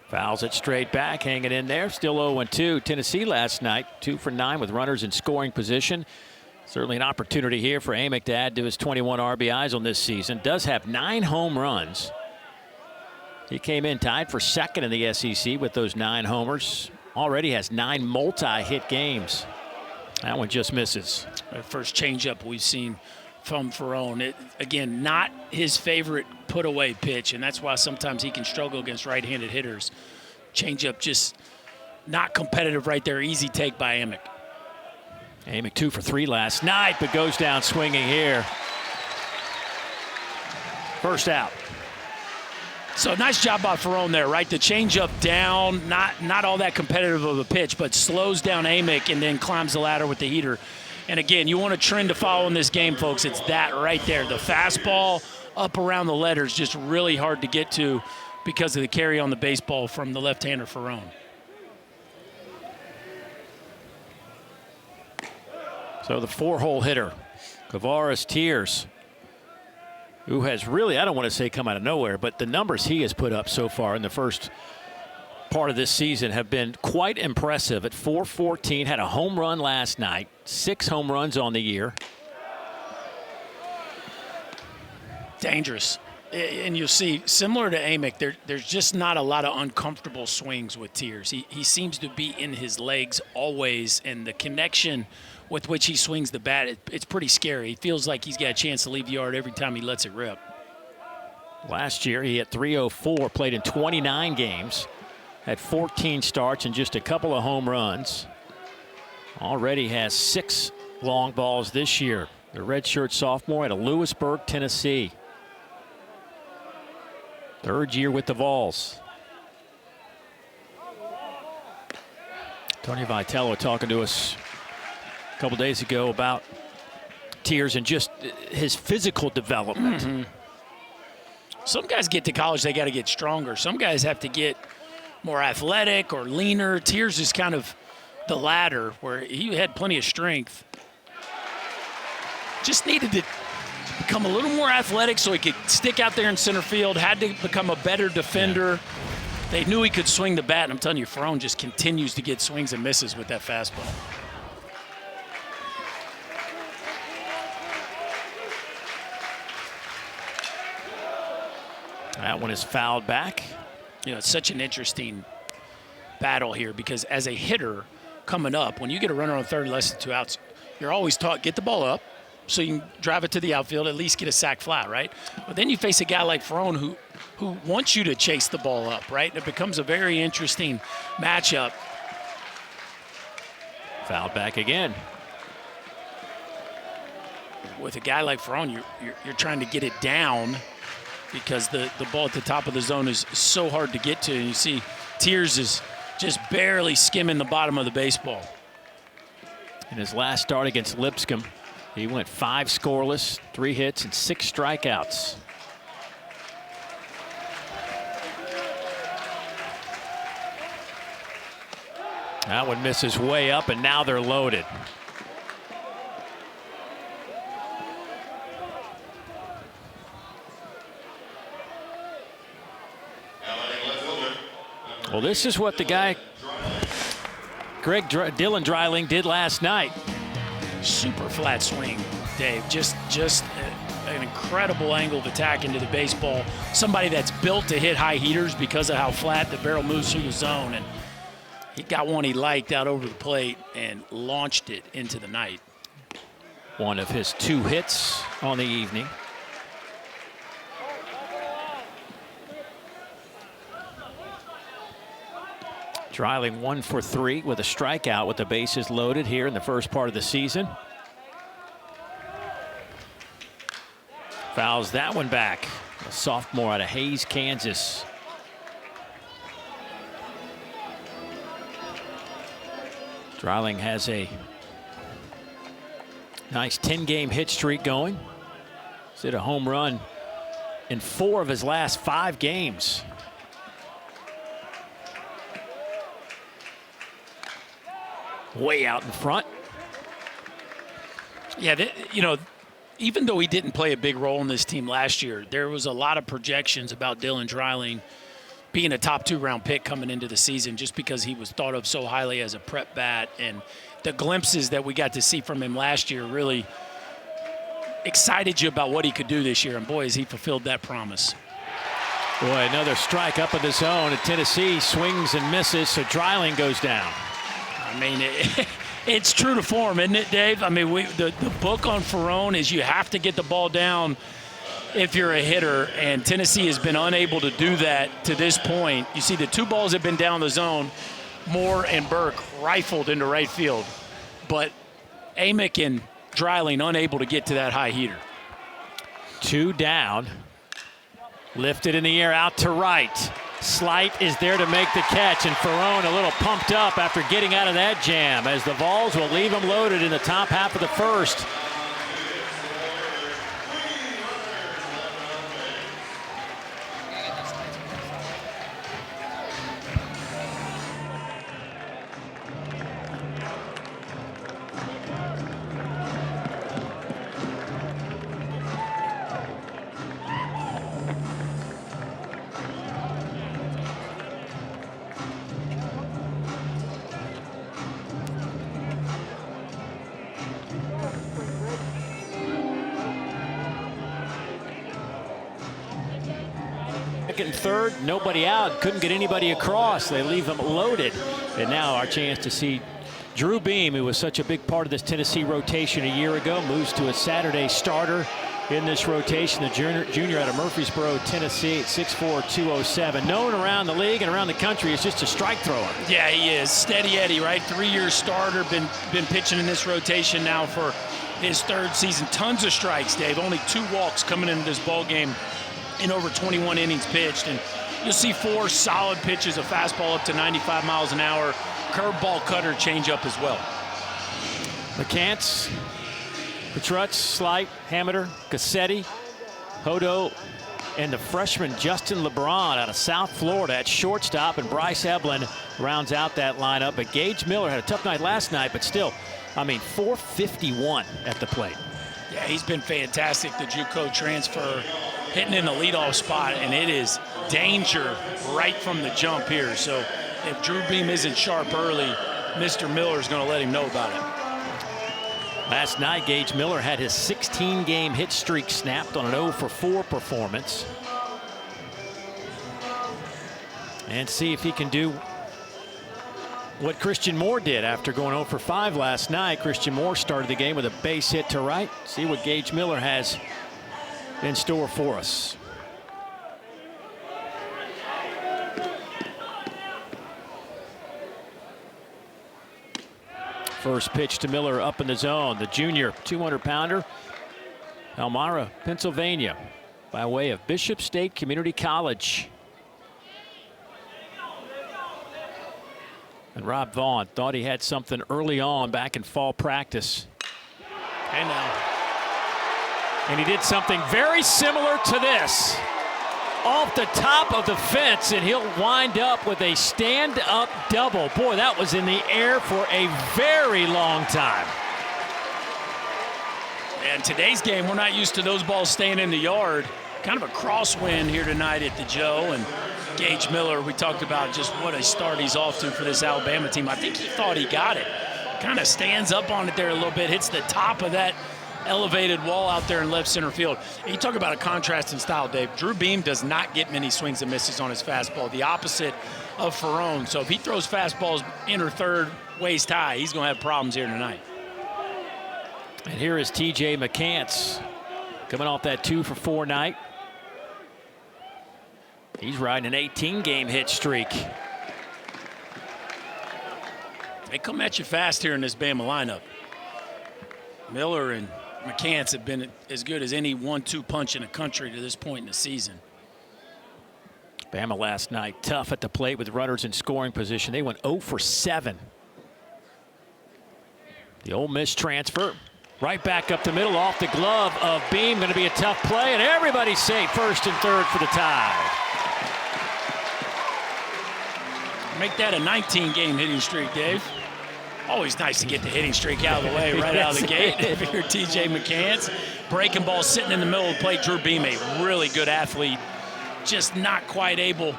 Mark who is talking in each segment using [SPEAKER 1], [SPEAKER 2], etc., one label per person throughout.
[SPEAKER 1] Fouls it straight back, hanging in there. Still 0-2. Tennessee last night, 2 for 9 with runners in scoring position. Certainly an opportunity here for Amick to add to his 21 RBIs on this season. Does have 9 home runs. He came in tied for second in the SEC with those 9 homers. Already has 9 multi-hit games. That one just misses.
[SPEAKER 2] The first changeup we've seen from Ferrone. Again, not his favorite put-away pitch, and that's why sometimes he can struggle against right-handed hitters. Changeup just not competitive right there. Easy take by Amick.
[SPEAKER 1] Amick 2 for 3 last night, but goes down swinging here. First out.
[SPEAKER 2] So nice job by Ferrone there, right? The changeup down, not all that competitive of a pitch, but slows down Amick and then climbs the ladder with the heater. And again, you want a trend to follow in this game, folks. It's that right there. The fastball up around the letters just really hard to get to because of the carry on the baseball from the left-hander Ferrone.
[SPEAKER 1] So the 4-hole hitter, Kavares Tears, who has really, I don't want to say come out of nowhere, but the numbers he has put up so far in the first part of this season have been quite impressive. At .414, had a home run last night, 6 home runs on the year.
[SPEAKER 2] Dangerous. And you'll see, similar to Amick, there's just not a lot of uncomfortable swings with Tears. He seems to be in his legs always, and the connection with which he swings the bat, it's pretty scary. He feels like he's got a chance to leave the yard every time he lets it rip.
[SPEAKER 1] Last year, he hit .304, played in 29 games, had 14 starts and just a couple of home runs. Already has 6 long balls this year. The redshirt sophomore out of Lewisburg, Tennessee. 3rd year with the Vols. Tony Vitello talking to us a couple days ago about Tears and just his physical development.
[SPEAKER 2] Mm-hmm. Some guys get to college, they got to get stronger. Some guys have to get more athletic or leaner. Tears is kind of the latter, where he had plenty of strength. Just needed to become a little more athletic so he could stick out there in center field, had to become a better defender. Yeah. They knew he could swing the bat, and I'm telling you, Ferrone just continues to get swings and misses with that fastball.
[SPEAKER 1] That one is fouled back.
[SPEAKER 2] You know, it's such an interesting battle here because as a hitter coming up, when you get a runner on third and less than 2 outs, you're always taught get the ball up so you can drive it to the outfield, at least get a sac fly, right? But then you face a guy like Ferrone who wants you to chase the ball up, right? And it becomes a very interesting matchup.
[SPEAKER 1] Fouled back again.
[SPEAKER 2] With a guy like Ferrone, you're trying to get it down because the ball at the top of the zone is so hard to get to. And you see Tears is just barely skimming the bottom of the baseball.
[SPEAKER 1] In his last start against Lipscomb, he went 5 scoreless, 3 hits, and 6 strikeouts. That one misses way up, and now they're loaded. Well, this is what the guy, Dylan Dreiling, did last night.
[SPEAKER 2] Super flat swing, Dave. Just an incredible angle of attack into the baseball. Somebody that's built to hit high heaters because of how flat the barrel moves through the zone. And he got one he liked out over the plate and launched it into the night.
[SPEAKER 1] One of his 2 hits on the evening. Dreiling 1 for 3 with a strikeout with the bases loaded here in the first part of the season. Fouls that one back. A sophomore out of Hays, Kansas. Dreiling has a nice 10-game hit streak going. He's hit a home run in 4 of his last 5 games. Way out in front.
[SPEAKER 2] Yeah, you know, even though he didn't play a big role in this team last year, there was a lot of projections about Dylan Dreiling being a top 2-round pick coming into the season just because he was thought of so highly as a prep bat. And the glimpses that we got to see from him last year really excited you about what he could do this year. And boy, has he fulfilled that promise.
[SPEAKER 1] Boy, another strike up in the zone. And Tennessee swings and misses, so Dreiling goes down.
[SPEAKER 2] I mean, it's true to form, isn't it, Dave? I mean, the book on Ferrone is you have to get the ball down if you're a hitter, and Tennessee has been unable to do that to this point. You see the 2 balls have been down the zone, Moore and Burke rifled into right field, but Amick and Dreiling unable to get to that high heater.
[SPEAKER 1] 2 down. Lifted in the air out to right. Slight is there to make the catch, and Ferrone a little pumped up after getting out of that jam, as the Vols will leave him loaded in the top half of the first. And third, nobody out, couldn't get anybody across. They leave him loaded. And now our chance to see Drew Beam, who was such a big part of this Tennessee rotation a year ago, moves to a Saturday starter in this rotation. The junior out of Murfreesboro, Tennessee, at 6'4", 207. Known around the league and around the country as just a strike thrower.
[SPEAKER 2] Yeah, he is. Steady Eddie, right? 3-year starter, been pitching in this rotation now for his 3rd season. Tons of strikes, Dave. Only 2 walks coming into this ball game in over 21 innings pitched, and you'll see 4 solid pitches, a fastball up to 95 miles an hour, curveball, cutter, changeup as well.
[SPEAKER 1] McCants, Petrutz, Slight, Hameter, Cassetti, Hodo, and the freshman Justin LeBron out of South Florida at shortstop, and Bryce Eblin rounds out that lineup. But Gage Miller had a tough night last night, but still, I mean, 451 at the plate.
[SPEAKER 2] Yeah, he's been fantastic, the JUCO transfer, hitting in the leadoff spot, and it is danger right from the jump here. So if Drew Beam isn't sharp early, Mr. Miller is going to let him know about it.
[SPEAKER 1] Last night, Gage Miller had his 16-game hit streak snapped on an 0-for-4 performance. And see if he can do what Christian Moore did after going 0-for-5 last night. Christian Moore started the game with a base hit to right. See what Gage Miller has in store for us. First pitch to Miller up in the zone. The junior 200-pounder, Elmira, Pennsylvania, by way of Bishop State Community College. And Rob Vaughn thought he had something early on back in fall practice.
[SPEAKER 2] And now.
[SPEAKER 1] And he did something very similar to this. Off the top of the fence, and he'll wind up with a stand-up double. Boy, that was in the air for a very long time.
[SPEAKER 2] And today's game, we're not used to those balls staying in the yard. Kind of a crosswind here tonight at the Joe. And Gage Miller, we talked about just what a start he's off to for this Alabama team. I think he thought he got it. Kind of stands up on it there a little bit, hits the top of that elevated wall out there in left center field. You talk about a contrast in style, Dave. Drew Beam does not get many swings and misses on his fastball, the opposite of Ferrone. So if he throws fastballs in or third waist high, he's going to have problems here tonight.
[SPEAKER 1] And here is TJ McCants coming off that 2-for-4 night. He's riding an 18-game hit streak.
[SPEAKER 2] They come at you fast here in this Bama lineup. Miller and McCants have been as good as any 1-2 punch in the country to this point in the season.
[SPEAKER 1] Bama last night tough at the plate with runners in scoring position. They went 0-for-7. The Ole Miss transfer right back up the middle off the glove of Beam. Going to be a tough play, and everybody's safe first and third for the tie.
[SPEAKER 2] Make that a 19-game hitting streak, Dave. Always nice to get the hitting streak out of the way right out of the gate. If you're TJ McCants, breaking ball sitting in the middle of the plate. Drew Beam, a really good athlete, just not quite able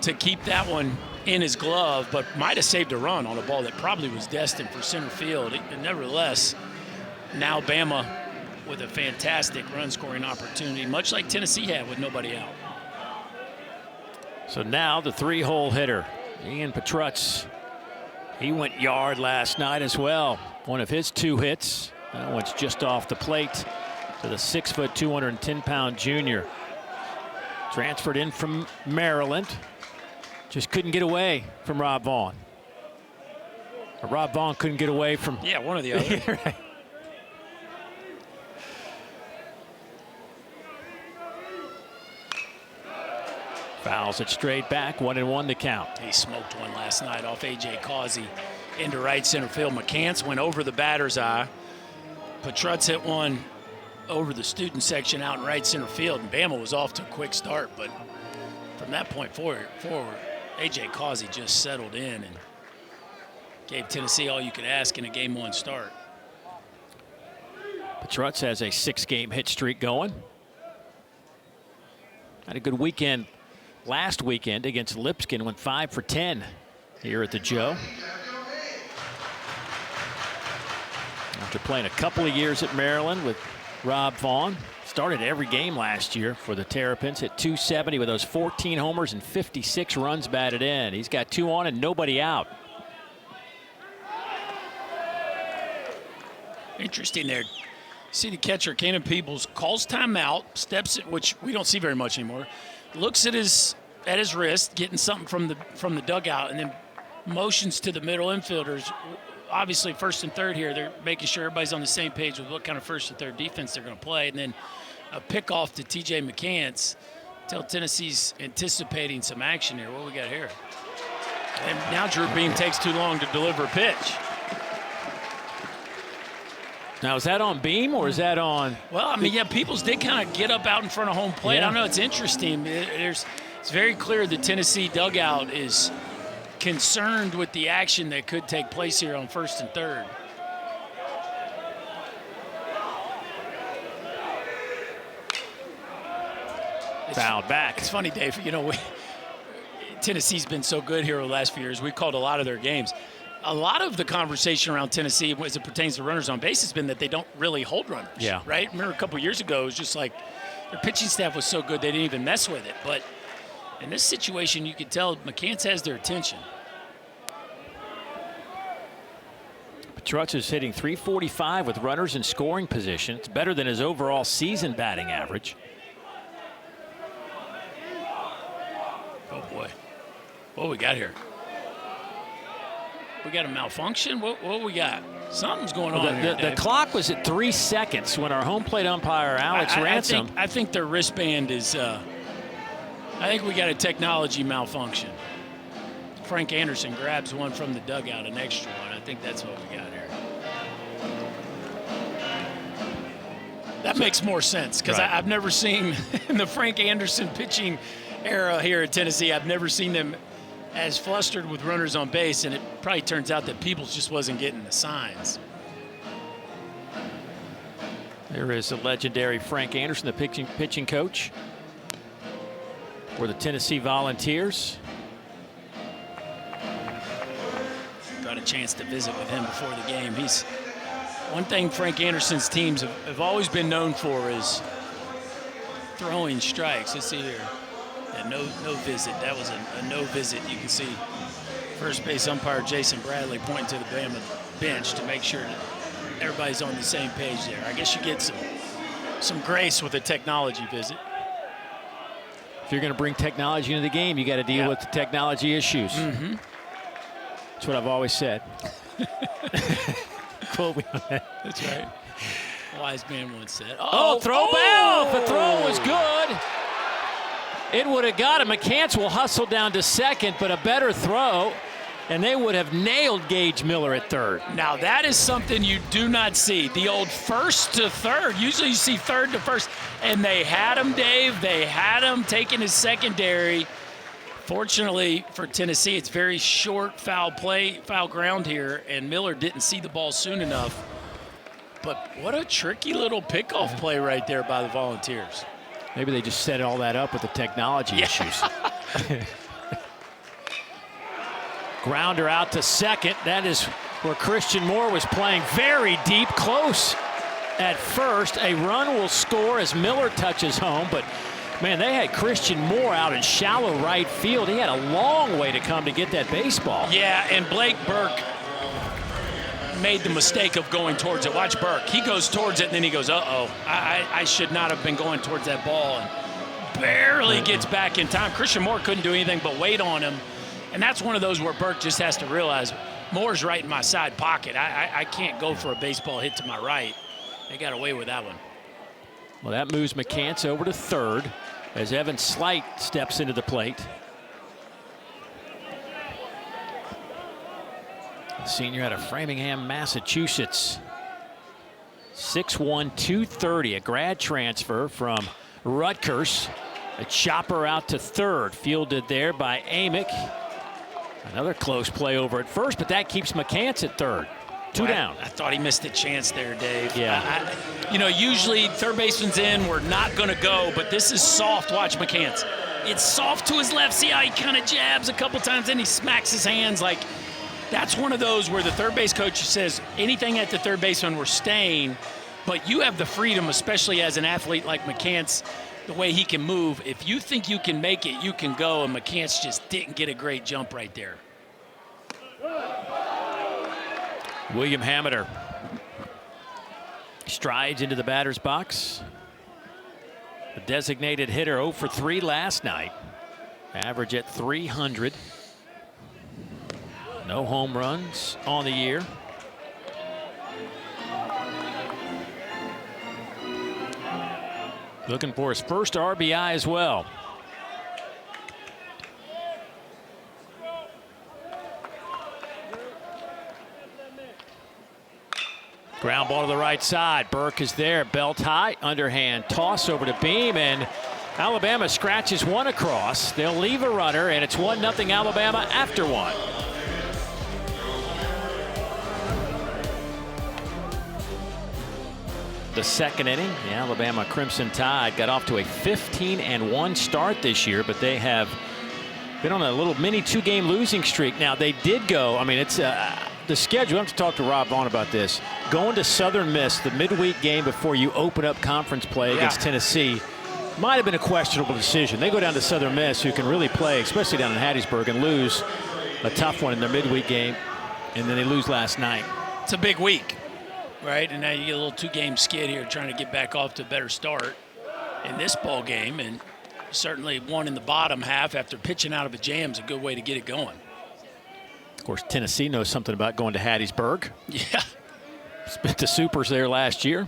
[SPEAKER 2] to keep that one in his glove, but might have saved a run on a ball that probably was destined for center field. Nevertheless, now Bama with a fantastic run-scoring opportunity, much like Tennessee had with nobody out.
[SPEAKER 1] So now the 3-hole hitter, Ian Petrutz. He went yard last night as well. One of his 2 hits. That one's just off the plate to the 6', 210-pound junior. Transferred in from Maryland. Just couldn't get away from Rob Vaughn. Or Rob Vaughn couldn't get away from...
[SPEAKER 2] Yeah, one or the other.
[SPEAKER 1] Right. Fouls it straight back, 1-1 to count.
[SPEAKER 2] He smoked one last night off A.J. Causey into right center field. McCants went over the batter's eye. Petrutz hit one over the student section out in right center field, and Bama was off to a quick start, but from that point forward, A.J. Causey just settled in and gave Tennessee all you could ask in a Game 1 start.
[SPEAKER 1] Petrutz has a 6-game hit streak going. Had a good weekend last weekend against Lipscomb, went 5 for 10 here at the Joe. After playing a couple of years at Maryland with Rob Vaughn, started every game last year for the Terrapins, hit .270 with those 14 homers and 56 runs batted in. He's got 2 on and nobody out.
[SPEAKER 2] Interesting there. See the catcher, Cannon Peebles, calls timeout, steps it, which we don't see very much anymore, looks at his wrist, getting something from the dugout, and then motions to the middle infielders. Obviously, first and third here, they're making sure everybody's on the same page with what kind of first and third defense they're going to play, and then a pickoff to T.J. McCants till Tennessee's anticipating some action here. What do we got here? And now Drew Beam takes too long to deliver a pitch.
[SPEAKER 1] Now, is that on Beam or is that on?
[SPEAKER 2] Well, I mean, yeah, Peoples did kind of get up out in front of home plate.
[SPEAKER 1] Yeah.
[SPEAKER 2] I don't know, it's interesting. It's very clear the Tennessee dugout is concerned with the action that could take place here on first and third.
[SPEAKER 1] Fouled back.
[SPEAKER 2] It's funny, Dave, you know, Tennessee's been so good here over the last few years. We've called a lot of their games. A lot of the conversation around Tennessee as it pertains to runners on base has been that they don't really hold runners.
[SPEAKER 1] Yeah.
[SPEAKER 2] Right? Remember a couple years ago, it was just like their pitching staff was so good they didn't even mess with it. But in this situation, you could tell McCants has their attention.
[SPEAKER 1] Petrutz is hitting .345 with runners in scoring position. It's better than his overall season batting average.
[SPEAKER 2] Oh, boy. What we got here? We got a malfunction? What we got? Something's going on here,
[SPEAKER 1] The clock was at 3 seconds when our home plate umpire, Alex Ransom.
[SPEAKER 2] I think their wristband is, I think we got a technology malfunction. Frank Anderson grabs one from the dugout, an extra one. I think that's what we got here. That makes more sense because
[SPEAKER 1] Right.
[SPEAKER 2] I've never seen in the Frank Anderson pitching era here at Tennessee, I've never seen them as flustered with runners on base, and it probably turns out that Peoples just wasn't getting the signs.
[SPEAKER 1] There is the legendary Frank Anderson, the pitching coach for the Tennessee Volunteers.
[SPEAKER 2] Got a chance to visit with him before the game. He's one thing Frank Anderson's teams have always been known for is throwing strikes. Let's see here. Yeah, no visit. That was a no visit. You can see first base umpire Jason Bradley pointing to the Bama bench to make sure that everybody's on the same page there. I guess you get some grace with a technology visit.
[SPEAKER 1] If you're going to bring technology into the game, you got to deal with the technology issues.
[SPEAKER 2] Mm-hmm.
[SPEAKER 1] That's what I've always said. Quote me on that.
[SPEAKER 2] That's right. Wise man once said.
[SPEAKER 1] Oh, throw ball. The throw was good. It would have got him. McCants will hustle down to second, but a better throw, and they would have nailed Gage Miller at third.
[SPEAKER 2] Now, that is something you do not see. The old first to third. Usually you see third to first, and they had him, Dave. They had him taking his secondary. Fortunately for Tennessee, it's very short foul ground here, and Miller didn't see the ball soon enough. But what a tricky little pickoff play right there by the Volunteers.
[SPEAKER 1] Maybe they just set all that up with the technology issues. Grounder out to second. That is where Christian Moore was playing very deep, close at first. A run will score as Miller touches home, but man, they had Christian Moore out in shallow right field. He had a long way to come to get that baseball.
[SPEAKER 2] Yeah, and Blake Burke made the mistake of going towards it. Watch Burke. He goes towards it, and then he goes, uh-oh. I should not have been going towards that ball. And barely gets back in time. Christian Moore couldn't do anything but wait on him. And that's one of those where Burke just has to realize, Moore's right in my side pocket. I can't go for a baseball hit to my right. They got away with that one.
[SPEAKER 1] Well, that moves McCants over to third as Evan Slight steps into the plate. The senior out of Framingham, Massachusetts. 6'1", 230, a grad transfer from Rutgers. A chopper out to third, fielded there by Amick. Another close play over at first, but that keeps McCants at third. Two down.
[SPEAKER 2] I thought he missed a chance there, Dave.
[SPEAKER 1] Yeah.
[SPEAKER 2] Usually third baseman's in, we're not going to go, but this is soft. Watch McCants. It's soft to his left. See how he kind of jabs a couple times, then he smacks his hands. Like, that's one of those where the third base coach says, anything at the third baseman, we're staying, but you have the freedom, especially as an athlete like McCants, the way he can move. If you think you can make it, you can go, and McCants just didn't get a great jump right there.
[SPEAKER 1] William Hameter strides into the batter's box. The designated hitter 0 for 3 last night. Average at 300. No home runs on the year. Looking for his first RBI as well. Ground ball to the right side. Burke is there, belt high, underhand toss over to Beam, and Alabama scratches one across. They'll leave a runner, and it's 1-0 Alabama after one. The second inning, the Alabama Crimson Tide got off to a 15-1 start this year, but they have been on a little mini 2-game losing streak. Now, they did go, I mean, it's the schedule. I have to talk to Rob Vaughn about this. Going to Southern Miss, the midweek game before you open up conference play against Tennessee, might have been a questionable decision. They go down to Southern Miss, who can really play, especially down in Hattiesburg, and lose a tough one in their midweek game, and then they lose last night.
[SPEAKER 2] It's a big week, right? And now you get a little 2-game skid here trying to get back off to a better start in this ball game, and certainly one in the bottom half after pitching out of a jam is a good way to get it going.
[SPEAKER 1] Of course, Tennessee knows something about going to Hattiesburg.
[SPEAKER 2] Yeah.
[SPEAKER 1] Spent the Supers there last year.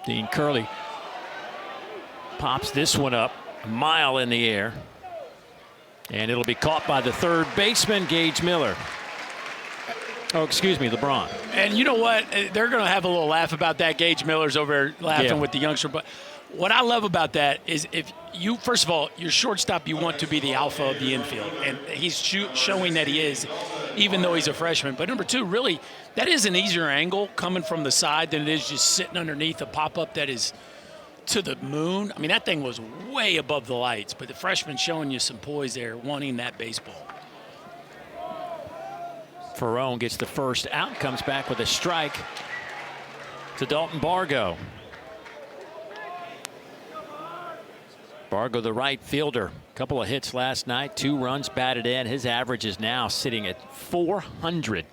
[SPEAKER 1] Dean Curley pops this one up a mile in the air. And it'll be caught by the third baseman, Gage Miller. Oh, excuse me, LeBron.
[SPEAKER 2] And you know what? They're going to have a little laugh about that. Gage Miller's over there laughing with the youngster. But what I love about that is if you, first of all, your shortstop, you want to be the alpha of the infield. And he's showing that he is, even though he's a freshman. But number two, really, that is an easier angle coming from the side than it is just sitting underneath a pop-up that is to the moon. I mean, that thing was way above the lights. But the freshman showing you some poise there, wanting that baseball.
[SPEAKER 1] Ferrone gets the first out, comes back with a strike to Dalton Bargo. Bargo, the right fielder, couple of hits last night, 2 runs batted in. His average is now sitting at 400.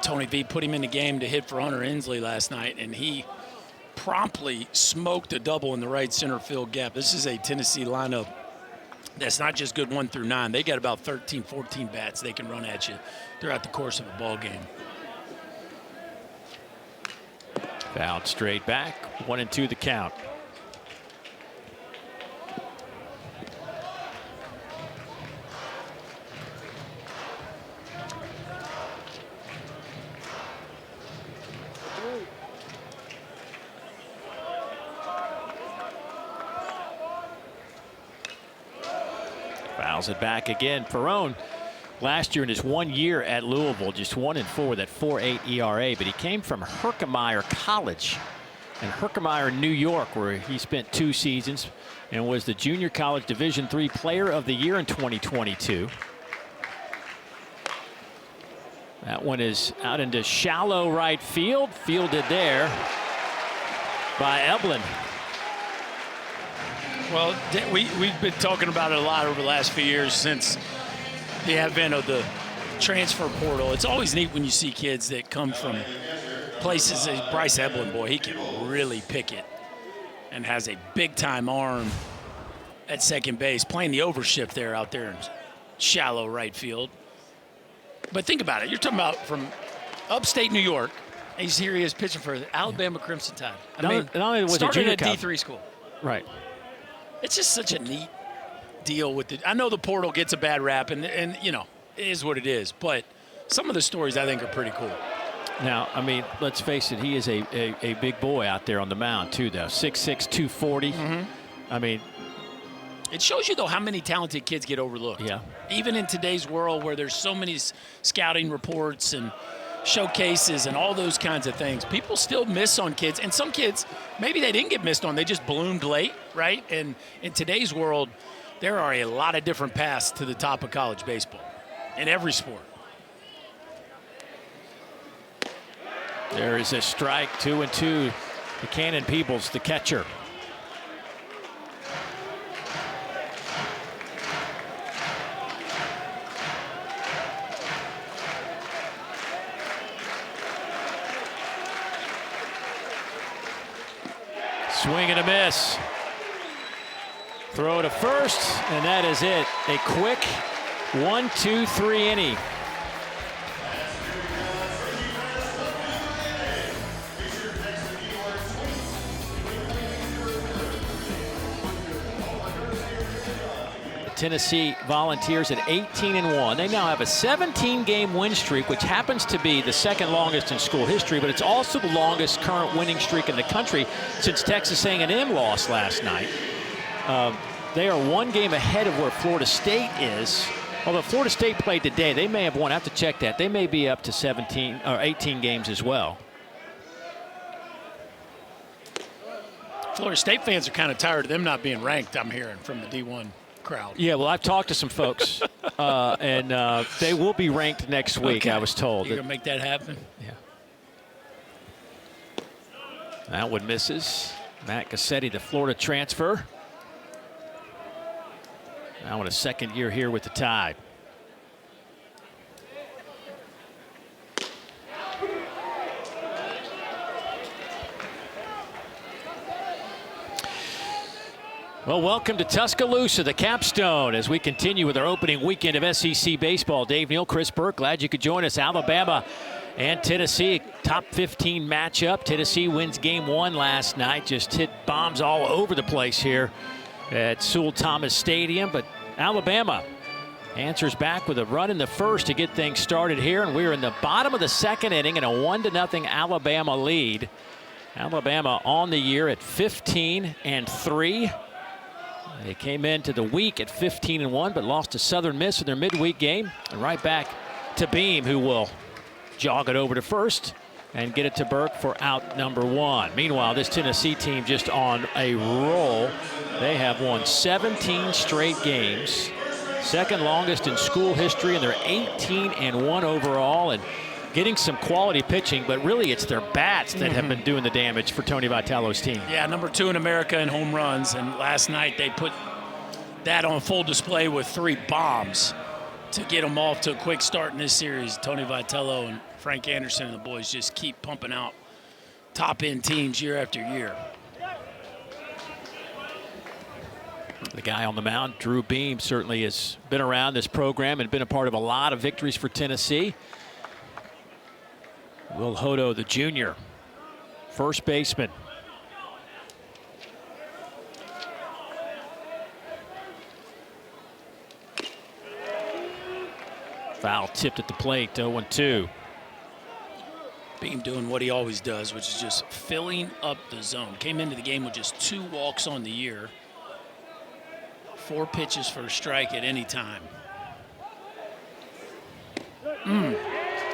[SPEAKER 2] Tony V put him in the game to hit for Hunter Inslee last night, and he promptly smoked a double in the right center field gap. This is a Tennessee lineup that's not just good 1 through 9. They got about 13, 14 bats they can run at you throughout the course of a ball game.
[SPEAKER 1] Fouled straight back, 1-2 the count. Fouls it back again. Ferrone, last year in his 1 year at Louisville, just 1-4 with that 4.8 ERA, but he came from Herkimer College and Herkimer, New York, where he spent 2 seasons and was the Junior College Division III Player of the Year in 2022. That one is out into shallow right field, fielded there by Eblin.
[SPEAKER 2] Well, we've been talking about it a lot over the last few years since the advent of the transfer portal. It's always neat when you see kids that come from places. Bryce Eblin, boy, he can really pick it and has a big-time arm at second base, playing the overshift there out there in shallow right field. But think about it. You're talking about from upstate New York. He's here. He is pitching for the Alabama Crimson Tide. I mean,
[SPEAKER 1] not only was it
[SPEAKER 2] started
[SPEAKER 1] junior
[SPEAKER 2] at D3 school.
[SPEAKER 1] Right.
[SPEAKER 2] It's just such a neat deal with it. I know the portal gets a bad rap, and you know, it is what it is. But some of the stories I think are pretty cool.
[SPEAKER 1] Now, I mean, let's face it, he is a big boy out there on the mound, too, though. 6'6", 240. I mean,
[SPEAKER 2] it shows you, though, how many talented kids get overlooked.
[SPEAKER 1] Yeah.
[SPEAKER 2] Even in today's world where there's so many scouting reports and showcases and all those kinds of things, people still miss on kids. And some kids, maybe they didn't get missed on. They just bloomed late, right? And in today's world, there are a lot of different paths to the top of college baseball in every sport.
[SPEAKER 1] There is a strike, 2-2. Buchanan Peebles, the catcher. Swing and a miss. Throw to first, and that is it. A quick 1-2-3 inning. Tennessee Volunteers at 18-1. They now have a 17-game win streak, which happens to be the second longest in school history, but it's also the longest current winning streak in the country since Texas A&M lost last night. They are 1 game ahead of where Florida State is. Although Florida State played today, they may have won. I have to check that. They may be up to 17 or 18 games as well.
[SPEAKER 2] Florida State fans are kind of tired of them not being ranked, I'm hearing, from the D1 crowd.
[SPEAKER 1] Yeah, well, I've talked to some folks, and they will be ranked next week,
[SPEAKER 2] Okay.
[SPEAKER 1] I was told.
[SPEAKER 2] You're going to make that happen?
[SPEAKER 1] Yeah. That one misses. Matt Cassetti, the Florida transfer. Now in a second year here with the Tide. Well, welcome to Tuscaloosa, the capstone, as we continue with our opening weekend of SEC baseball. Dave Neal, Chris Burke, glad you could join us. Alabama and Tennessee, top 15 matchup. Tennessee wins game 1 last night, just hit bombs all over the place here at Sewell Thomas Stadium. But Alabama answers back with a run in the first to get things started here, and we're in the bottom of the second inning in a 1-0 Alabama lead. Alabama on the year at 15-3. They came into the week at 15-1, but lost to Southern Miss in their midweek game. And right back to Beam, who will jog it over to first and get it to Burke for out number 1. Meanwhile, this Tennessee team just on a roll. They have won 17 straight games, second longest in school history, and they're 18-1 overall, and getting some quality pitching, but really it's their bats that have been doing the damage for Tony Vitello's team.
[SPEAKER 2] Yeah, number 2 in America in home runs, and last night they put that on full display with 3 bombs to get them off to a quick start in this series. Tony Vitello and Frank Anderson and the boys just keep pumping out top-end teams year after year.
[SPEAKER 1] The guy on the mound, Drew Beam, certainly has been around this program and been a part of a lot of victories for Tennessee. Will Hodo, the junior, first baseman. Foul tipped at the plate, 0-2.
[SPEAKER 2] Beam doing what he always does, which is just filling up the zone. Came into the game with just 2 walks on the year. 4 pitches for a strike at any time.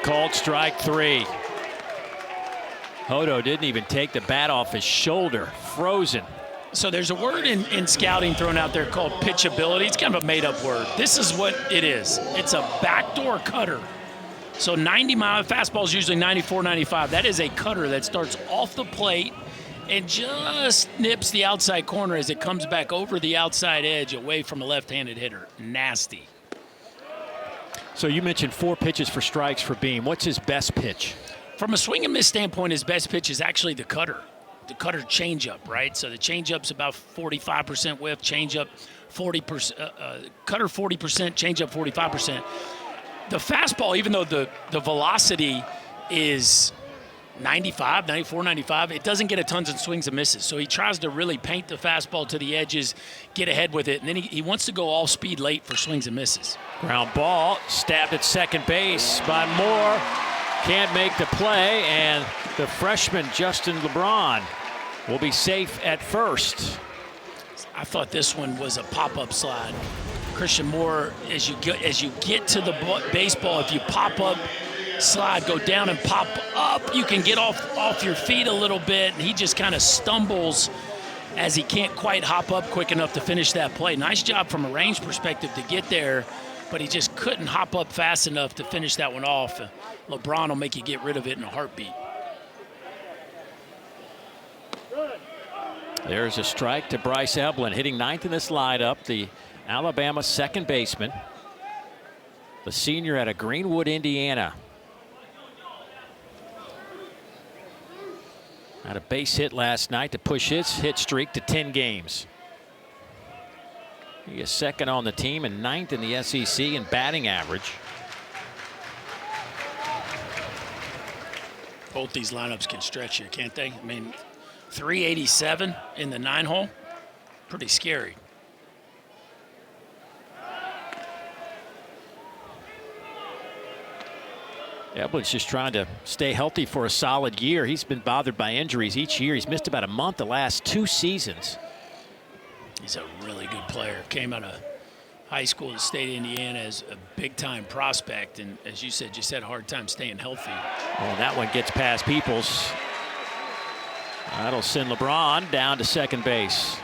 [SPEAKER 1] Called strike 3. Hodo didn't even take the bat off his shoulder. Frozen.
[SPEAKER 2] So there's a word in scouting thrown out there called pitchability. It's kind of a made-up word. This is what it is. It's a backdoor cutter. So 90-mile fastball is usually 94, 95. That is a cutter that starts off the plate and just nips the outside corner as it comes back over the outside edge away from a left-handed hitter. Nasty.
[SPEAKER 1] So you mentioned 4 pitches for strikes for Beam. What's his best pitch?
[SPEAKER 2] From a swing and miss standpoint, his best pitch is actually the cutter changeup, right? So the changeup's about 45% whiff, changeup 40%, cutter 40%, changeup 45%. The fastball, even though the velocity is 95, 94, 95, it doesn't get a tons of swings and misses. So he tries to really paint the fastball to the edges, get ahead with it, and then he wants to go all speed late for swings and misses.
[SPEAKER 1] Ground ball, stabbed at second base by Moore. Can't make the play, and the freshman Justin LeBron will be safe at first.
[SPEAKER 2] I thought this one was a pop-up slide. Christian Moore, as you get to the baseball, if you pop up, slide, go down and pop up, you can get off your feet a little bit, and he just kind of stumbles as he can't quite hop up quick enough to finish that play. Nice job from a range perspective to get there, but he just couldn't hop up fast enough to finish that one off. LeBron will make you get rid of it in a heartbeat.
[SPEAKER 1] There's a strike to Bryce Eblin, hitting 9th in this lineup, the Alabama second baseman, the senior out of Greenwood, Indiana. Had a base hit last night to push his hit streak to 10 games. He is second on the team and 9th in the SEC in batting average.
[SPEAKER 2] Both these lineups can stretch you, can't they? I mean, 387 in the 9-hole, pretty scary.
[SPEAKER 1] Eblin's just trying to stay healthy for a solid year. He's been bothered by injuries each year. He's missed about a month the last 2 seasons.
[SPEAKER 2] He's a really good player. Came out of high school in the state of Indiana as a big-time prospect, and as you said, just had a hard time staying healthy.
[SPEAKER 1] Oh, that one gets past Peoples. That'll send LeBron down to second base.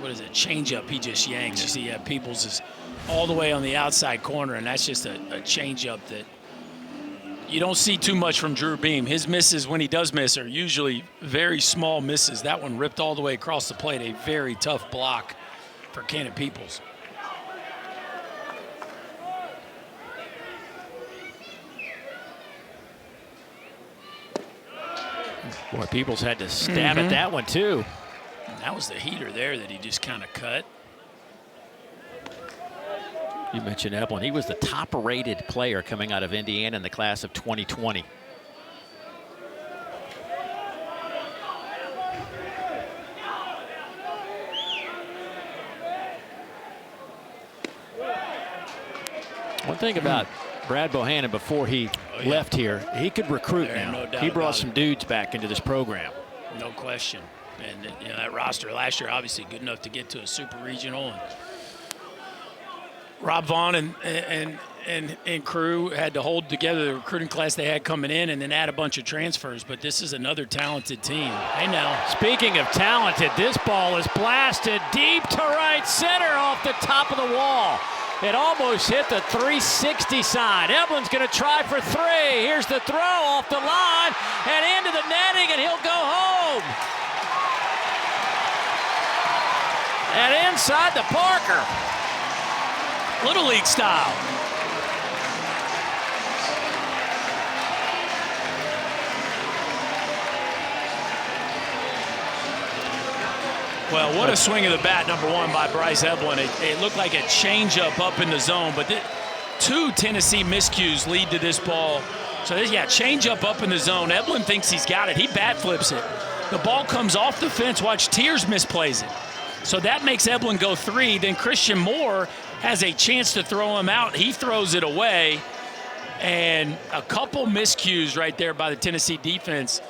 [SPEAKER 2] What is it? Changeup he just yanks. You see, Peoples is all the way on the outside corner, and that's just a changeup that you don't see too much from Drew Beam. His misses, when he does miss, are usually very small misses. That one ripped all the way across the plate. A very tough block for Cannon Peoples.
[SPEAKER 1] Boy, Peoples had to stab at that one, too.
[SPEAKER 2] And that was the heater there that he just kind of cut.
[SPEAKER 1] You mentioned Eblin. He was the top-rated player coming out of Indiana in the class of 2020. One thing about Brad Bohannon before he left here, he could recruit now.
[SPEAKER 2] No doubt
[SPEAKER 1] he brought
[SPEAKER 2] about
[SPEAKER 1] some
[SPEAKER 2] it.
[SPEAKER 1] dudes back into this program.
[SPEAKER 2] No question. And you know, that roster last year obviously good enough to get to a super regional. And Rob Vaughn and crew had to hold together the recruiting class they had coming in and then add a bunch of transfers. But this is another talented team. Hey now.
[SPEAKER 1] Speaking of talented, this ball is blasted deep to right center off the top of the wall. It almost hit the 360 sign. Eblin's going to try for 3. Here's the throw off the line and into the netting, and he'll go home. And inside the Parker.
[SPEAKER 2] Little League style. Well, what a swing of the bat, number one, by Bryce Eblin. It looked like a changeup up in the zone, but 2 Tennessee miscues lead to this ball. So, changeup up in the zone. Eblin thinks he's got it. He bat flips it. The ball comes off the fence. Watch, Tears misplays it. So that makes Eblin go 3. Then Christian Moore has a chance to throw him out. He throws it away. And a couple miscues right there by the Tennessee defense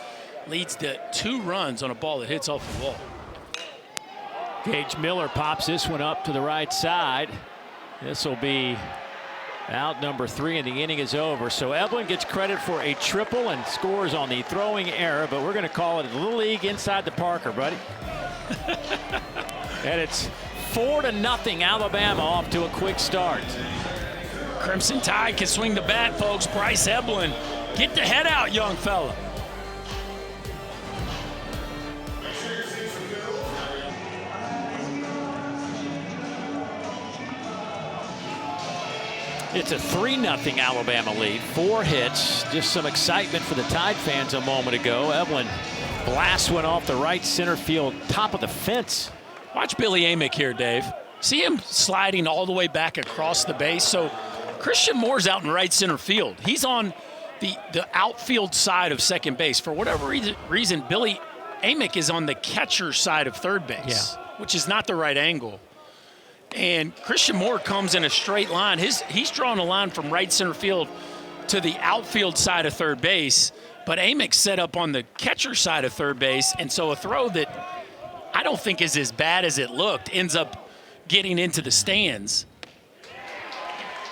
[SPEAKER 2] leads to 2 runs on a ball that hits off the wall.
[SPEAKER 1] Gage Miller pops this one up to the right side. This will be Out number 3, and the inning is over. So Evelyn gets credit for a triple and scores on the throwing error, but we're going to call it a little league inside the Parker, buddy. And it's 4-0 Alabama, off to a quick start.
[SPEAKER 2] Crimson Tide can swing the bat, folks. Bryce Evelyn, get the head out, young fella.
[SPEAKER 1] It's a 3-0 Alabama lead. 4 hits. Just some excitement for the Tide fans a moment ago. Evelyn blasts one off the right center field, top of the fence.
[SPEAKER 2] Watch Billy Amick here, Dave. See him sliding all the way back across the base. So Christian Moore's out in right center field. He's on the outfield side of second base. For whatever reason, Billy Amick is on the catcher side of third base, which is not the right angle. And Christian Moore comes in a straight line. He's drawing a line from right center field to the outfield side of third base, but Amick set up on the catcher side of third base, and so a throw that I don't think is as bad as it looked ends up getting into the stands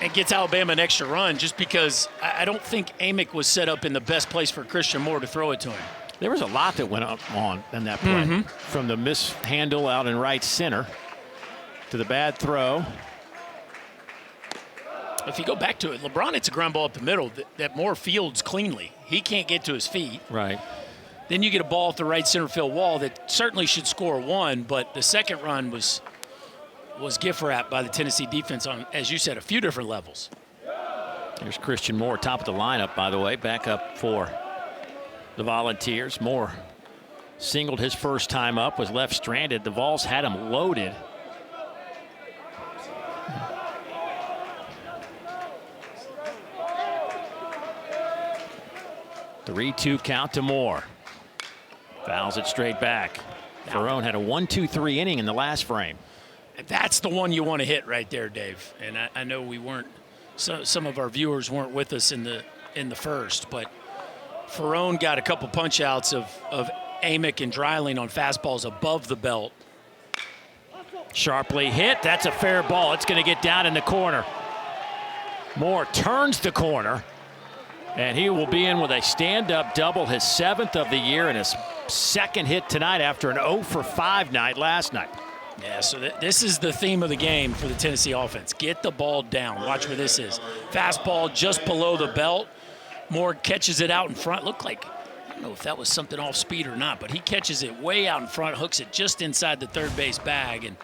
[SPEAKER 2] and gets Alabama an extra run, just because I don't think Amick was set up in the best place for Christian Moore to throw it to him.
[SPEAKER 1] There was a lot that went on in that play, from the mishandle out in right center to the bad throw.
[SPEAKER 2] If you go back to it, LeBron hits a ground ball up the middle that Moore fields cleanly. He can't get to his feet.
[SPEAKER 1] Right.
[SPEAKER 2] Then you get a ball at the right center field wall that certainly should score 1, but the second run was gift wrapped by the Tennessee defense on, as you said, a few different levels.
[SPEAKER 1] Here's Christian Moore, top of the lineup, by the way, back up for the Volunteers. Moore singled his first time up, was left stranded. The Vols had him loaded. 3-2 count to Moore. Fouls it straight back. Ferrone had a 1-2-3 inning in the last frame.
[SPEAKER 2] That's the one you want to hit right there, Dave. And I know we weren't, some of our viewers weren't with us in the first, but Ferrone got a couple punch outs of Amick and Dreiling on fastballs above the belt.
[SPEAKER 1] Sharply hit. That's a fair ball. It's going to get down in the corner. Moore turns the corner, and he will be in with a stand-up double, his 7th of the year, and his second hit tonight after an 0-for-5 night last night.
[SPEAKER 2] Yeah, so this is the theme of the game for the Tennessee offense. Get the ball down. Watch where this is. Fastball just below the belt. Moore catches it out in front. Looked like, I don't know if that was something off speed or not, but he catches it way out in front, hooks it just inside the third base bag, and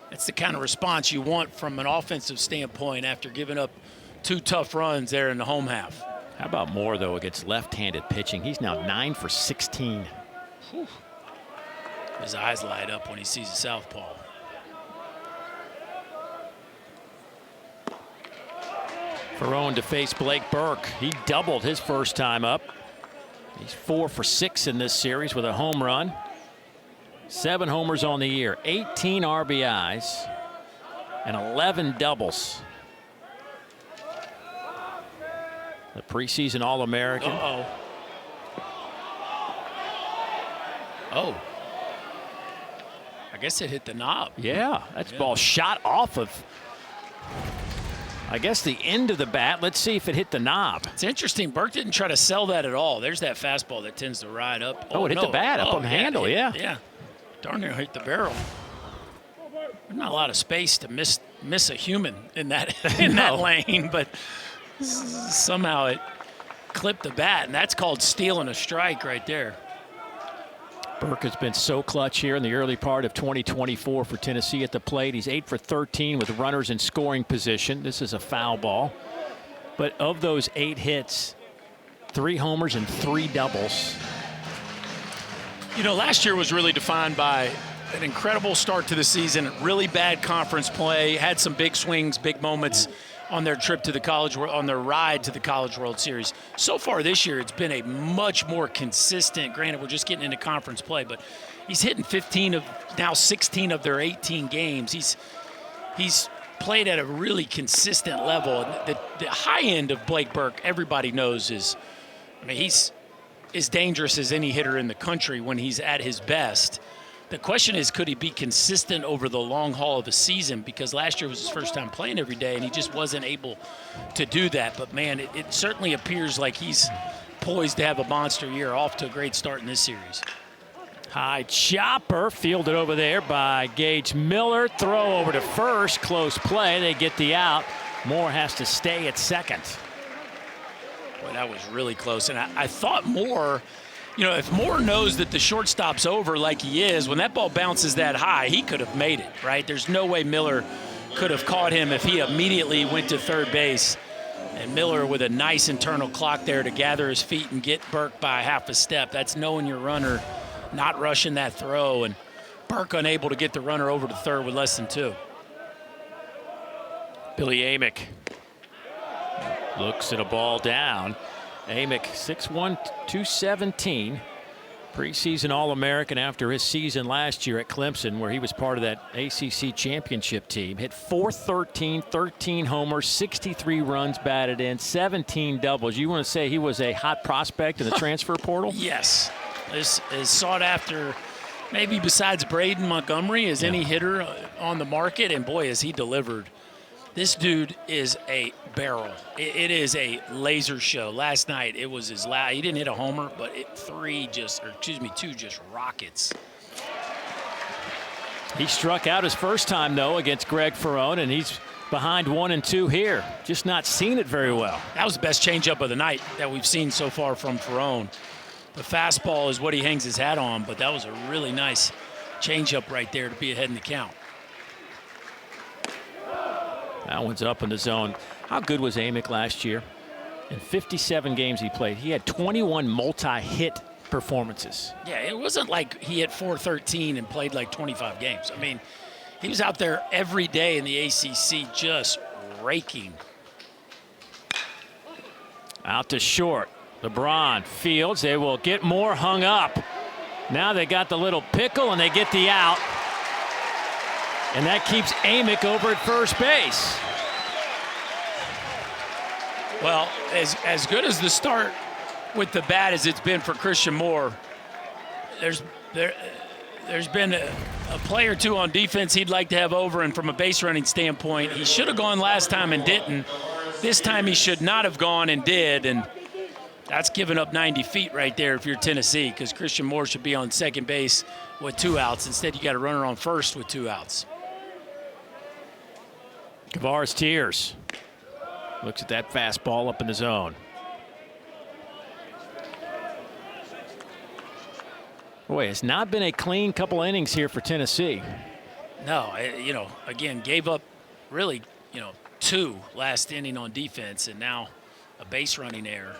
[SPEAKER 2] that's the kind of response you want from an offensive standpoint after giving up 2 tough runs there in the home half.
[SPEAKER 1] How about Moore, though, against left-handed pitching? He's now 9-for-16.
[SPEAKER 2] Whew. His eyes light up when he sees a southpaw.
[SPEAKER 1] Ferrone to face Blake Burke. He doubled his first time up. He's 4-for-6 in this series with a home run. 7 homers on the year, 18 RBIs, and 11 doubles. The preseason All-American.
[SPEAKER 2] Oh. I guess it hit the knob.
[SPEAKER 1] Yeah, that's ball shot off of, I guess, the end of the bat. Let's see if it hit the knob.
[SPEAKER 2] It's interesting. Burke didn't try to sell that at all. There's that fastball that tends to ride up.
[SPEAKER 1] Oh, it hit the bat up on the handle, yeah.
[SPEAKER 2] Yeah. Darn near hit the barrel. There's not a lot of space to miss a human in that that lane, but somehow it clipped the bat, and that's called stealing a strike right there.
[SPEAKER 1] Burke has been so clutch here in the early part of 2024 for Tennessee at the plate. He's 8-for-13 with runners in scoring position. This is a foul ball. But of those 8 hits, 3 homers and 3 doubles.
[SPEAKER 2] You know, last year was really defined by an incredible start to the season, really bad conference play, had some big swings, big moments on their trip to the on their ride to the College World Series. So far this year, it's been a much more consistent. Granted, we're just getting into conference play, but he's hitting 16 of their 18 games. He's played at a really consistent level. The high end of Blake Burke, everybody knows is, I mean, he's as dangerous as any hitter in the country when he's at his best. The question is, could he be consistent over the long haul of the season? Because last year was his first time playing every day, and he just wasn't able to do that. But, man, it certainly appears like he's poised to have a monster year, off to a great start in this series.
[SPEAKER 1] High chopper fielded over there by Gage Miller. Throw over to first. Close play. They get the out. Moore has to stay at second.
[SPEAKER 2] Boy, that was really close. And I thought Moore, if Moore knows that the shortstop's over like he is, when that ball bounces that high, he could have made it, right? There's no way Miller could have caught him if he immediately went to third base. And Miller with a nice internal clock there to gather his feet and get Burke by half a step. That's knowing your runner, not rushing that throw, and Burke unable to get the runner over to third with less than 2.
[SPEAKER 1] Billy Amick looks at a ball down. Amick, 6'1", 217. Preseason All-American after his season last year at Clemson, where he was part of that ACC championship team. Hit .413, 13 homers, 63 runs batted in, 17 doubles. You want to say he was a hot prospect in the transfer portal?
[SPEAKER 2] Yes. Is sought after, maybe besides Braden Montgomery, as any hitter on the market. And, boy, has he delivered. This dude is a barrel. It is a laser show. Last night it was his last. He didn't hit a homer, but 2 just rockets.
[SPEAKER 1] He struck out his first time, though, against Greg Ferrone, and he's behind 1 and 2 here. Just not seen it very well.
[SPEAKER 2] That was the best changeup of the night that we've seen so far from Ferrone. The fastball is what he hangs his hat on, but that was a really nice changeup right there to be ahead in the count.
[SPEAKER 1] That one's up in the zone. How good was Amick last year? In 57 games he played, he had 21 multi-hit performances.
[SPEAKER 2] Yeah, it wasn't like he hit .413 and played like 25 games. I mean, he was out there every day in the ACC just raking.
[SPEAKER 1] Out to short. LeBron fields. They will get Moore hung up. Now they got the little pickle and they get the out. And that keeps Amick over at first base.
[SPEAKER 2] Well, as good as the start with the bat as it's been for Christian Moore, there's been a play or two on defense he'd like to have over, and from a base running standpoint, he should have gone last time and didn't. This time he should not have gone and did, and that's giving up 90 feet right there if you're Tennessee, because Christian Moore should be on second base with 2 outs. Instead, you got a runner on first with 2 outs.
[SPEAKER 1] Kavares Tears looks at that fastball up in the zone. Boy, it's not been a clean couple innings here for Tennessee.
[SPEAKER 2] No, again, gave up really, 2 last inning on defense, and now a base running error.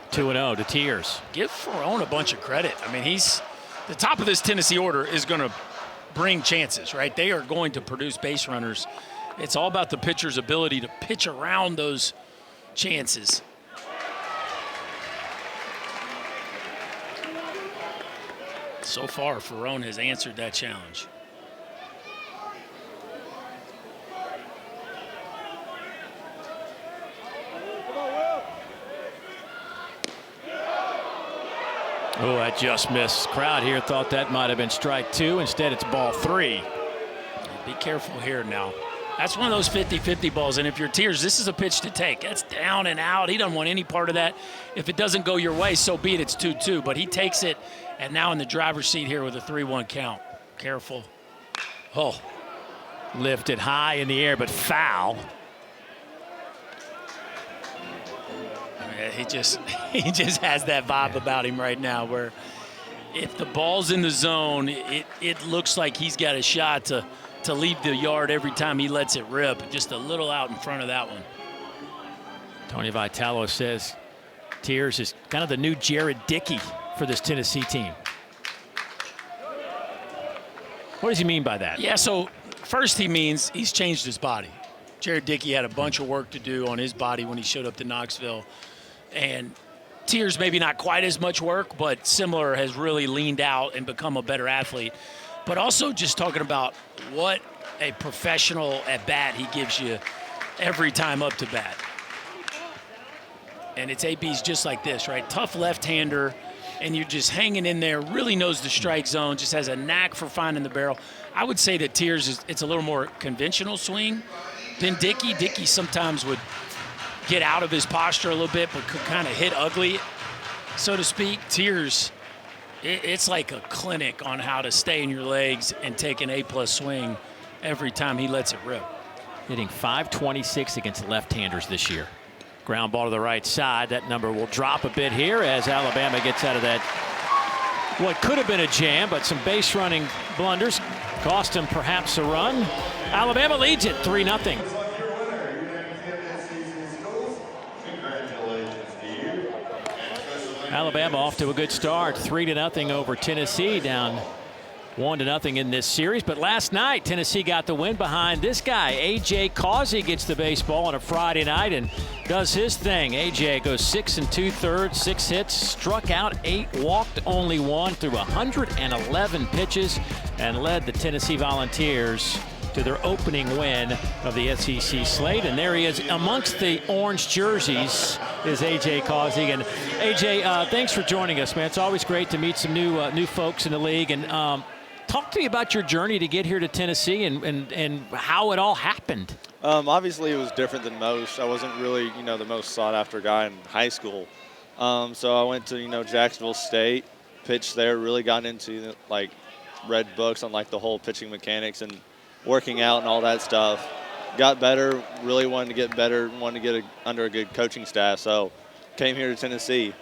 [SPEAKER 1] 2-0 to Tears.
[SPEAKER 2] Give Ferrone a bunch of credit. I mean, he's the top of this Tennessee order is going to bring chances, right? They are going to produce base runners. It's all about the pitcher's ability to pitch around those chances. So far, Ferrone has answered that challenge.
[SPEAKER 1] Oh, that just missed. Crowd here thought that might have been strike 2. Instead, it's ball 3.
[SPEAKER 2] Be careful here now. That's one of those 50-50 balls, and if you're Tears, this is a pitch to take. That's down and out. He doesn't want any part of that. If it doesn't go your way, so be it. It's 2-2, but he takes it, and now in the driver's seat here with a 3-1 count. Careful. Oh.
[SPEAKER 1] Lifted high in the air, but foul.
[SPEAKER 2] He just has that vibe about him right now where if the ball's in the zone, it looks like he's got a shot to leave the yard every time he lets it rip. Just a little out in front of that one.
[SPEAKER 1] Tony Vitello says Tears is kind of the new Jared Dickey for this Tennessee team. What does he mean by that?
[SPEAKER 2] Yeah, so first he means he's changed his body. Jared Dickey had a bunch of work to do on his body when he showed up to Knoxville. And Tears maybe not quite as much work, but similar, has really leaned out and become a better athlete. But also just talking about what a professional at bat he gives you every time up to bat. And it's AB's just like this, right? Tough left-hander, and you're just hanging in there, really knows the strike zone, just has a knack for finding the barrel. I would say that Tears it's a little more conventional swing than Dickey. Dickey sometimes would get out of his posture a little bit, but could kind of hit ugly, so to speak. Tears, it's like a clinic on how to stay in your legs and take an A-plus swing every time he lets it rip.
[SPEAKER 1] Hitting .526 against left-handers this year. Ground ball to the right side. That number will drop a bit here as Alabama gets out of that what could have been a jam, but some base running blunders cost him perhaps a run. Alabama leads it 3-0. Alabama off to a good start, 3-0 over Tennessee, down 1-0 in this series. But last night, Tennessee got the win behind this guy. A.J. Causey gets the baseball on a Friday night and does his thing. A.J. goes 6 2/3, 6 hits, struck out 8, walked only 1 through 111 pitches, and led the Tennessee Volunteers to their opening win of the SEC slate. And there he is amongst the orange jerseys is A.J. Causey. And A.J., thanks for joining us, man. It's always great to meet some new folks in the league. And talk to me about your journey to get here to Tennessee and how it all happened.
[SPEAKER 3] Obviously, it was different than most. I wasn't really, the most sought-after guy in high school. So I went to, Jacksonville State, pitched there, really got into, read books on, the whole pitching mechanics and working out and all that stuff. Got better, really wanted to get better, wanted to get under a good coaching staff. So came here to Tennessee.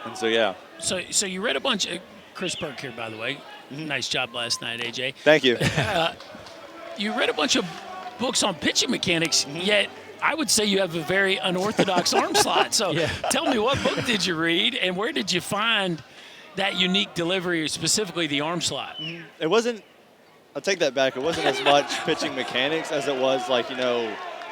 [SPEAKER 3] And so, yeah.
[SPEAKER 2] So you read a bunch of Chris Burke here, by the way. Nice job last night, AJ.
[SPEAKER 3] Thank you.
[SPEAKER 2] You read a bunch of books on pitching mechanics, yet I would say you have a very unorthodox arm slot. So tell me, what book did you read, and where did you find that unique delivery, specifically the arm slot?
[SPEAKER 3] It wasn't, I'll take that back, it wasn't as much pitching mechanics as it was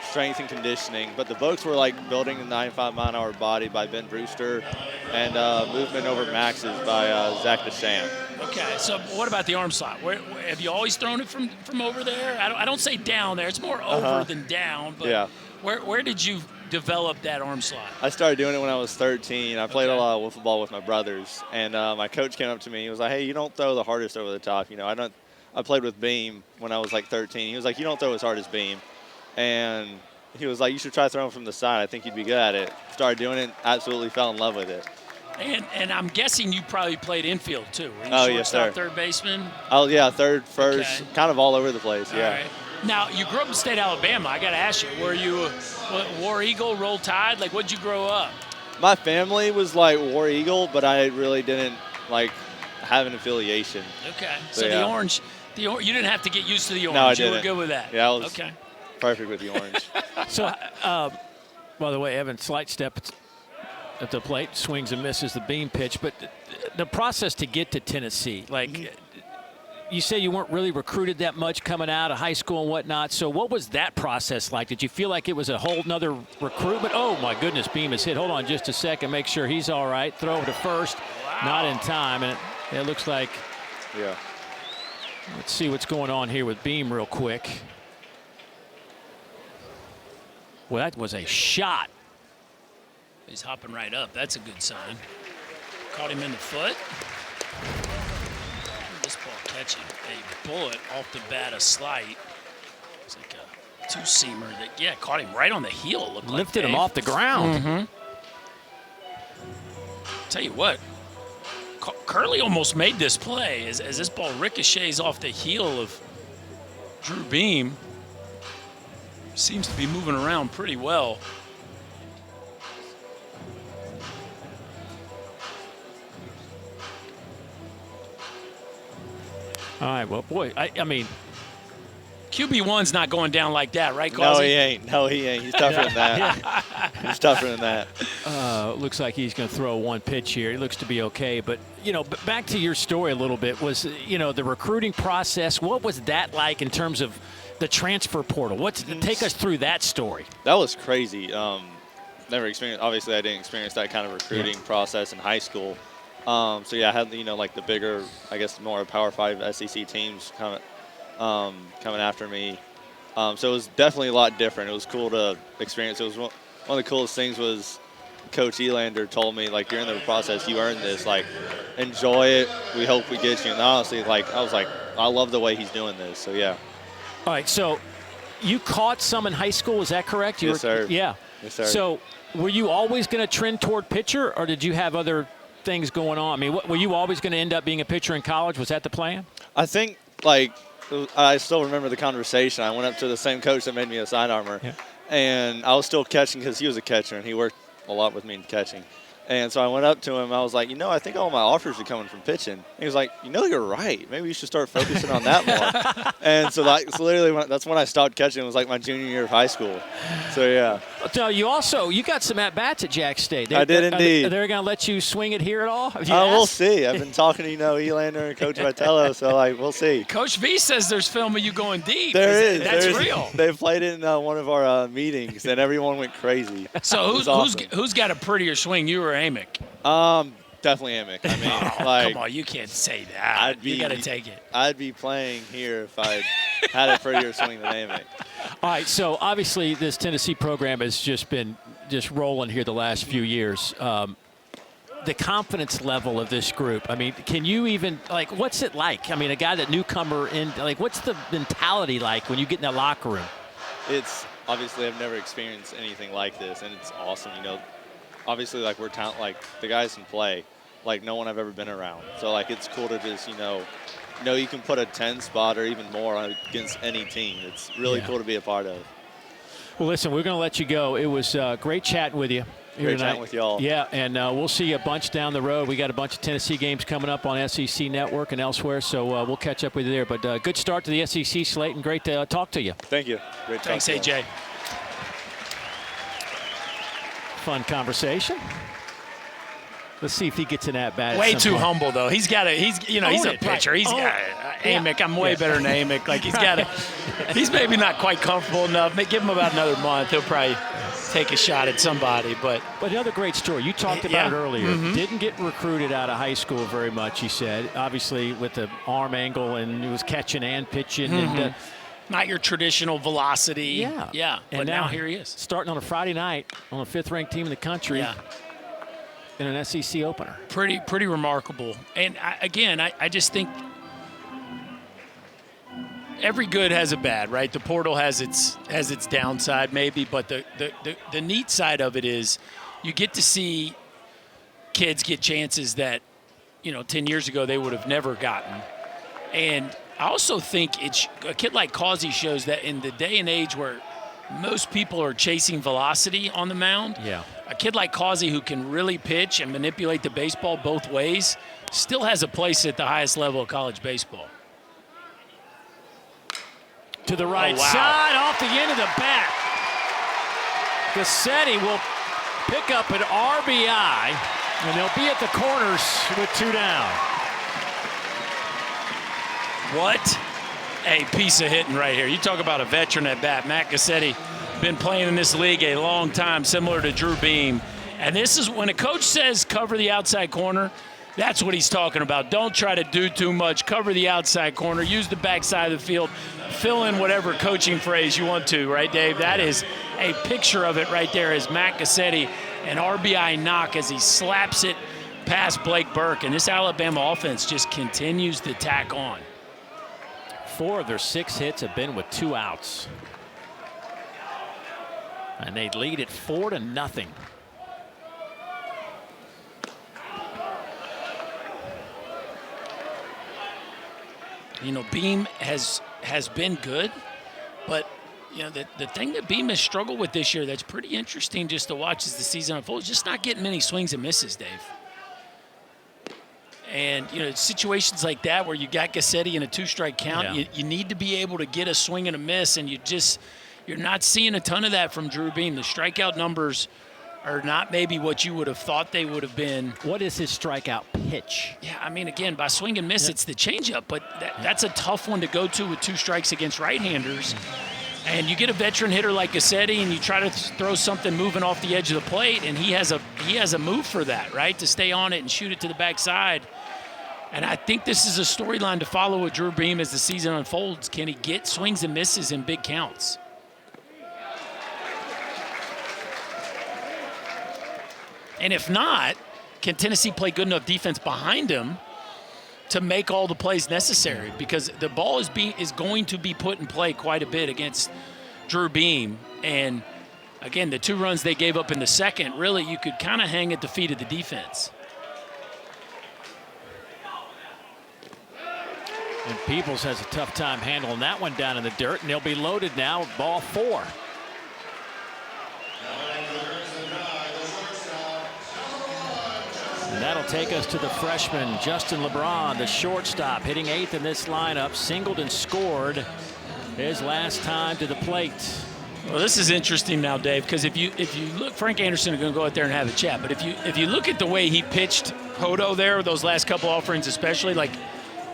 [SPEAKER 3] strength and conditioning. But the books were Building a 95-mile-an-hour Body by Ben Brewster and Movement Over Maxes by Zach DeSham.
[SPEAKER 2] Okay, so what about the arm slot? Where have you always thrown it from over there? I don't say down there. It's more over than down. But where did you develop that arm slot?
[SPEAKER 3] I started doing it when I was 13. I played a lot of wiffle ball with my brothers, and my coach came up to me. He was like, "Hey, you don't throw the hardest over the top. I played with Beam when I was 13. He was like, you don't throw as hard as Beam, and he was like, you should try throwing from the side. I think you'd be good at it." Started doing it, absolutely fell in love with it.
[SPEAKER 2] And I'm guessing you probably played infield too. Were you
[SPEAKER 3] shortstop,
[SPEAKER 2] yes, sir. Third baseman?
[SPEAKER 3] Oh, yeah, third, first, kind of all over the place, yeah.
[SPEAKER 2] All right. Now, you grew up in State, Alabama. I got to ask you, were you War Eagle, Roll Tide? What'd you grow up?
[SPEAKER 3] My family was War Eagle, but I really didn't have an affiliation.
[SPEAKER 2] Okay. So the orange, you didn't have to get used to the orange.
[SPEAKER 3] No, I didn't.
[SPEAKER 2] You were good with that.
[SPEAKER 3] Yeah, I was perfect with the orange.
[SPEAKER 1] So, by the way, Evan, slight step at the plate, swings and misses the Beam pitch. But the process to get to Tennessee, you say you weren't really recruited that much coming out of high school and whatnot. So what was that process like? Did you feel like it was a whole nother recruitment? Oh, my goodness, Beam is hit. Hold on just a second. Make sure he's all right. Throw to first. Wow. Not in time. And it looks like –
[SPEAKER 3] yeah.
[SPEAKER 1] Let's see what's going on here with Beam real quick. Well, that was a shot.
[SPEAKER 2] He's hopping right up. That's a good sign. Caught him in the foot. This ball catching a bullet off the bat, a slight. It's like a two-seamer that, caught him right on the heel, it looked like.
[SPEAKER 1] Lifted him off the ground.
[SPEAKER 2] Tell you what, Curley almost made this play as this ball ricochets off the heel of Drew Beam. Seems to be moving around pretty well.
[SPEAKER 1] All right, well, boy, I mean.
[SPEAKER 2] QB1's not going down like that, right, Causey?
[SPEAKER 3] No, he ain't. He's tougher than that. He's tougher than that.
[SPEAKER 1] Looks like he's going to throw one pitch here. He looks to be okay. But, but back to your story a little bit was, the recruiting process. What was that like in terms of the transfer portal? Take us through that story.
[SPEAKER 3] That was crazy. Never experienced. Obviously, I didn't experience that kind of recruiting process in high school. I had the bigger, I guess, more Power 5 SEC teams coming after me. So it was definitely a lot different. It was cool to experience. It was one of the coolest things was Coach Elander told me, like, you're in the process, you earned this, like, enjoy it. We hope we get you. And honestly, like, I was like, I love the way he's doing this. So yeah.
[SPEAKER 1] All right, so you caught some in high school, is that correct?
[SPEAKER 3] Yes, sir.
[SPEAKER 1] Yeah.
[SPEAKER 3] Yes, sir.
[SPEAKER 1] So were you always going to trend toward pitcher, or did you have other things going on? I mean, were you always going to end up being a pitcher in college? Was that the plan?
[SPEAKER 3] I think, like, I still remember the conversation. I went up to the same coach that made me a sidearmer, and I was still catching because he was a catcher, and he worked a lot with me in catching. And so I went up to him. I was like, I think all my offers are coming from pitching. He was like, you're right. Maybe you should start focusing on that more. And so literally, that's when I stopped catching. It was like my junior year of high school. So, yeah.
[SPEAKER 1] So you got some at-bats at Jack State.
[SPEAKER 3] I did indeed.
[SPEAKER 1] Are they going to let you swing it here at all?
[SPEAKER 3] We'll see. I've been talking to, Elander and Coach Vitello, so, we'll see.
[SPEAKER 2] Coach V says there's film of you going deep.
[SPEAKER 3] There is.
[SPEAKER 2] That's real.
[SPEAKER 3] They played it in one of our meetings, and everyone went crazy.
[SPEAKER 2] So who's got a prettier swing, you or Amick?
[SPEAKER 3] Definitely Amick. I mean,
[SPEAKER 2] come on, you can't say that. You got to take it.
[SPEAKER 3] I'd be playing here if I had a prettier swing than Amick.
[SPEAKER 1] All right, so obviously this Tennessee program has just been rolling here the last few years. The confidence level of this group, I mean, can you even, what's it like? I mean, a guy that newcomer in, what's the mentality like when you get in that locker room?
[SPEAKER 3] It's obviously I've never experienced anything like this, and it's awesome, Obviously, we're talent, the guys can play like no one I've ever been around. So, it's cool to just, you can put a 10 spot or even more against any team. It's really cool to be a part of.
[SPEAKER 1] Well, listen, we're going to let you go. It was great chatting with you here
[SPEAKER 3] Great
[SPEAKER 1] tonight.
[SPEAKER 3] chatting with y'all.
[SPEAKER 1] Yeah, and we'll see you a bunch down the road. We got a bunch of Tennessee games coming up on SEC Network and elsewhere, so we'll catch up with you there. But good start to the SEC slate, and great to talk to you.
[SPEAKER 3] Thank you. Great
[SPEAKER 2] Thanks, AJ.
[SPEAKER 1] Fun conversation. Let's see if he gets an at-bat.
[SPEAKER 2] Way too humble, though. He's got he's a pitcher. He's got Amick. I'm way better than Amick. He's maybe not quite comfortable enough. Give him about another month. He'll probably take a shot at somebody. But
[SPEAKER 1] another great story. You talked about it earlier. Didn't get recruited out of high school very much, he said. Obviously, with the arm angle, and he was catching and pitching. And
[SPEAKER 2] not your traditional velocity. Yeah. But now here he is.
[SPEAKER 1] Starting on a Friday night on a fifth-ranked team in the country.
[SPEAKER 2] Yeah.
[SPEAKER 1] In an SEC opener.
[SPEAKER 2] Pretty remarkable. And I just think every good has a bad, right? The portal has its downside maybe, but the neat side of it is you get to see kids get chances that 10 years ago they would have never gotten. And I also think a kid like Causey shows that in the day and age where most people are chasing velocity on the mound, a kid like Causey who can really pitch and manipulate the baseball both ways still has a place at the highest level of college baseball.
[SPEAKER 1] To the right side, off the end of the bat. Gassetti will pick up an RBI, and they'll be at the corners with 2 down.
[SPEAKER 2] What a piece of hitting right here. You talk about a veteran at bat. Matt Gassetti, been playing in this league a long time, similar to Drew Beam. And this is when a coach says cover the outside corner, that's what he's talking about. Don't try to do too much. Cover the outside corner. Use the backside of the field. Fill in whatever coaching phrase you want to, right, Dave? That is a picture of it right there as Matt Gassetti, an RBI knock as he slaps it past Blake Burke. And this Alabama offense just continues to tack on.
[SPEAKER 1] 4 of their 6 hits have been with 2 outs. And they lead it 4-0.
[SPEAKER 2] Beam has been good, but the thing that Beam has struggled with this year that's pretty interesting just to watch as the season unfolds, just not getting many swings and misses, Dave. And, situations like that where you got Gassetti in a 2-strike count, you need to be able to get a swing and a miss, and you're not seeing a ton of that from Drew Beam. The strikeout numbers are not maybe what you would have thought they would have been.
[SPEAKER 1] What is his strikeout pitch?
[SPEAKER 2] Yeah, I mean, again, by swing and miss, it's the changeup, but that's a tough one to go to with 2 strikes against right-handers. And you get a veteran hitter like Gassetti, and you try to throw something moving off the edge of the plate, and he has a move for that, right, to stay on it and shoot it to the backside. And I think this is a storyline to follow with Drew Beam as the season unfolds. Can he get swings and misses in big counts? And if not, can Tennessee play good enough defense behind him to make all the plays necessary? Because the ball is going to be put in play quite a bit against Drew Beam. And again, the 2 runs they gave up in the second, really you could kind of hang at the feet of the defense.
[SPEAKER 1] And Peebles has a tough time handling that one down in the dirt, and they'll be loaded now with ball 4. And that'll take us to the freshman, Justin LeBron, the shortstop, hitting 8th in this lineup, singled and scored his last time to the plate.
[SPEAKER 2] Well, this is interesting now, Dave, because if you look, Frank Anderson is going to go out there and have a chat, but if you look at the way he pitched Hodo there, those last couple offerings especially, like,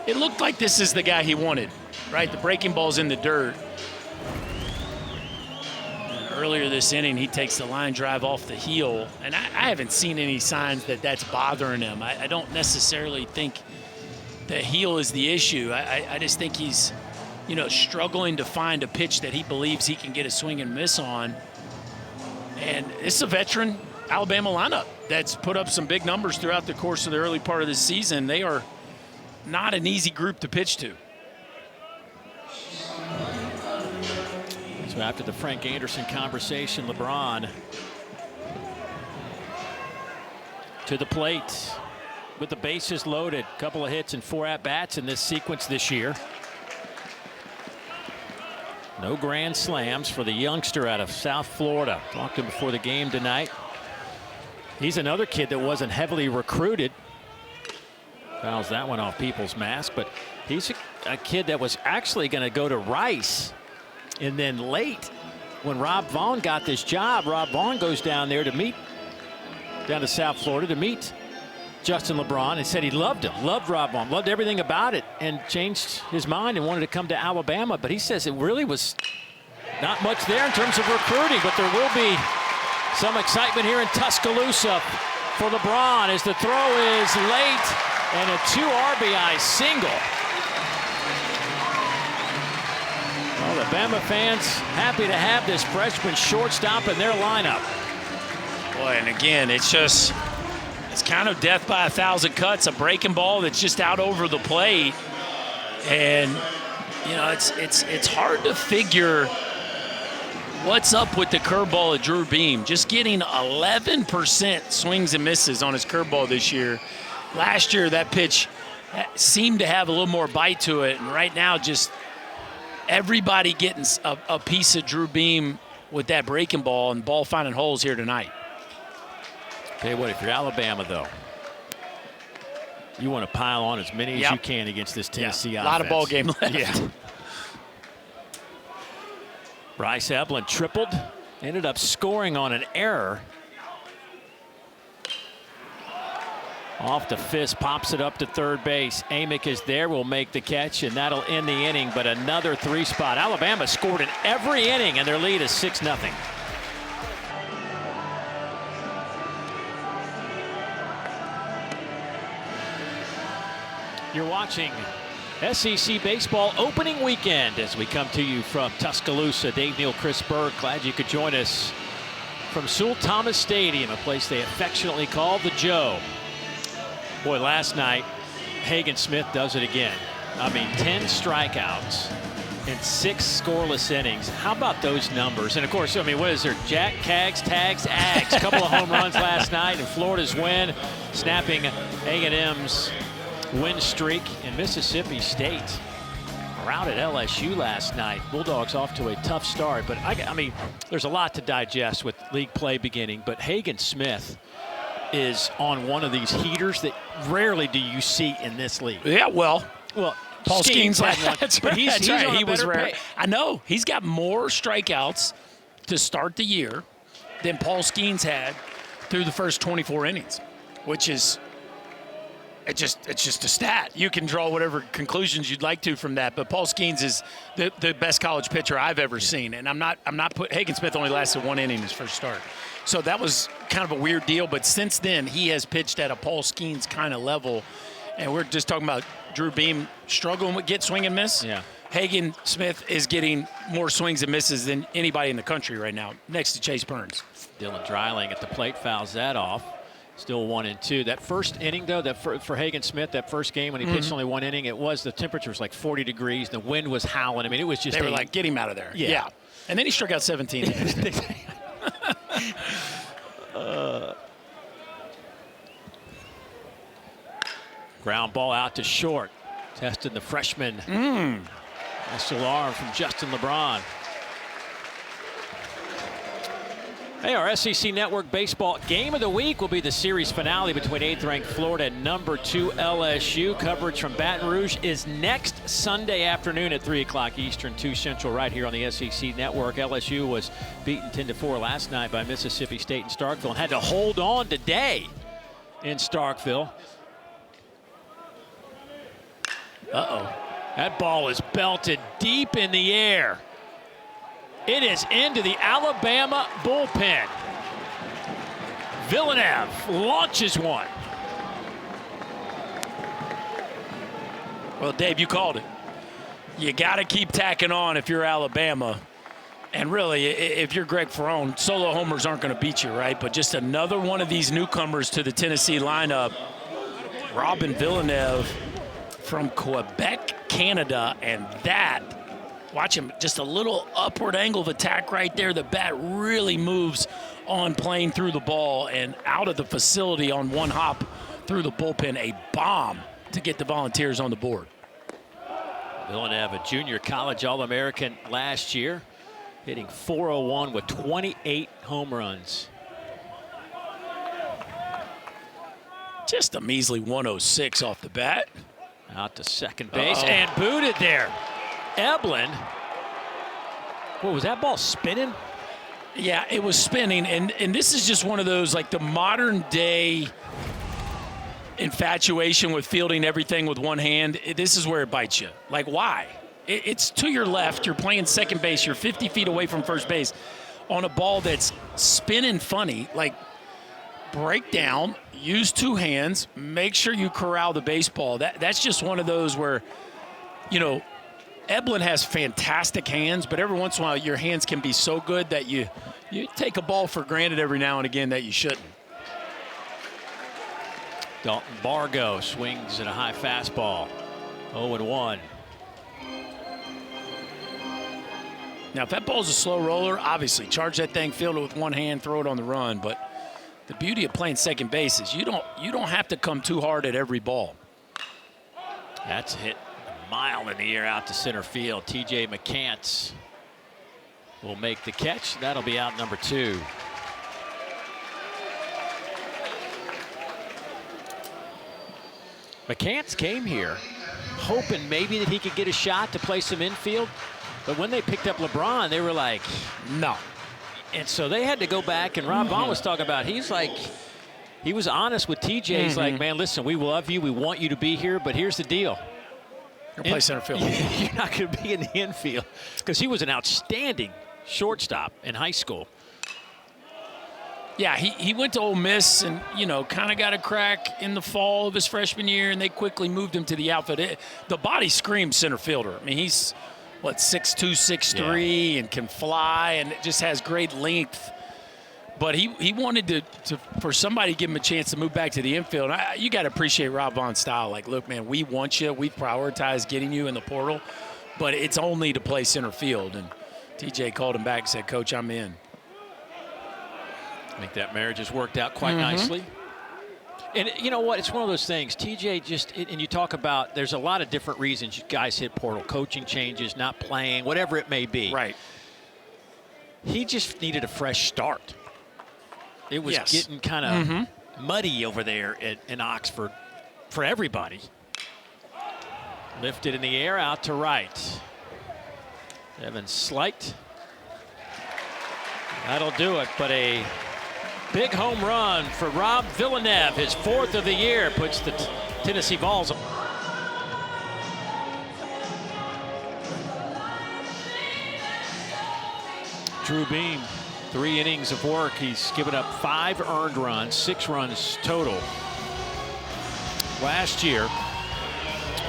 [SPEAKER 2] it looked like this is the guy he wanted, right? The breaking ball's in the dirt. And earlier this inning, he takes the line drive off the heel, and I haven't seen any signs that that's bothering him. I don't necessarily think the heel is the issue. I just think he's, struggling to find a pitch that he believes he can get a swing and miss on. And it's a veteran Alabama lineup that's put up some big numbers throughout the course of the early part of the season. They are not an easy group to pitch to.
[SPEAKER 1] So after the Frank Anderson conversation, LeBron to the plate with the bases loaded. Couple of hits and 4 at-bats in this sequence this year. No grand slams for the youngster out of South Florida. Talked to him before the game tonight. He's another kid that wasn't heavily recruited. Fouls that one off People's mask, but he's a kid that was actually going to go to Rice. And then late, when Rob Vaughn got this job, Rob Vaughn goes down there down to South Florida to meet Justin LeBron and said he loved him, loved Rob Vaughn, loved everything about it, and changed his mind and wanted to come to Alabama. But he says it really was not much there in terms of recruiting, but there will be some excitement here in Tuscaloosa for LeBron as the throw is late. And a 2 RBI single. Well, the Bama fans happy to have this freshman shortstop in their lineup.
[SPEAKER 2] Boy, and again, it's kind of death by 1,000 cuts, a breaking ball that's just out over the plate. And, it's hard to figure what's up with the curveball of Drew Beam. Just getting 11% swings and misses on his curveball this year. Last year, that pitch seemed to have a little more bite to it, and right now, just everybody getting a piece of Drew Beam with that breaking ball and ball finding holes here tonight.
[SPEAKER 1] Tell you what, if you're Alabama, though, you want to pile on as many as you can against this Tennessee offense.
[SPEAKER 2] A lot of ball game left.
[SPEAKER 1] Yeah. Bryce Evelyn tripled, ended up scoring on an error. Off the fist, pops it up to third base. Amick is there, will make the catch, and that'll end the inning. But another 3-spot. Alabama scored in every inning, and their lead is 6-0. You're watching SEC Baseball opening weekend as we come to you from Tuscaloosa. Dave Neal, Chris Berg, glad you could join us from Sewell Thomas Stadium, a place they affectionately call the Joe. Boy, last night, Hagen Smith does it again. I mean, 10 strikeouts in 6 scoreless innings. How about those numbers? And, of course, I mean, what is there? Jack, Cags, Tags, Ags. A couple of home runs last night, and Florida's win, snapping A&M's win streak. In Mississippi State routed LSU last night. Bulldogs off to a tough start. But, I mean, there's a lot to digest with league play beginning. But Hagen Smith is on one of these heaters that rarely do you see in this league.
[SPEAKER 2] Yeah, well, Paul Skeens
[SPEAKER 1] had one, but he's
[SPEAKER 2] right.
[SPEAKER 1] on
[SPEAKER 2] He
[SPEAKER 1] a
[SPEAKER 2] was
[SPEAKER 1] better
[SPEAKER 2] rare.
[SPEAKER 1] pace.
[SPEAKER 2] I know he's got more strikeouts to start the year than Paul Skeens had through the first 24 innings, which is it's just a stat. You can draw whatever conclusions you'd like to from that, but Paul Skeens is the best college pitcher I've ever seen, and I'm not put Hagen Smith only lasted 1 inning his first start. So that was kind of a weird deal, but since then he has pitched at a Paul Skeens kind of level, and we're just talking about Drew Beam struggling with get swing and miss.
[SPEAKER 1] Yeah.
[SPEAKER 2] Hagen Smith is getting more swings and misses than anybody in the country right now, next to Chase Burns.
[SPEAKER 1] Dylan Dreiling at the plate fouls that off. Still 1-2. That first inning, though, for Hagen Smith, that first game when he pitched only one inning, the temperature was like 40 degrees. The wind was howling. I mean, it was just.
[SPEAKER 2] They were like, get him out of there.
[SPEAKER 1] Yeah.
[SPEAKER 2] And then he struck out 17.
[SPEAKER 1] Ground ball out to short. Testing the freshman. Nice little arm from Justin LeBron. Hey, our SEC Network Baseball Game of the Week will be the series finale between 8th-ranked Florida and number 2 LSU. Coverage from Baton Rouge is next Sunday afternoon at 3 o'clock Eastern, 2 Central, right here on the SEC Network. LSU was beaten 10-4 last night by Mississippi State in Starkville and had to hold on today in Starkville. That ball is belted deep in the air. It is into the Alabama bullpen. Villeneuve launches one.
[SPEAKER 2] Well, Dave, you called it. You got to keep tacking on if you're Alabama. And really, if you're Greg Ferrone, solo homers aren't going to beat you, right? But just another one of these newcomers to the Tennessee lineup, Robin Villeneuve from Quebec, Canada, and that, watch him, just a little upward angle of attack right there. The bat really moves on playing through the ball and out of the facility on one hop through the bullpen. A bomb to get the Volunteers on the board.
[SPEAKER 1] Villeneuve, a junior college All-American last year, hitting .401 with 28 home runs.
[SPEAKER 2] Just a measly 106 off the bat.
[SPEAKER 1] Out to second base and booted there. Eblin. What was that ball spinning?
[SPEAKER 2] Yeah, it was spinning, and this is just one of those, like, the modern day infatuation with fielding everything with one hand. This is where it bites you. Like, why? It's to your left. You're playing second base. You're 50 feet away from first base on a ball that's spinning funny. Like, break down, use two hands, make sure you corral the baseball. That's just one of those where, you know, Eblin has fantastic hands, but every once in a while your hands can be so good that you take a ball for granted every now and again that you shouldn't.
[SPEAKER 1] Dalton Bargo swings at a high fastball. 0-1.
[SPEAKER 2] Now, if that ball's a slow roller, obviously charge that thing, field it with one hand, throw it on the run. But the beauty of playing second base is you don't have to come too hard at every ball.
[SPEAKER 1] That's hit a mile in the air out to center field. TJ McCants will make the catch. That'll be out number 2. McCants came here hoping maybe that he could get a shot to play some infield. But when they picked up LeBron, they were like, no. And so they had to go back, and Rob Vaughn was talking about, he was honest with TJ. He's like, man, listen, we love you. We want you to be here, but here's the deal.
[SPEAKER 2] You're play center field.
[SPEAKER 1] You're not going to be in the infield. Because he was an outstanding shortstop in high school.
[SPEAKER 2] Yeah, he went to Ole Miss and, you know, kind of got a crack in the fall of his freshman year, and they quickly moved him to the outfield. The body screams center fielder. I mean, he's, 6'2", 6'3", and can fly, and it just has great length. But he wanted to for somebody to give him a chance to move back to the infield. You got to appreciate Rob Vaughn's style. Like, look, man, we want you. We've prioritized getting you in the portal, but it's only to play center field. And TJ called him back and said, Coach, I'm in.
[SPEAKER 1] I think that marriage has worked out quite nicely. And you know what? It's one of those things. TJ and you talk about there's a lot of different reasons guys hit portal. Coaching changes, not playing, whatever it may be.
[SPEAKER 2] Right.
[SPEAKER 1] He just needed a fresh start. It was getting kind of muddy over there in Oxford for everybody. Lifted in the air out to right. Evan Slight. That'll do it, but a big home run for Rob Villeneuve, his 4th of the year, puts the Tennessee Vols. Drew Beam, 3 innings of work. He's given up 5 earned runs, 6 runs total. Last year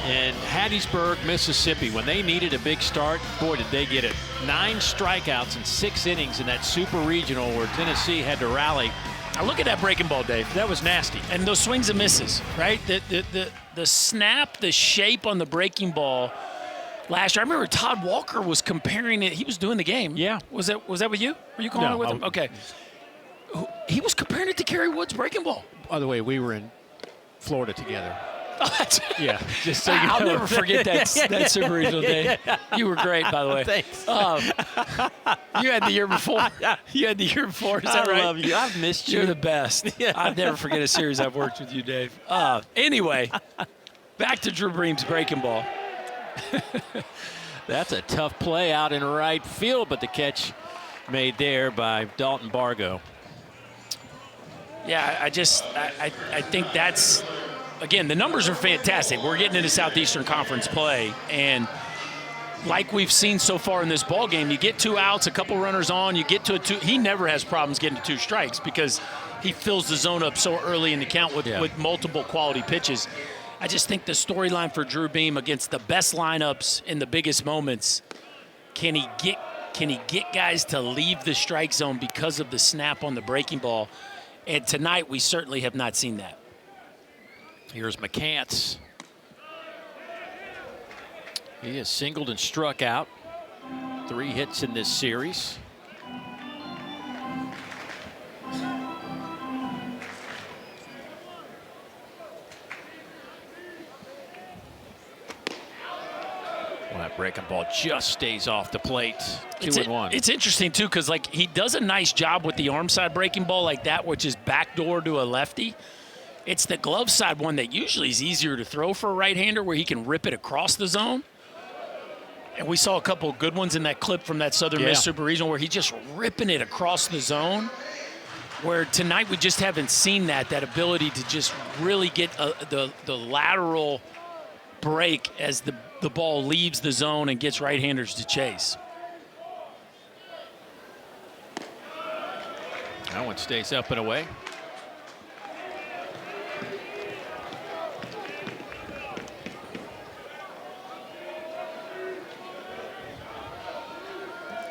[SPEAKER 1] in Hattiesburg, Mississippi, when they needed a big start, boy, did they get it. 9 strikeouts in 6 innings in that super regional where Tennessee had to rally
[SPEAKER 2] Now look at that breaking ball, Dave.
[SPEAKER 1] That was nasty.
[SPEAKER 2] And those swings and misses, right? The snap, the shape on the breaking ball last year. I remember Todd Walker was comparing it. He was doing the game.
[SPEAKER 1] Yeah.
[SPEAKER 2] Was that with you? Were you calling it with him? Okay. He was comparing it to Kerry Wood's breaking ball.
[SPEAKER 1] By the way, we were in Florida together.
[SPEAKER 2] Yeah.
[SPEAKER 1] Just so you
[SPEAKER 2] I'll
[SPEAKER 1] know.
[SPEAKER 2] never forget that Super Regional day. You were great, by the way.
[SPEAKER 1] Thanks.
[SPEAKER 2] You had the year before. You had the year before. Is that right?
[SPEAKER 1] I love you. I've missed you.
[SPEAKER 2] You're the best. I'll never forget a series I've worked with you, Dave. Anyway, back to Drew Bream's breaking ball.
[SPEAKER 1] That's a tough play out in right field, but the catch made there by Dalton Bargo.
[SPEAKER 2] Yeah, I think that's, again, the numbers are fantastic. We're getting into Southeastern Conference play, and like we've seen so far in this ball game, you get 2 outs, a couple runners on, you get to a 2. He never has problems getting to 2 strikes because he fills the zone up so early in the count with multiple quality pitches. I just think the storyline for Drew Beam against the best lineups in the biggest moments, can he get guys to leave the strike zone because of the snap on the breaking ball? And tonight we certainly have not seen that.
[SPEAKER 1] Here's McCants. He has singled and struck out. 3 hits in this series. Well, that breaking ball just stays off the plate. 2-1.
[SPEAKER 2] It's interesting, too, because like he does a nice job with the arm side breaking ball like that, which is backdoor to a lefty. It's the glove side one that usually is easier to throw for a right-hander where he can rip it across the zone. And we saw a couple of good ones in that clip from that Southern Miss Super Regional where he's just ripping it across the zone. Where tonight we just haven't seen that ability to just really get the lateral break as the ball leaves the zone and gets right-handers to chase.
[SPEAKER 1] That one stays up and away.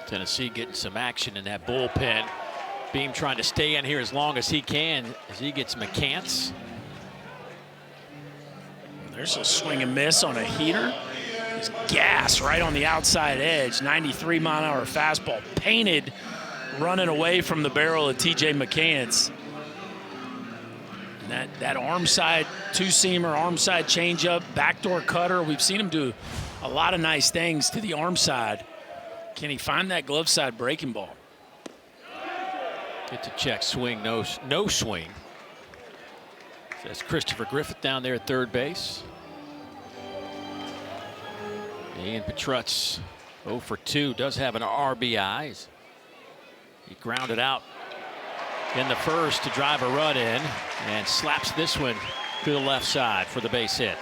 [SPEAKER 1] Tennessee getting some action in that bullpen. Beam trying to stay in here as long as he can as he gets McCants.
[SPEAKER 2] There's a swing and miss on a heater. It's gas right on the outside edge. 93-mile-an-hour fastball painted, running away from the barrel of TJ McCants. And that arm side two-seamer, arm side changeup, backdoor cutter. We've seen him do a lot of nice things to the arm side. Can he find that glove side breaking ball?
[SPEAKER 1] Get to check swing, no swing. That's Christopher Griffith down there at third base. Ian Petrutz 0 for 2, does have an RBI. He grounded out in the first to drive a run in and slaps this one to the left side for the base hit.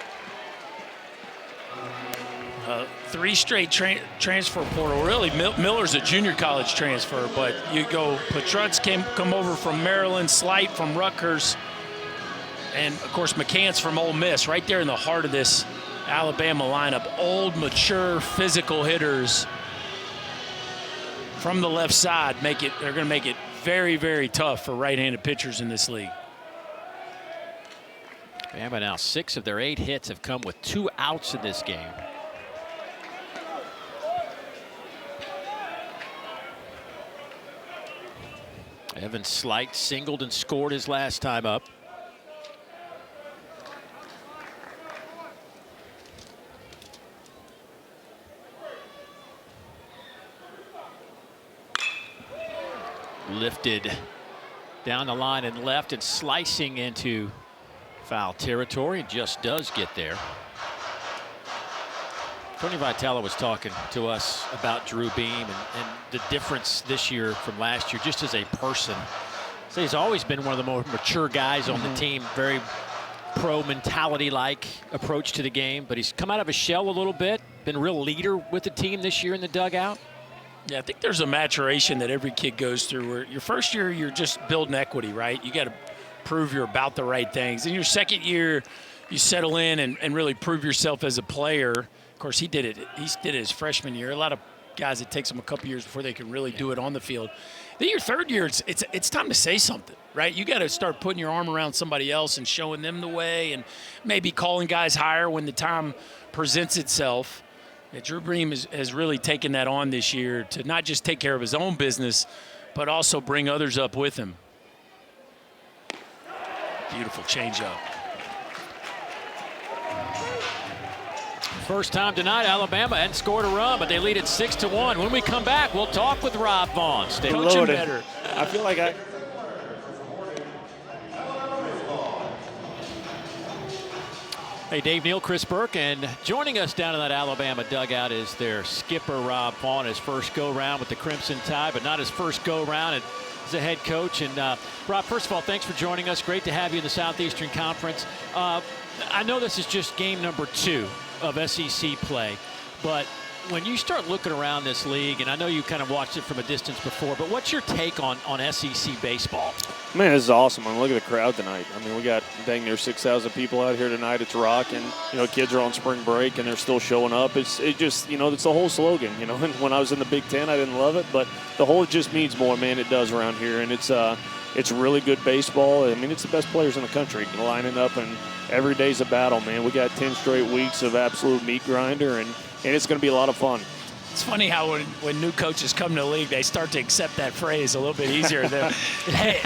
[SPEAKER 2] 3 straight transfer portal. Really, Miller's a junior college transfer, but you go, Petrutz come over from Maryland, Slight from Rutgers, and of course McCants from Ole Miss, right there in the heart of this Alabama lineup. Old, mature, physical hitters from the left side they're going to make it very, very tough for right-handed pitchers in this league.
[SPEAKER 1] Bama now 6 of their 8 hits have come with 2 outs in this game. Evan Slight singled and scored his last time up. Lifted down the line and left and slicing into foul territory. Just does get there. Tony Vitale was talking to us about Drew Beam and the difference this year from last year, just as a person. So he's always been one of the more mature guys on the team, very pro mentality-like approach to the game, but he's come out of his shell a little bit, been a real leader with the team this year in the dugout.
[SPEAKER 2] Yeah, I think there's a maturation that every kid goes through where your first year, you're just building equity, right? You got to prove you're about the right things. In your second year, you settle in and really prove yourself as a player. Of course, he did it his freshman year. A lot of guys, it takes them a couple years before they can really do it on the field. Then your third year, it's time to say something, right? You got to start putting your arm around somebody else and showing them the way, and maybe calling guys higher when the time presents itself. Yeah, Drew Bream has really taken that on this year to not just take care of his own business, but also bring others up with him. Beautiful changeup.
[SPEAKER 1] First time tonight, Alabama hadn't scored a run, but they lead it 6-1. When we come back, we'll talk with Rob Vaughn. Stay
[SPEAKER 2] Coaching better.
[SPEAKER 4] I feel like
[SPEAKER 1] Hey, Dave Neal, Chris Burke, and joining us down in that Alabama dugout is their skipper, Rob Vaughn, his first go-round with the Crimson Tide, but not his first go-round as a head coach. And, Rob, first of all, thanks for joining us. Great to have you in the Southeastern Conference. I know this is just game number 2 of SEC play, but when you start looking around this league, and I know you kind of watched it from a distance before, but what's your take on SEC baseball?
[SPEAKER 4] Man, this is awesome. I mean, look at the crowd tonight. I mean, we got dang near 6,000 people out here tonight. It's rocking. You know, kids are on spring break and they're still showing up. It just, you know, it's the whole slogan. You know, and when I was in the Big Ten, I didn't love it, but the whole just means more, man. It does around here, and it's really good baseball. I mean, it's the best players in the country lining up, and every day's a battle, man. We got 10 straight weeks of absolute meat grinder, and it's going to be a lot of fun.
[SPEAKER 2] It's funny how when new coaches come to the league, they start to accept that phrase a little bit easier. Hey,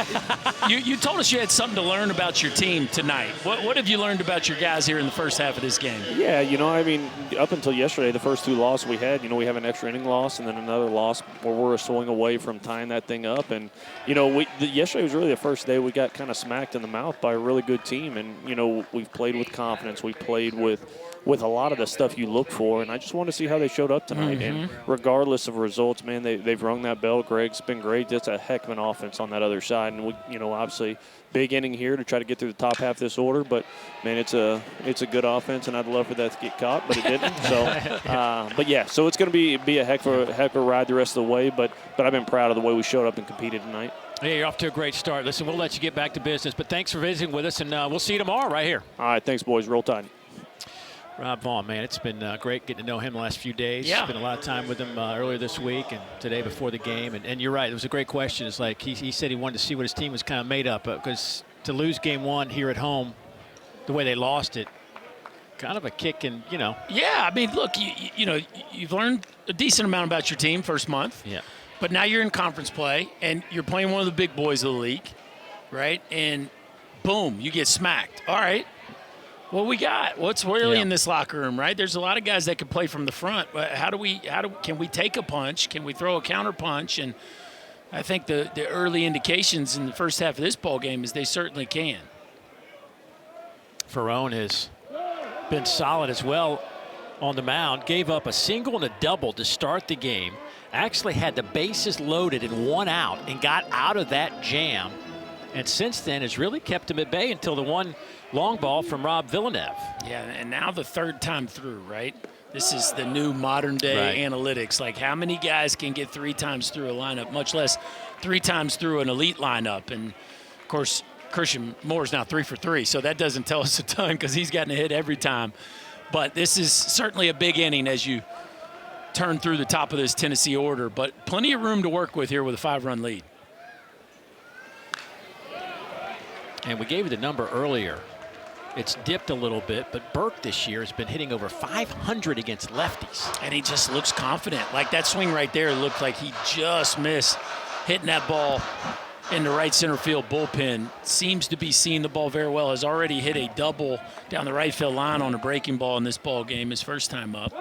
[SPEAKER 2] you told us you had something to learn about your team tonight. What have you learned about your guys here in the first half of this game?
[SPEAKER 4] Yeah, you know, I mean, up until yesterday, the first 2 losses we had, you know, we have an extra inning loss and then another loss where we're a swing away from tying that thing up. And, you know, yesterday was really the first day we got kind of smacked in the mouth by a really good team. And, you know, we've played with confidence. We played with a lot of the stuff you look for, and I just want to see how they showed up tonight.
[SPEAKER 2] Mm-hmm.
[SPEAKER 4] And regardless of results, man, they've rung that bell. Greg's been great. That's a heck of an offense on that other side, and we, you know, obviously big inning here to try to get through the top half of this order. But man, it's a good offense, and I'd love for that to get caught, but it didn't. So, but yeah, so it's going to be a heck of a ride the rest of the way. But I've been proud of the way we showed up and competed tonight.
[SPEAKER 1] Yeah, you're off to a great start. Listen, we'll let you get back to business, but thanks for visiting with us, and we'll see you tomorrow right here.
[SPEAKER 4] All right, thanks, boys. Roll Tide.
[SPEAKER 1] Rob Vaughn, man, it's been great getting to know him the last few days.
[SPEAKER 2] Yeah.
[SPEAKER 1] Spent a lot of time with him earlier this week and today before the game. And you're right, it was a great question. It's like he said he wanted to see what his team was kind of made up of, because to lose game 1 here at home, the way they lost it, kind of a kick in, you know.
[SPEAKER 2] Yeah, I mean, look, you know, you've learned a decent amount about your team first month.
[SPEAKER 1] Yeah.
[SPEAKER 2] But now you're in conference play, and you're playing one of the big boys of the league, right? And boom, you get smacked. All right. What we got? What's really in this locker room, right? There's a lot of guys that can play from the front, but can we take a punch? Can we throw a counter punch? And I think the early indications in the first half of this ball game is they certainly can.
[SPEAKER 1] Ferrone has been solid as well on the mound. Gave up a single and a double to start the game. Actually had the bases loaded and 1 out and got out of that jam. And since then has really kept him at bay until the one long ball from Rob Villeneuve.
[SPEAKER 2] Yeah, and now the 3rd time through, right? This is the new modern day analytics. Like, how many guys can get 3 times through a lineup, much less 3 times through an elite lineup? And, of course, Christian Moore's now 3 for 3, so that doesn't tell us a ton because he's gotten a hit every time. But this is certainly a big inning as you turn through the top of this Tennessee order. But plenty of room to work with here with a 5-run lead.
[SPEAKER 1] And we gave you the number earlier. It's dipped a little bit, but Burke this year has been hitting over 500 against lefties.
[SPEAKER 2] And he just looks confident. Like, that swing right there looked like he just missed hitting that ball in the right center field bullpen. Seems to be seeing the ball very well. Has already hit a double down the right field line on a breaking ball in this ball game, his first time up.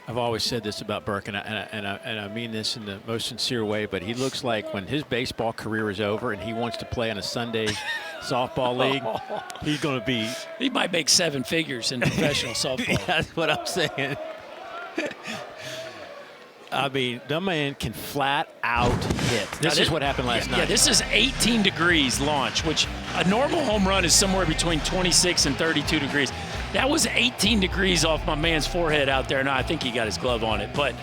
[SPEAKER 1] I've always said this about Burke, and I mean this in the most sincere way, but he looks like when his baseball career is over and he wants to play in a Sunday softball league, he's going to be...
[SPEAKER 2] He might make 7 figures in professional softball.
[SPEAKER 1] Yeah, that's what I'm saying. I mean, the man can flat out hit. This is what happened last night.
[SPEAKER 2] Yeah, this is 18 degrees launch, which a normal home run is somewhere between 26 and 32 degrees. That was 18 degrees off my man's forehead out there. No, I think he got his glove on it, but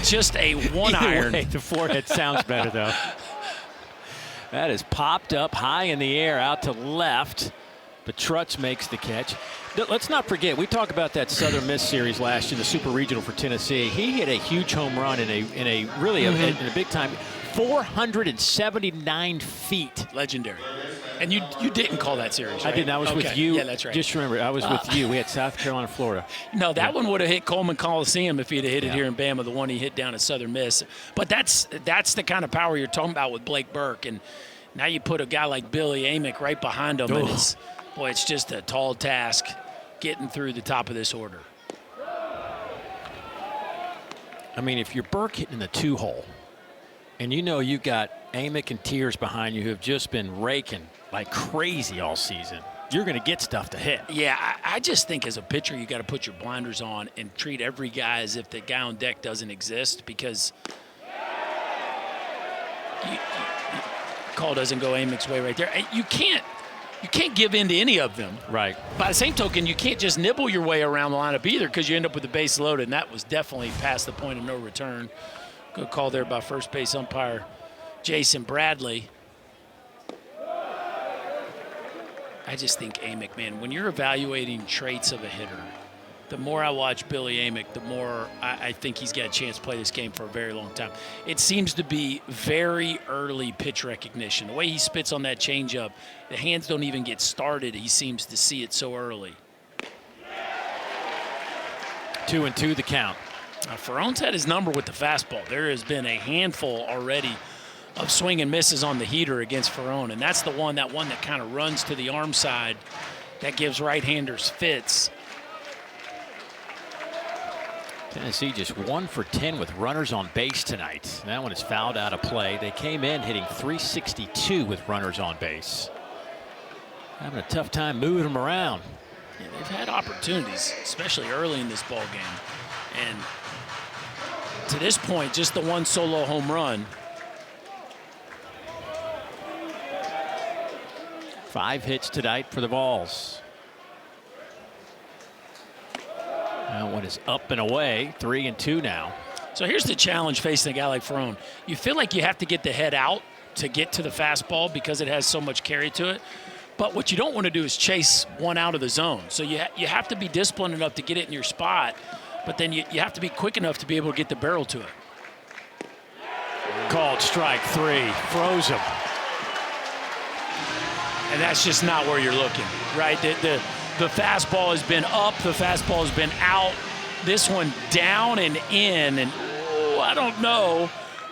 [SPEAKER 2] just a 1-iron.
[SPEAKER 1] Way, the forehead sounds better, though. That is popped up high in the air out to left. But Trutz makes the catch. Let's not forget, we talked about that Southern Miss series last year, the Super Regional for Tennessee. He hit a huge home run in a big time, 479 feet.
[SPEAKER 2] Legendary. And you didn't call that series, right?
[SPEAKER 1] I didn't. I was with you.
[SPEAKER 2] Yeah, that's right.
[SPEAKER 1] Just remember, I was with you. We had South Carolina, Florida.
[SPEAKER 2] No, that one would have hit Coleman Coliseum if he'd have hit it here in Bama, the one he hit down at Southern Miss. But that's the kind of power you're talking about with Blake Burke. And now you put a guy like Billy Amick right behind him, and it's just a tall task getting through the top of this order.
[SPEAKER 1] I mean, if you're Burke hitting the 2-hole, and you know you got Amick and Tears behind you who have just been raking like crazy all season, you're going to get stuff to hit.
[SPEAKER 2] Yeah, I just think as a pitcher you got to put your blinders on and treat every guy as if the guy on deck doesn't exist, because call doesn't go Amick's way right there. You can't give in to any of them.
[SPEAKER 1] Right.
[SPEAKER 2] By the same token, you can't just nibble your way around the lineup either, because you end up with the base loaded, and that was definitely past the point of no return. Good call there by first base umpire Jason Bradley. I just think Amick, man, when you're evaluating traits of a hitter, the more I watch Billy Amick, the more I think he's got a chance to play this game for a very long time. It seems to be very early pitch recognition. The way he spits on that changeup, the hands don't even get started. He seems to see it so early.
[SPEAKER 1] 2-2 the count.
[SPEAKER 2] Ferrone's had his number with the fastball. There has been a handful already of swing and misses on the heater against Ferrone, and that's the one that kind of runs to the arm side that gives right-handers fits.
[SPEAKER 1] Tennessee just 1 for 10 with runners on base tonight. That one is fouled out of play. They came in hitting .362 with runners on base. Having a tough time moving them around.
[SPEAKER 2] Yeah, they've had opportunities, especially early in this ball game. And to this point, just the one solo home run.
[SPEAKER 1] 5 hits tonight for the Vols. That one is up and away, 3-2 now.
[SPEAKER 2] So here's the challenge facing a guy like Ferrone. You feel like you have to get the head out to get to the fastball because it has so much carry to it. But what you don't want to do is chase one out of the zone. So you have to be disciplined enough to get it in your spot, but then you have to be quick enough to be able to get the barrel to it.
[SPEAKER 1] Called strike 3, froze him.
[SPEAKER 2] And that's just not where you're looking, right? The fastball has been up, the fastball has been out. This one down and in, and I don't know.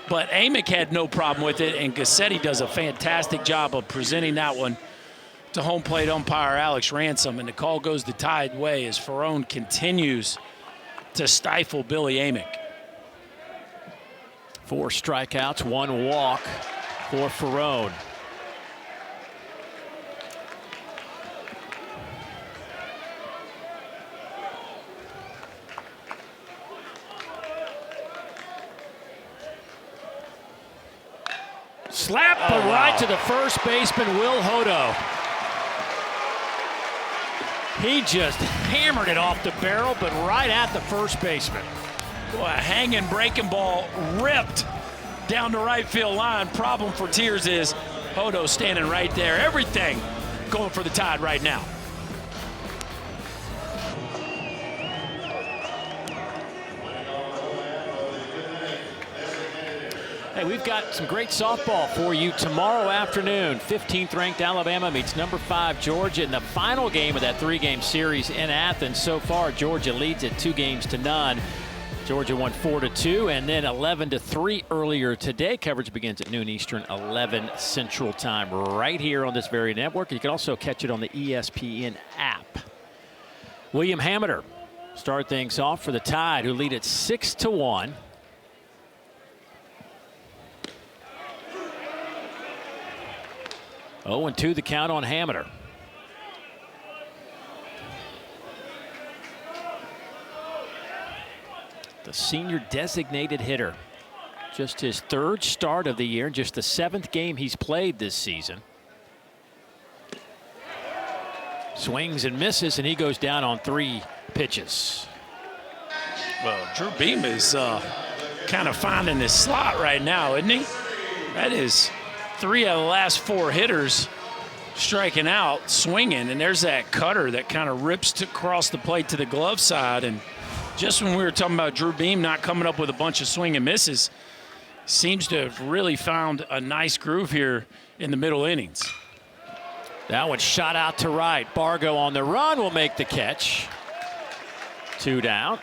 [SPEAKER 2] But Amick had no problem with it, and Gassetti does a fantastic job of presenting that one to home plate umpire Alex Ransom, and the call goes the Tide way as Ferrone continues to stifle Billy Amick.
[SPEAKER 1] 4 strikeouts, 1 walk for Ferrone. Slap, but right to the first baseman, Will Hodo. He just hammered it off the barrel, but right at the first baseman.
[SPEAKER 2] Boy, a hanging breaking ball ripped down the right field line. Problem for Tears is Hodo standing right there. Everything going for the Tide right now.
[SPEAKER 1] Hey, we've got some great softball for you tomorrow afternoon. 15th ranked Alabama meets number 5 Georgia in the final game of that 3-game series in Athens. So far, Georgia leads at 2-0. Georgia won 4-2 and then 11-3 earlier today. Coverage begins at noon Eastern, 11 Central Time, right here on this very network. You can also catch it on the ESPN app. William Hameter start things off for the Tide, who lead at 6-1. Oh, 2 the count on Hameter. The senior designated hitter. Just his 3rd start of the year, just the 7th game he's played this season. Swings and misses, and he goes down on 3 pitches.
[SPEAKER 2] Well, Drew Beam is kind of finding his slot right now, isn't he? That is 3 out of the last 4 hitters striking out, swinging, and there's that cutter that kind of rips across the plate to the glove side. And just when we were talking about Drew Beam not coming up with a bunch of swing and misses, seems to have really found a nice groove here in the middle innings.
[SPEAKER 1] That one shot out to right. Bargo on the run will make the catch. 2 down.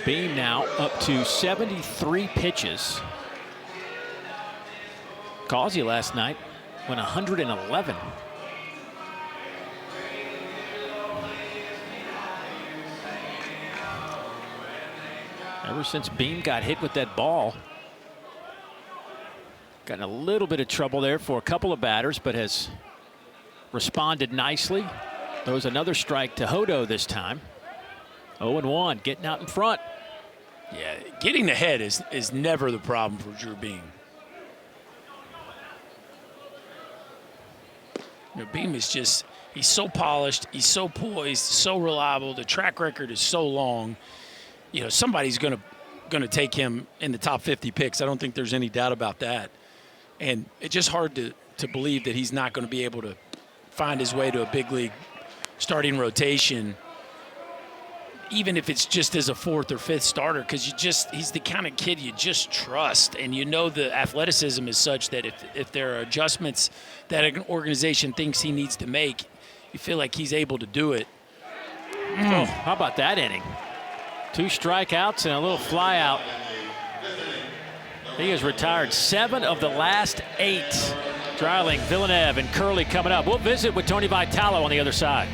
[SPEAKER 1] Beam now up to 73 pitches. Causey last night went 111. Ever since Beam got hit with that ball, got in a little bit of trouble there for a couple of batters, but has responded nicely. Throws another strike to Hodo this time. 0-1, getting out in front.
[SPEAKER 2] Yeah, getting ahead is never the problem for Drew Beam. You know, Beam is just, he's so polished, he's so poised, so reliable. The track record is so long. You know, somebody's gonna take him in the top 50 picks. I don't think there's any doubt about that. And it's just hard to believe that he's not going to be able to find his way to a big league starting rotation, even if it's just as a 4th or 5th starter, because he's the kind of kid you just trust, and you know the athleticism is such that if there are adjustments that an organization thinks he needs to make, you feel like he's able to do it.
[SPEAKER 1] Oh, how about that inning? 2 strikeouts and a little fly out. He has retired 7 of the last 8. Dreiling, Villeneuve, and Curley coming up. We'll visit with Tony Vitalo on the other side.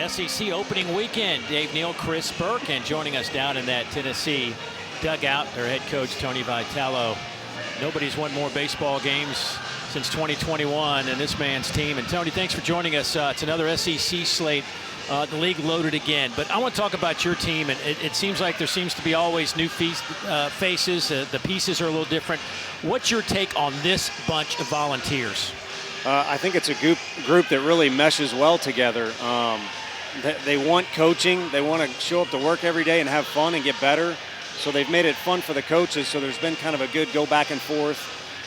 [SPEAKER 1] SEC opening weekend. Dave Neal, Chris Burke, and joining us down in that Tennessee dugout, their head coach, Tony Vitalo. Nobody's won more baseball games since 2021 than this man's team. And Tony, thanks for joining us. It's another SEC slate. The league loaded again. But I want to talk about your team, and it seems like there seems to be always new faces. The pieces are a little different. What's your take on this bunch of volunteers?
[SPEAKER 5] I think it's a group that really meshes well together. They want coaching. They want to show up to work every day and have fun and get better. So they've made it fun for the coaches. So there's been kind of a good go back and forth.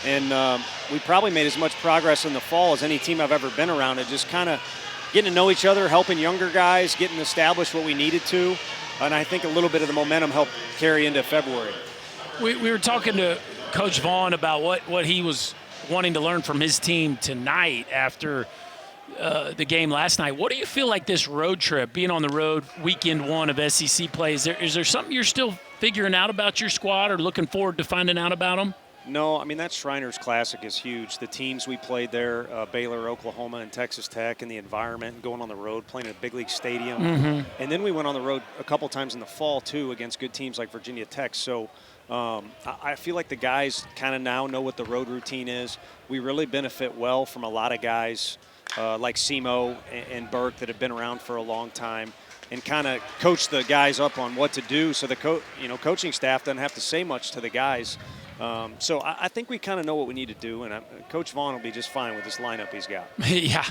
[SPEAKER 5] And we probably made as much progress in the fall as any team I've ever been around. It just kind of getting to know each other, helping younger guys, getting established what we needed to. And I think a little bit of the momentum helped carry into February.
[SPEAKER 2] We were talking to Coach Vaughn about what he was wanting to learn from his team tonight after the game last night. What do you feel like this road trip, being on the road, weekend 1 of SEC play, is there something you're still figuring out about your squad or looking forward to finding out about them?
[SPEAKER 5] No, I mean, that Shriners Classic is huge. The teams we played there, Baylor, Oklahoma, and Texas Tech, and the environment, going on the road, playing at a big league stadium. Mm-hmm. And then we went on the road a couple times in the fall, too, against good teams like Virginia Tech. So I feel like the guys kind of now know what the road routine is. We really benefit well from a lot of guys like Simo and Burke that have been around for a long time and kind of coach the guys up on what to do so the coaching staff doesn't have to say much to the guys. So I think we kind of know what we need to do, and Coach Vaughn will be just fine with this lineup he's got.
[SPEAKER 2] Yeah.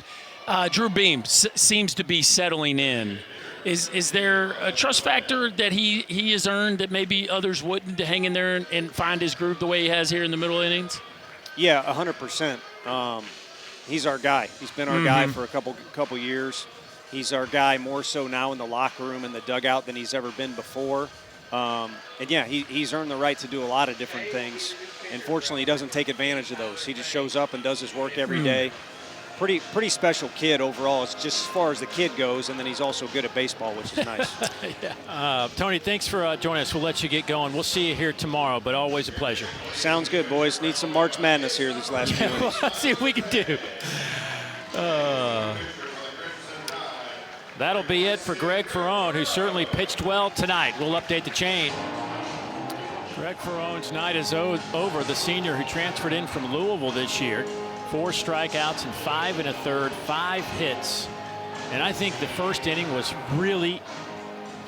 [SPEAKER 2] Drew Beam seems to be settling in. Is there a trust factor that he has earned that maybe others wouldn't, to hang in there and find his groove the way he has here in the middle innings?
[SPEAKER 5] Yeah, 100%. He's our guy. He's been our guy for a couple years. He's our guy more so now in the locker room and the dugout than he's ever been before. And yeah, he's earned the right to do a lot of different things. And fortunately, he doesn't take advantage of those. He just shows up and does his work every day. Pretty special kid overall. It's just as far as the kid goes, and then he's also good at baseball, which is nice.
[SPEAKER 1] Tony, thanks for joining us. We'll let you get going. We'll see you here tomorrow, but always a pleasure.
[SPEAKER 5] Sounds good, boys. Need some March Madness here this last few innings.
[SPEAKER 1] Let's see what we can do. That'll be it for Greg Ferrone, who certainly pitched well tonight. We'll update the chain. Greg Ferrone's night is over. The senior who transferred in from Louisville this year. 4 strikeouts and 5 1/3, 5 hits. And I think the first inning was really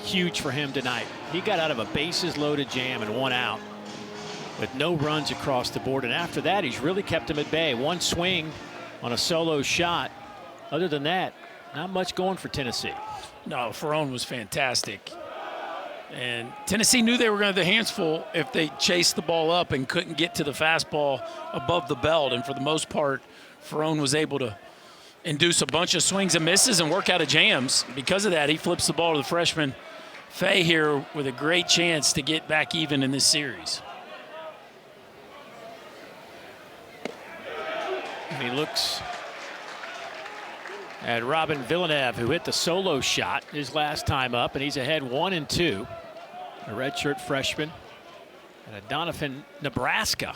[SPEAKER 1] huge for him tonight. He got out of a bases loaded jam and 1 out with no runs across the board. And after that, he's really kept him at bay. 1 swing on a solo shot. Other than that, not much going for Tennessee.
[SPEAKER 2] No, Ferrone was fantastic. And Tennessee knew they were going to have their hands full if they chased the ball up and couldn't get to the fastball above the belt. And for the most part, Ferrone was able to induce a bunch of swings and misses and work out of jams. Because of that, he flips the ball to the freshman Fay here with a great chance to get back even in this series.
[SPEAKER 1] And he looks at Robin Villeneuve, who hit the solo shot his last time up, and he's ahead 1-2. A redshirt freshman and a Donovan, Nebraska.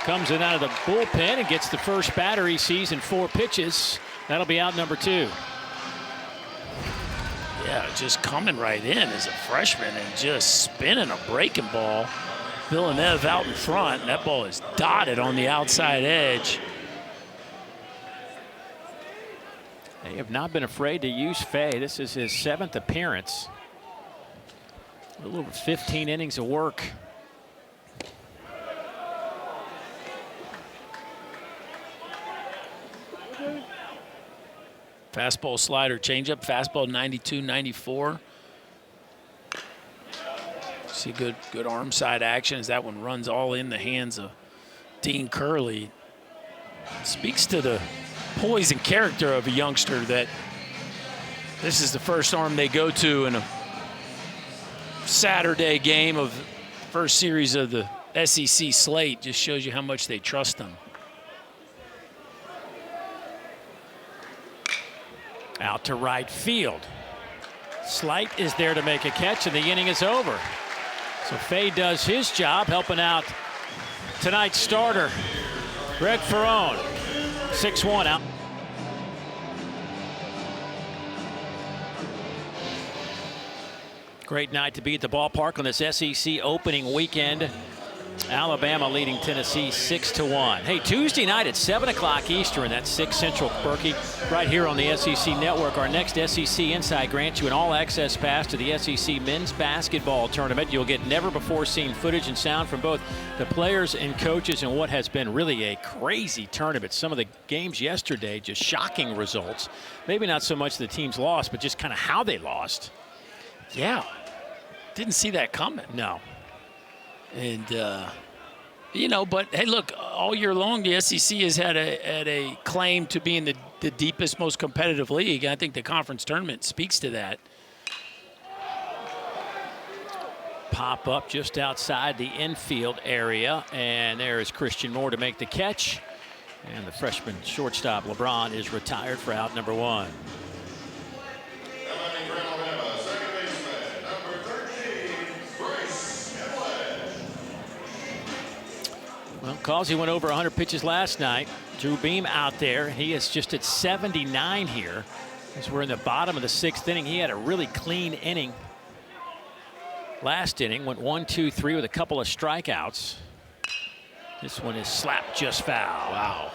[SPEAKER 1] Comes in out of the bullpen and gets the first batter he sees in 4 pitches. That'll be out number 2.
[SPEAKER 2] Yeah, just coming right in as a freshman and just spinning a breaking ball. Villeneuve out in front, and that ball is dotted on the outside edge.
[SPEAKER 1] They have not been afraid to use Fay. This is his 7th appearance. A little over 15 innings of work.
[SPEAKER 2] Fastball, slider, changeup, fastball 92, 94. See good arm side action as that one runs all in the hands of Dean Curley. Speaks to the poise and character of a youngster that this is the first arm they go to in a Saturday game of the first series of the SEC slate. Just shows you how much they trust him.
[SPEAKER 1] Out to right field. Slight is there to make a catch, and the inning is over. So Fay does his job, helping out tonight's starter, Greg Ferrone. 6-1 out. Great night to be at the ballpark on this SEC opening weekend. Alabama leading Tennessee 6-1. Hey, Tuesday night at 7 o'clock Eastern, that's 6 Central, Berkey, right here on the SEC Network. Our next SEC Insight grants you an all-access pass to the SEC men's basketball tournament. You'll get never-before-seen footage and sound from both the players and coaches in what has been really a crazy tournament. Some of the games yesterday, just shocking results. Maybe not so much the teams lost, but just kind of how they lost.
[SPEAKER 2] Yeah, didn't see that coming.
[SPEAKER 1] No.
[SPEAKER 2] And, you know, but hey, look, all year long, the SEC has had a claim to being the deepest, most competitive league. I think the conference tournament speaks to that.
[SPEAKER 1] Pop up just outside the infield area, and there is Christian Moore to make the catch. And the freshman shortstop, LeBron, is retired for out number 1. Well, Causey went over 100 pitches last night. Drew Beam out there. He is just at 79 here as we're in the bottom of the 6th inning. He had a really clean inning. Last inning went 1-2-3 with a couple of strikeouts. This one is slapped just foul.
[SPEAKER 2] Wow.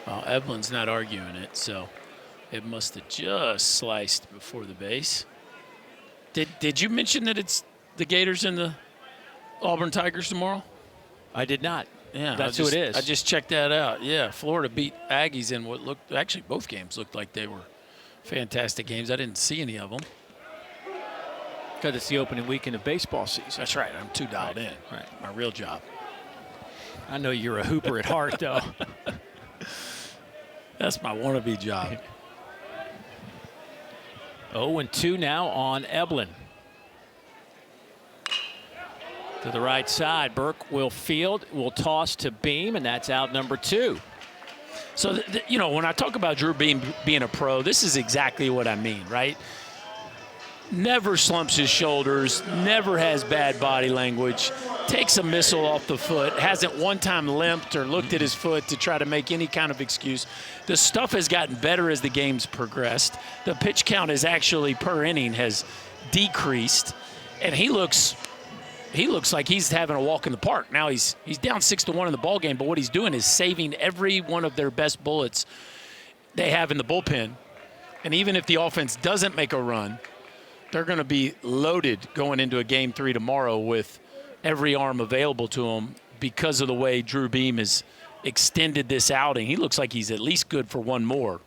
[SPEAKER 2] Well, Eblin's not arguing it, so it must have just sliced before the base. Did you mention that it's the Gators and the Auburn Tigers tomorrow?
[SPEAKER 1] I did not.
[SPEAKER 2] Yeah,
[SPEAKER 1] that's who it is.
[SPEAKER 2] I just checked that out. Yeah, Florida beat Aggies in what looked, actually both games looked like they were fantastic games. I didn't see any of them.
[SPEAKER 1] Because it's the opening weekend of baseball season.
[SPEAKER 2] That's right. I'm too dialed in.
[SPEAKER 1] Right.
[SPEAKER 2] My real job.
[SPEAKER 1] I know you're a hooper at heart, though.
[SPEAKER 2] That's my wannabe job.
[SPEAKER 1] 0-2 now on Eblin. To the right side, Burke will field, will toss to Beam, and that's out number 2.
[SPEAKER 2] So, you know, when I talk about Drew Beam being a pro, this is exactly what I mean, right? Never slumps his shoulders, never has bad body language, takes a missile off the foot, hasn't one time limped or looked at his foot to try to make any kind of excuse. The stuff has gotten better as the game's progressed. The pitch count is actually per inning has decreased, and he looks like he's having a walk in the park. Now he's down 6-1 in the ball game, but what he's doing is saving every one of their best bullets they have in the bullpen. And even if the offense doesn't make a run, they're going to be loaded going into a game 3 tomorrow with every arm available to them because of the way Drew Beam has extended this outing. He looks like he's at least good for one more.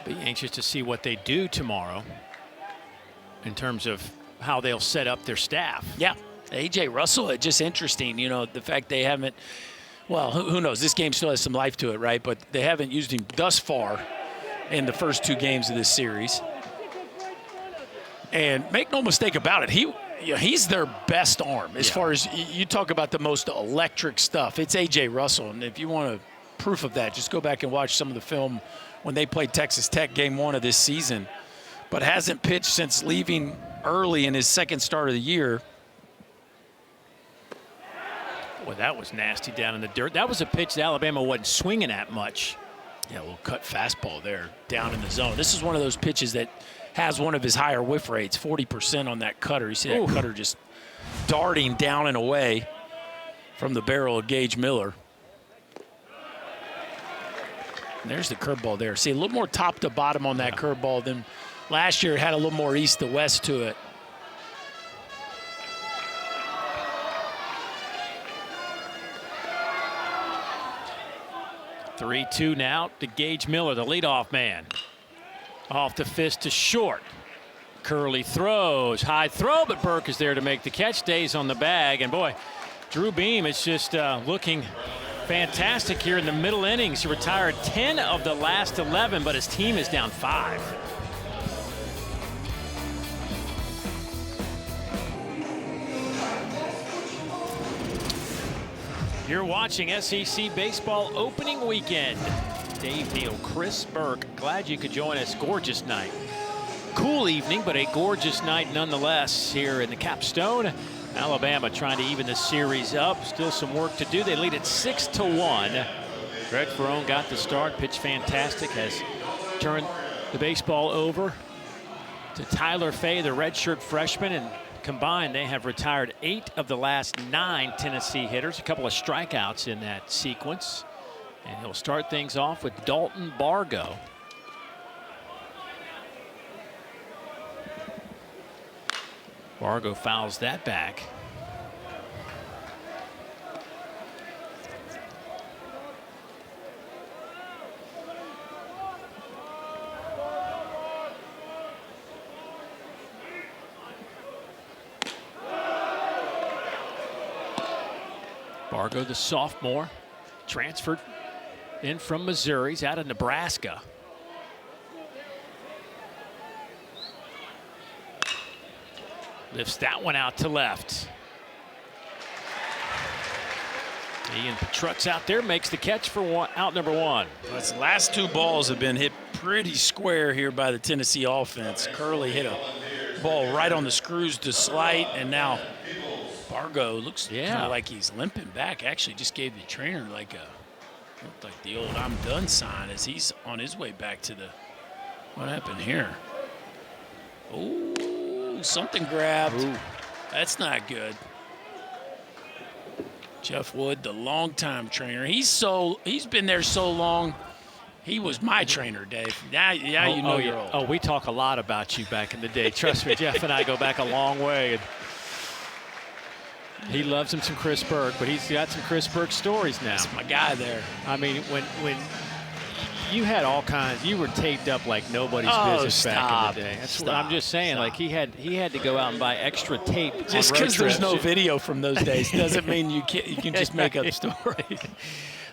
[SPEAKER 1] Be anxious to see what they do tomorrow in terms of how they'll set up their staff.
[SPEAKER 2] Yeah. A.J. Russell, it's just interesting, the fact they haven't, well, who knows? This game still has some life to it, right? But they haven't used him thus far in the first 2 games of this series. And make no mistake about it, he's their best arm as far as you talk about the most electric stuff. It's A.J. Russell, and if you want a proof of that, just go back and watch some of the film when they played Texas Tech game 1 of this season, but hasn't pitched since leaving early in his second start of the year.
[SPEAKER 1] Boy, that was nasty down in the dirt. That was a pitch that Alabama wasn't swinging at much.
[SPEAKER 2] Yeah, a little cut fastball there down in the zone. This is one of those pitches that has one of his higher whiff rates, 40% on that cutter. You see that cutter just darting down and away from the barrel of Gage Miller. And there's the curveball there. See, a little more top to bottom on that curveball than last year. It had a little more east to west to it.
[SPEAKER 1] Three-two now to Gage Miller, the leadoff man. Off the fist to short. Curley throws, high throw, but Burke is there to make the catch, stays on the bag. And boy, Drew Beam is just looking fantastic here in the middle innings. He retired 10 of the last 11, but his team is down 5. You're watching SEC Baseball opening weekend. Dave Neal, Chris Burke, glad you could join us. Gorgeous night. Cool evening, but a gorgeous night nonetheless here in the Capstone. Alabama trying to even the series up. Still some work to do. They lead it 6-1. Greg Ferrone got the start, pitched fantastic, has turned the baseball over to Tyler Fay, the redshirt freshman, and combined they have retired 8 of the last 9 Tennessee hitters. A couple of strikeouts in that sequence. And he'll start things off with Dalton Bargo. Bargo fouls that back. Bargo, the sophomore, transferred in from Missouri. He's out of Nebraska. Lifts that one out to left. Ian Petruck's out there, makes the catch for out number 1.
[SPEAKER 2] His last 2 balls have been hit pretty square here by the Tennessee offense. Curley hit a ball right on the screws to Slight, and now Bargo looks kind of like he's limping back. Actually, just gave the trainer looked like the old "I'm done" sign as he's on his way back to the. What happened here? Oh, something grabbed. Ooh. That's not good. Jeff Wood, the longtime trainer. He's been there so long. He was my trainer, Dave. Now you know you're old.
[SPEAKER 1] Oh, we talk a lot about you back in the day. Trust me, Jeff and I go back a long way. And he loves him some Chris Burke, but he's got some Chris Burke stories now.
[SPEAKER 2] That's my guy there.
[SPEAKER 1] I mean, when you had all kinds, you were taped up like nobody's business back in the day. That's what I'm just saying. Like he had to go out and buy extra tape.
[SPEAKER 2] Just because there's no video from those days doesn't mean you can just make up stories.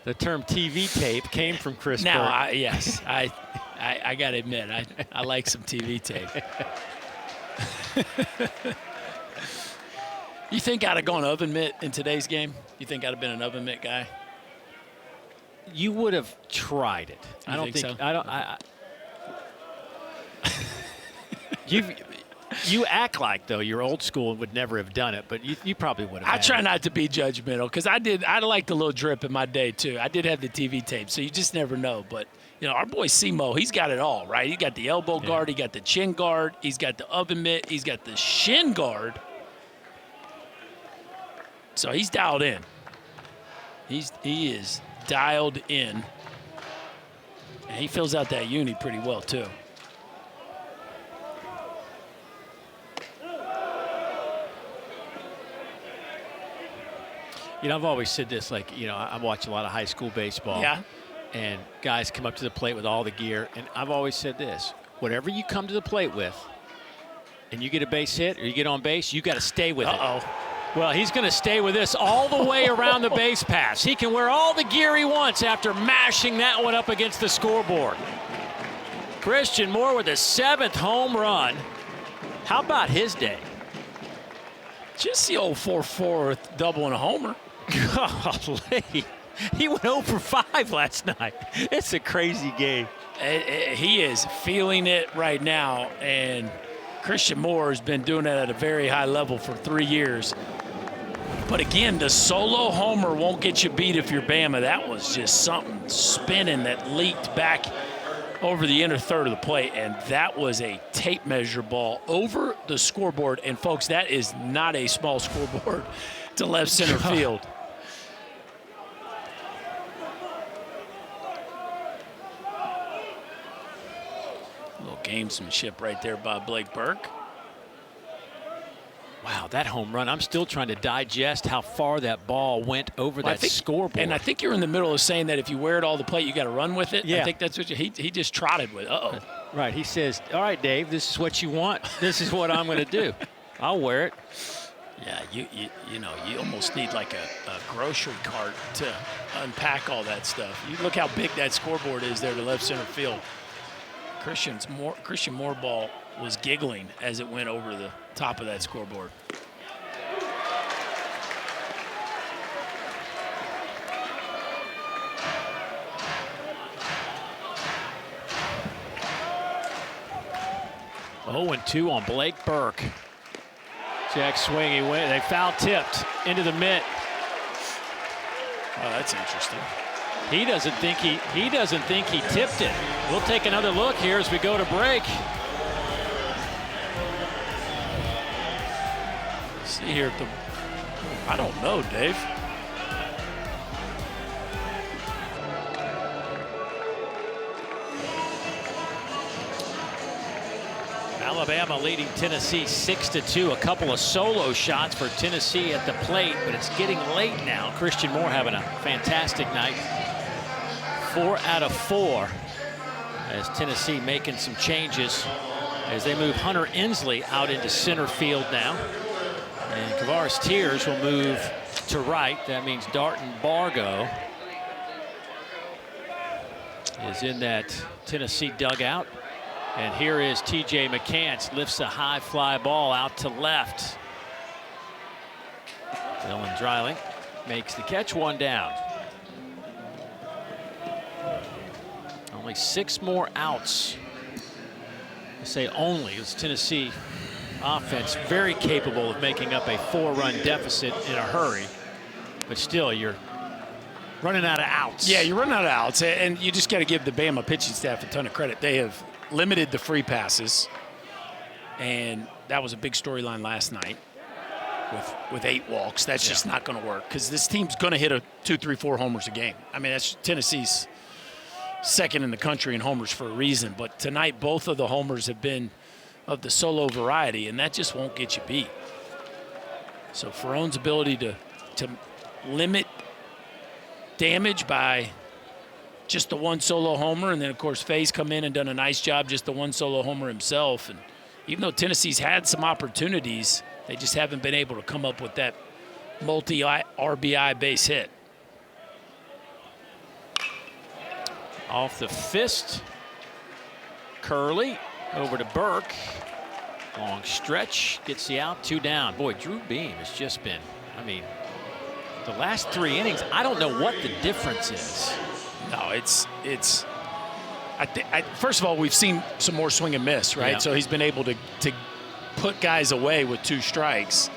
[SPEAKER 1] The term TV tape came from Chris Burke.
[SPEAKER 2] Now, I got to admit, I like some TV tape. You think I'd have gone oven mitt in today's game? You think I'd have been an oven mitt guy?
[SPEAKER 1] You would have tried it. I don't think so. You act like, though, you're old school and would never have done it, but you probably would have.
[SPEAKER 2] I try not to be judgmental because I liked a little drip in my day, too. I did have the TV tape, so you just never know. But, our boy Simo, he's got it all, right? He got the elbow guard, he got the chin guard, he's got the oven mitt, he's got the shin guard. So he's dialed in. He is dialed in. And he fills out that uni pretty well, too.
[SPEAKER 1] I've always said this, I watch a lot of high school baseball.
[SPEAKER 2] Yeah.
[SPEAKER 1] and guys come up to the plate with all the gear. And I've always said this, whatever you come to the plate with and you get a base hit or you get on base, you got to stay with it. Well, he's going to stay with this all the way around the base pass. He can wear all the gear he wants after mashing that one up against the scoreboard. Christian Moore with his 7th home run. How about his day?
[SPEAKER 2] Just the old 4-4 double and a homer.
[SPEAKER 1] Golly. He went 0 for 5 last night. It's a crazy game.
[SPEAKER 2] He is feeling it right now, and Christian Moore has been doing that at a very high level for 3 years. But again, the solo homer won't get you beat if you're Bama. That was just something spinning that leaked back over the inner third of the plate, and that was a tape measure ball over the scoreboard. And folks, that is not a small scoreboard to left center field. A little gamesmanship right there by Blake Burke.
[SPEAKER 1] Wow, that home run. I'm still trying to digest how far that ball went over that scoreboard.
[SPEAKER 2] And I think you're in the middle of saying that if you wear it all the plate, you got to run with it.
[SPEAKER 1] Yeah.
[SPEAKER 2] I think that's what he just trotted with. Uh-oh.
[SPEAKER 1] Right, he says, all right, Dave, this is what you want. This is what I'm going to do. I'll wear it.
[SPEAKER 2] Yeah, you know, you almost need like a grocery cart to unpack all that stuff. You look how big that scoreboard is there to left center field. Christian Moore ball was giggling as it went over the top of that scoreboard.
[SPEAKER 1] Oh, and 2 on Blake Burke. Jack swing, he went. They foul tipped into the mitt.
[SPEAKER 2] Oh, that's interesting.
[SPEAKER 1] He doesn't think he tipped it. We'll take another look here as we go to break.
[SPEAKER 2] See here at the, I don't know, Dave.
[SPEAKER 1] Alabama leading Tennessee 6-2. A couple of solo shots for Tennessee at the plate, but it's getting late now. Christian Moore having a fantastic night. 4 out of 4 as Tennessee making some changes as they move Hunter Inslee out into center field now. And Kavaris Tears will move to right. That means Darton Bargo is in that Tennessee dugout. And here is T.J. McCants, lifts a high fly ball out to left. Dylan Dreiling makes the catch, 1 down. Only 6 more outs. I say only, it's Tennessee offense very capable of making up a 4-run deficit in a hurry. But still, you're running out of outs.
[SPEAKER 2] Yeah, you're running out of outs, and you just got to give the Bama pitching staff a ton of credit. They have limited the free passes, and that was a big storyline last night with 8 walks. That's just not going to work because this team's going to hit a 2, 3, 4 homers a game. I mean, that's Tennessee's second in the country in homers for a reason. But tonight, both of the homers have been of the solo variety, and that just won't get you beat. So Ferrone's ability to limit damage by just the 1 solo homer, and then of course Faye's come in and done a nice job, just the 1 solo homer himself. And even though Tennessee's had some opportunities, they just haven't been able to come up with that multi-RBI base hit.
[SPEAKER 1] Off the fist, Curley over to Burke. Long stretch, gets the out, 2 down. Boy, Drew Beam has just been, I mean, the last 3 innings, I don't know what the difference is.
[SPEAKER 2] No, first of all, we've seen some more swing and miss, right?
[SPEAKER 1] Yeah.
[SPEAKER 2] So he's been able to put guys away with 2 strikes.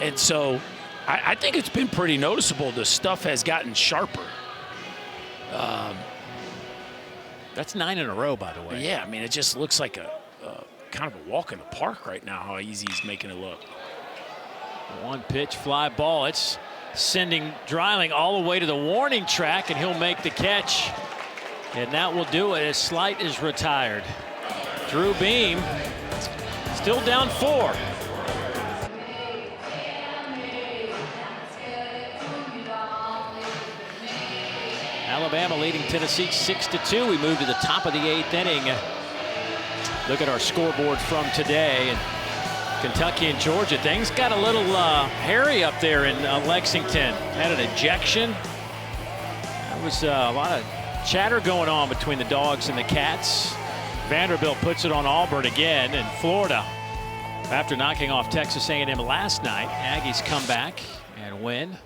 [SPEAKER 2] And so I think it's been pretty noticeable. The stuff has gotten sharper.
[SPEAKER 1] That's 9 in a row, by the way.
[SPEAKER 2] Yeah, I mean, it just looks like a kind of a walk in the park right now, how easy he's making it look.
[SPEAKER 1] 1 pitch fly ball. It's sending Dreiling all the way to the warning track, and he'll make the catch. And that will do it as Slight is retired. Drew Beam still down 4. Alabama leading Tennessee 6-2. We move to the top of the 8th inning. Look at our scoreboard from today. And Kentucky and Georgia, things got a little hairy up there in Lexington. Had an ejection. There was a lot of chatter going on between the Dogs and the Cats. Vanderbilt puts it on Auburn again, and Florida, after knocking off Texas A&M last night, Aggies come back and win.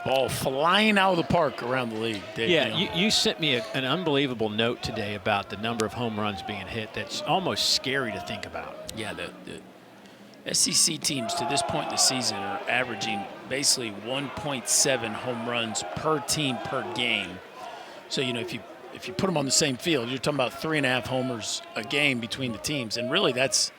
[SPEAKER 2] Ball flying out of the park around the league. Dave,
[SPEAKER 1] Yeah, you sent me an unbelievable note today about the number of home runs being hit. That's almost scary to think about.
[SPEAKER 2] Yeah, the SEC teams to this point in the season are averaging basically 1.7 home runs per team per game. So, you know, if you put them on the same field, you're talking about 3.5 homers a game between the teams. And really that's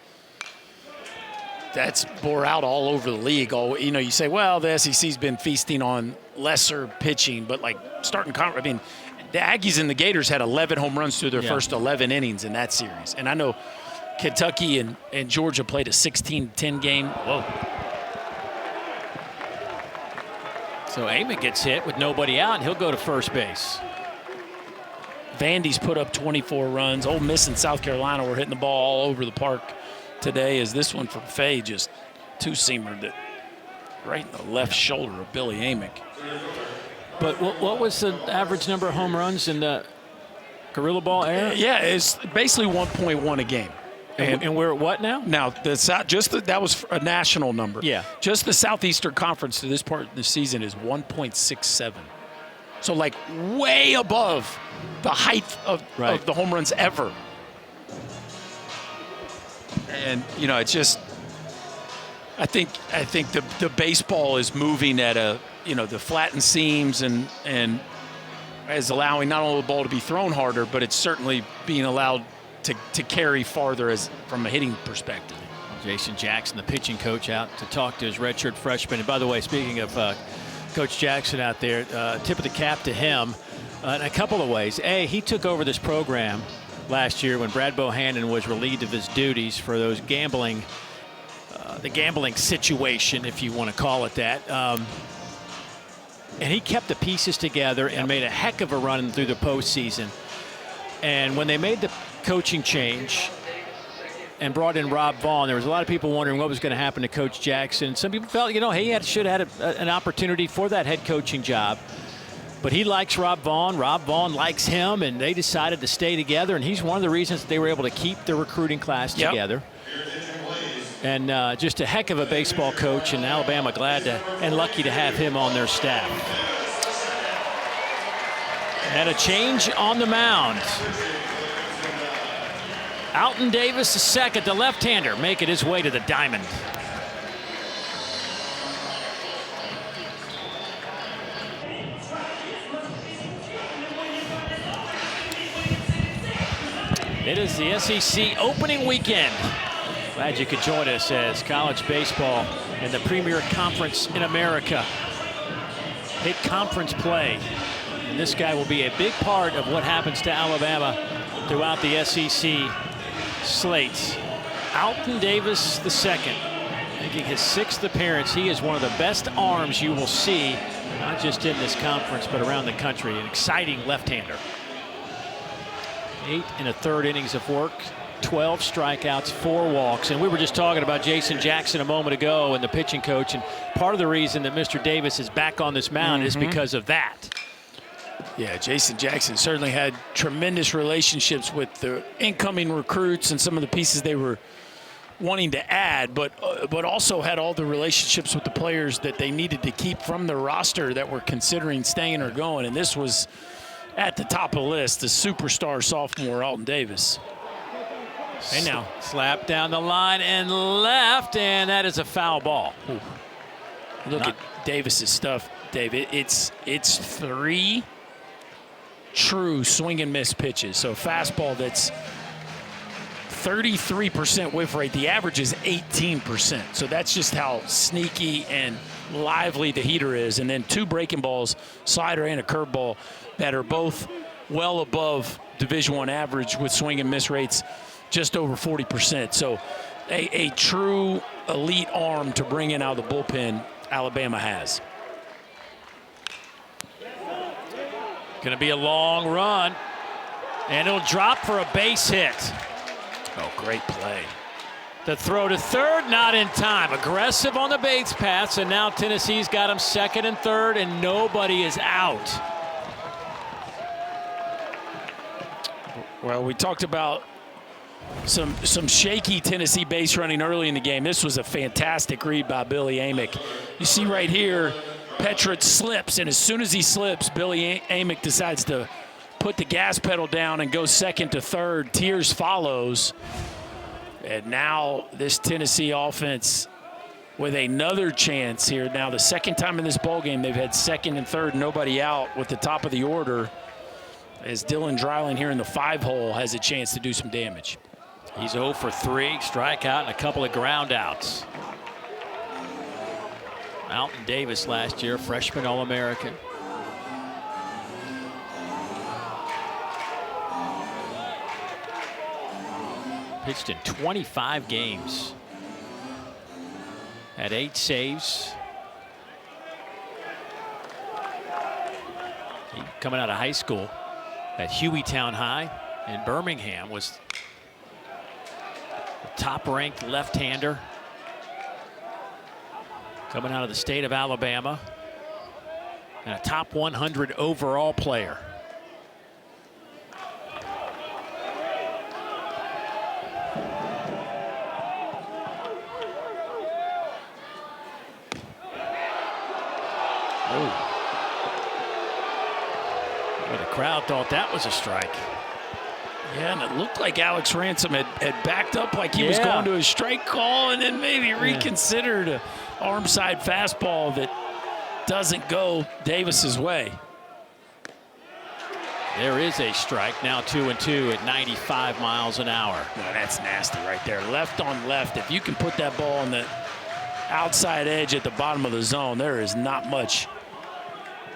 [SPEAKER 2] bore out all over the league. You know, you say, well, the SEC's been feasting on lesser pitching, but like I mean, the Aggies and the Gators had 11 home runs through their first 11 innings in that series. And I know Kentucky and Georgia played a 16-10 game. Whoa.
[SPEAKER 1] So Amick gets hit with nobody out, and he'll go to first base.
[SPEAKER 2] Vandy's put up 24 runs. Ole Miss and South Carolina were hitting the ball all over the park today. As this one from Fay, just two-seamer that right in the left shoulder of Billy Amick.
[SPEAKER 1] But what was the average number of home runs in the Gorilla Ball era?
[SPEAKER 2] Yeah, it's basically 1.1 a game.
[SPEAKER 1] And we're at what now?
[SPEAKER 2] Now, that was a national number.
[SPEAKER 1] Yeah.
[SPEAKER 2] Just the Southeastern Conference to this part of the season is 1.67. So, like, way above the height of the home runs ever. And, you know, it's just – I think the baseball is moving at the flattened seams and is allowing not only the ball to be thrown harder, but it's certainly being allowed to carry farther from a hitting perspective.
[SPEAKER 1] Jason Jackson, the pitching coach, out to talk to his redshirt freshman. And by the way, speaking of Coach Jackson out there, tip of the cap to him in a couple of ways. A, he took over this program last year when Brad Bohannon was relieved of his duties for those gambling, the gambling situation, if you want to call it that. And he kept the pieces together and made a heck of a run through the postseason. And when they made the coaching change and brought in Rob Vaughn, there was a lot of people wondering what was going to happen to Coach Jackson. Some people felt, he should have had an opportunity for that head coaching job. But he likes Rob Vaughn. Rob Vaughn likes him, and they decided to stay together. And he's one of the reasons that they were able to keep the recruiting class together. And just a heck of a baseball coach, and Alabama glad and lucky to have him on their staff. And a change on the mound. Alton Davis, the second, the left-hander, making his way to the diamond. It is the SEC opening weekend. Glad you could join us as college baseball in the premier conference in America hit conference play. And this guy will be a big part of what happens to Alabama throughout the SEC slate. Alton Davis II, making his 6th appearance. He is one of the best arms you will see, not just in this conference, but around the country. An exciting left-hander. 8 1/3 innings of work, 12 strikeouts, 4 walks. And we were just talking about Jason Jackson a moment ago and the pitching coach. And part of the reason that Mr. Davis is back on this mound is because of that.
[SPEAKER 2] Yeah, Jason Jackson certainly had tremendous relationships with the incoming recruits and some of the pieces they were wanting to add, but also had all the relationships with the players that they needed to keep from the roster that were considering staying or going. And this was at the top of the list, the superstar sophomore Alton Davis. Hey now.
[SPEAKER 1] Slap down the line and left, and that is a foul ball.
[SPEAKER 2] Ooh. Look at Davis's stuff, David. It's 3 true swing and miss pitches. So fastball that's 33% whiff rate. The average is 18%. So that's just how sneaky and lively the heater is. And then 2 breaking balls, slider and a curveball, that are both well above Division I average with swing and miss rates just over 40%. So a true elite arm to bring in out of the bullpen Alabama has.
[SPEAKER 1] Going to be a long run, and it'll drop for a base hit.
[SPEAKER 2] Oh, great play.
[SPEAKER 1] The throw to third, not in time. Aggressive on the base paths, and now Tennessee's got him second and third, and nobody is out.
[SPEAKER 2] Well, we talked about some shaky Tennessee base running early in the game. This was a fantastic read by Billy Amick. You see right here, Petrich slips, and as soon as he slips, Billy Amick decides to put the gas pedal down and go second to third. Tears follows. And now this Tennessee offense with another chance here. Now the second time in this ballgame they've had second and third, nobody out with the top of the order, as Dylan Dreiling here in the 5-hole has a chance to do some damage.
[SPEAKER 1] He's 0 for 3, strikeout and a couple of ground outs. Alton Davis last year, freshman All-American. Pitched in 25 games. Had 8 saves. He, coming out of high school at Hueytown High in Birmingham, was the top-ranked left-hander. Coming out of the state of Alabama. And a top 100 overall player. Well, the crowd thought that was a strike.
[SPEAKER 2] Yeah, and it looked like Alex Ransom had backed up like he was going to a strike call, and then maybe reconsidered an arm side fastball that doesn't go Davis's way.
[SPEAKER 1] There is a strike, now 2-2 at 95 miles an hour.
[SPEAKER 2] Now that's nasty right there. Left on left. If you can put that ball on the outside edge at the bottom of the zone, there is not much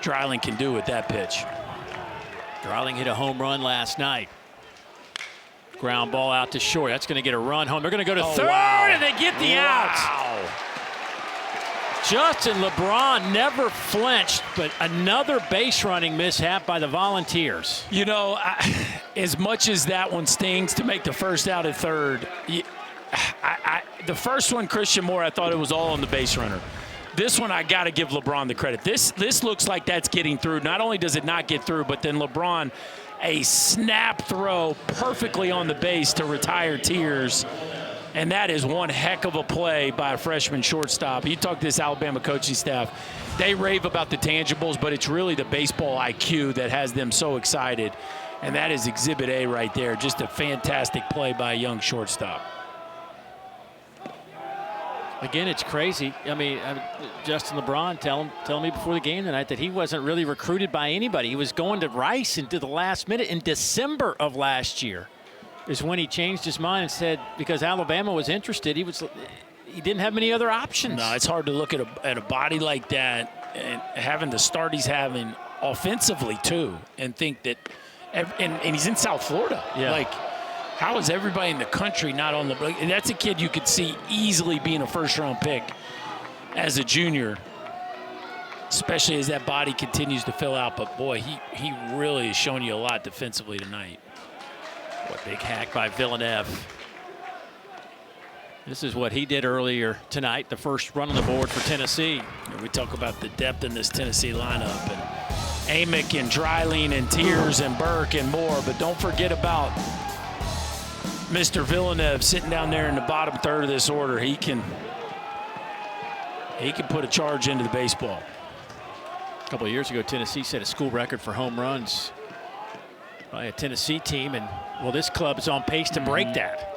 [SPEAKER 2] Dreiling can do with that pitch.
[SPEAKER 1] Dreiling hit a home run last night. Ground ball out to short. That's going to get a run home. They're going to go to third, and they get the out. Justin LeBron never flinched, but another base running mishap by the Volunteers.
[SPEAKER 2] You know, as much as that one stings to make the first out at third, the first one, Christian Moore, I thought it was all on the base runner. This one, I got to give LeBron the credit. This looks like that's getting through. Not only does it not get through, but then LeBron, a snap throw perfectly on the base to retire Tears. And that is one heck of a play by a freshman shortstop. You talk to this Alabama coaching staff, they rave about the tangibles, but it's really the baseball IQ that has them so excited. And that is Exhibit A right there. Just a fantastic play by a young shortstop.
[SPEAKER 1] Again, it's crazy. I mean, Justin LeBron telling me before the game tonight that he wasn't really recruited by anybody. He was going to Rice into the last minute in December of last year. Is when he changed his mind and said because Alabama was interested, he didn't have many other options.
[SPEAKER 2] No, it's hard to look at a body like that and having the start he's having offensively too, and think that, and he's in South Florida.
[SPEAKER 1] Yeah.
[SPEAKER 2] Like, how is everybody in the country not on the? That's a kid you could see easily being a first-round pick as a junior, especially as that body continues to fill out. But boy, he really is showing you a lot defensively tonight.
[SPEAKER 1] What big hack by Villeneuve. This is what he did earlier tonight, the first run on the board for Tennessee.
[SPEAKER 2] And we talk about the depth in this Tennessee lineup, and Amick and Dreiling and Tears and Burke and Moore, but don't forget about Mr. Villeneuve sitting down there in the bottom third of this order. He can put a charge into the baseball.
[SPEAKER 1] A couple of years ago, Tennessee set a school record for home runs by a Tennessee team, and well, this club is on pace to break that.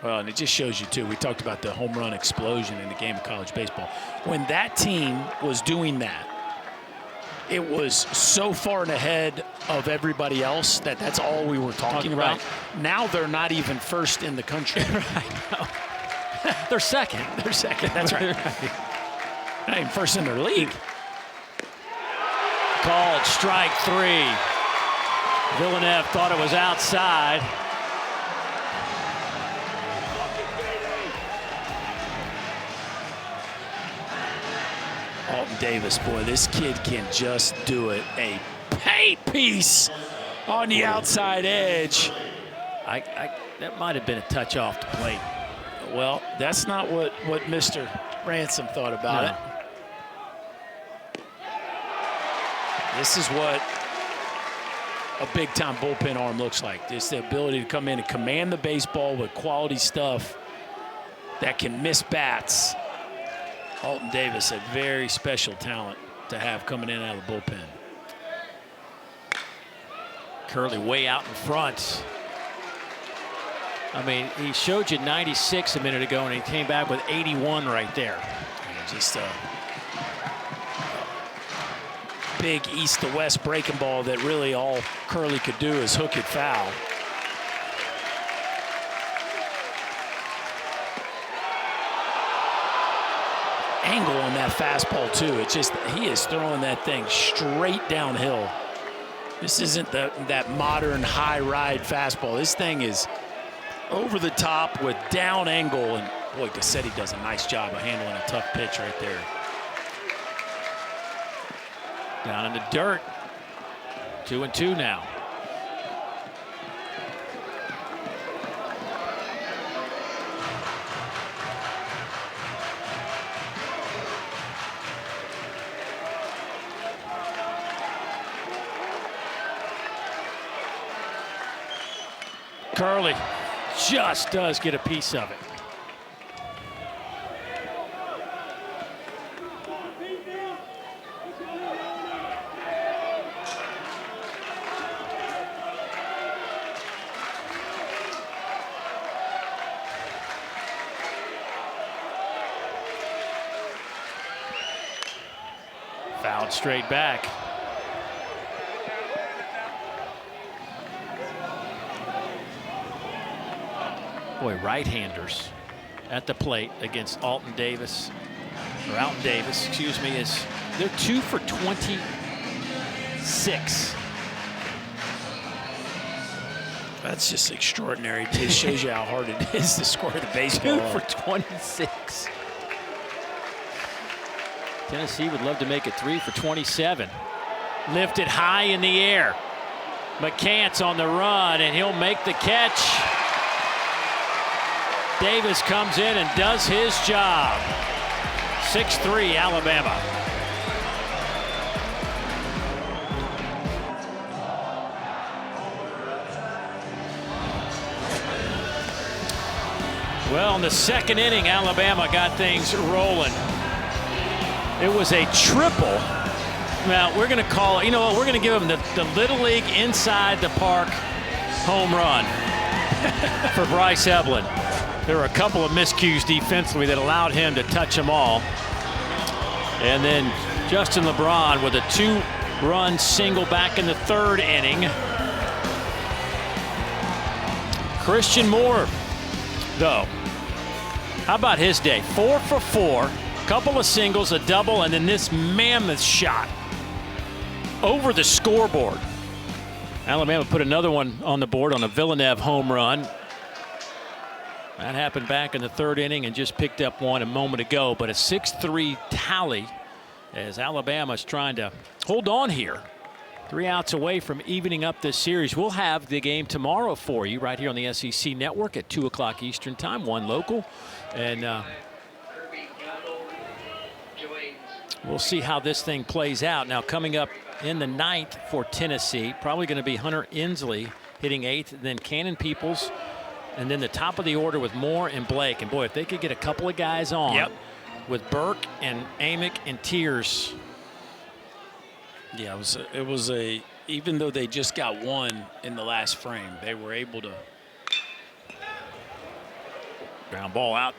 [SPEAKER 2] Well, and it just shows you too, we talked about the home run explosion in the game of college baseball. When that team was doing that, it was so far and ahead of everybody else that that's all we were talking about.
[SPEAKER 1] Right.
[SPEAKER 2] Now they're not even first in the country.
[SPEAKER 1] They're second.
[SPEAKER 2] They're second, that's right. Not even first in their league.
[SPEAKER 1] Called strike 3. Villeneuve thought it was outside.
[SPEAKER 2] Alton Davis, boy, this kid can just do it. A paint piece on the outside edge.
[SPEAKER 1] That might have been a touch off the plate.
[SPEAKER 2] Well, that's not what Mr. Ransom thought about it. This is what a big-time bullpen arm looks like. Just the ability to come in and command the baseball with quality stuff that can miss bats. Alton Davis, a very special talent to have coming in out of the bullpen.
[SPEAKER 1] Curley way out in front. I mean, he showed you 96 a minute ago, and he came back with 81 right there.
[SPEAKER 2] Just a big east to west breaking ball that really all Curley could do is hook it foul. Angle on that fastball too. It's just, he is throwing that thing straight downhill. This isn't that modern high ride fastball. This thing is over the top with down angle, and boy, Cassetti does a nice job of handling a tough pitch right there.
[SPEAKER 1] Down in the dirt. 2-2 now. Curley just does get a piece of it. Fouled straight back. Boy, right-handers at the plate against Alton Davis, excuse me, they're 2 for 26.
[SPEAKER 2] That's just extraordinary. It shows you how hard it is to score the baseball.
[SPEAKER 1] 2 for 26. Tennessee would love to make it 3 for 27. Lifted high in the air. McCants on the run, and he'll make the catch. Davis comes in and does his job. 6-3 Alabama. Well, in the second inning, Alabama got things rolling. It was a triple. Now, we're going to call it, you know what, we're going to give them the Little League inside the park home run for Bryce Eblin. There were a couple of miscues defensively that allowed him to touch them all. And then Justin LeBron with a 2-run single back in the third inning. Christian Moore, though, how about his day? 4 for 4, couple of singles, a double, and then this mammoth shot over the scoreboard. Alabama put another one on the board on a Villeneuve home run. That happened back in the third inning and just picked up one a moment ago, but a 6-3 tally as Alabama's trying to hold on here. 3 outs away from evening up this series. We'll have the game tomorrow for you right here on the SEC Network at 2 o'clock Eastern Time, 1 local. And we'll see how this thing plays out. Now coming up in the 9th for Tennessee, probably going to be Hunter Inslee hitting 8th, then Cannon Peoples, and then the top of the order with Moore and Blake. And boy, if they could get a couple of guys on with Burke and Amick and Tears.
[SPEAKER 2] Yeah, it was a even though they just got one in the last frame, they were able to.
[SPEAKER 1] Ground ball out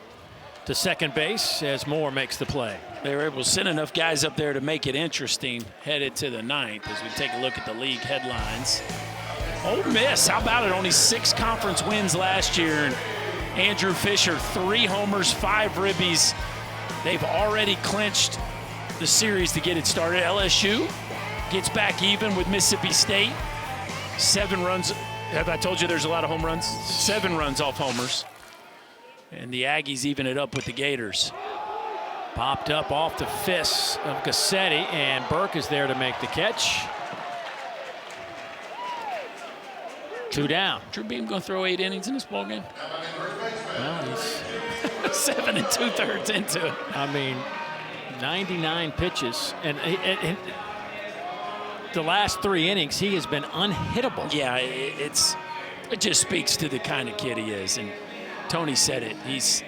[SPEAKER 1] to second base as Moore makes the play.
[SPEAKER 2] They were able to send enough guys up there to make it interesting headed to the 9th as we take a look at the league headlines. Ole Miss, how about it? Only 6 conference wins last year. And Andrew Fisher, 3 homers, 5 ribbies. They've already clinched the series to get it started. LSU gets back even with Mississippi State. 7 runs. Have I told you there's a lot of home runs? 7 runs off homers. And the Aggies even it up with the Gators.
[SPEAKER 1] Popped up off the fists of Gassetti, and Burke is there to make the catch. 2 down.
[SPEAKER 2] Drew Beam going to throw 8 innings in this ball game?
[SPEAKER 1] Well, he's
[SPEAKER 2] 7 2/3 into it.
[SPEAKER 1] I mean, 99 pitches, and the last 3 innings, he has been unhittable.
[SPEAKER 2] Yeah, it just speaks to the kind of kid he is, and Tony said it. He's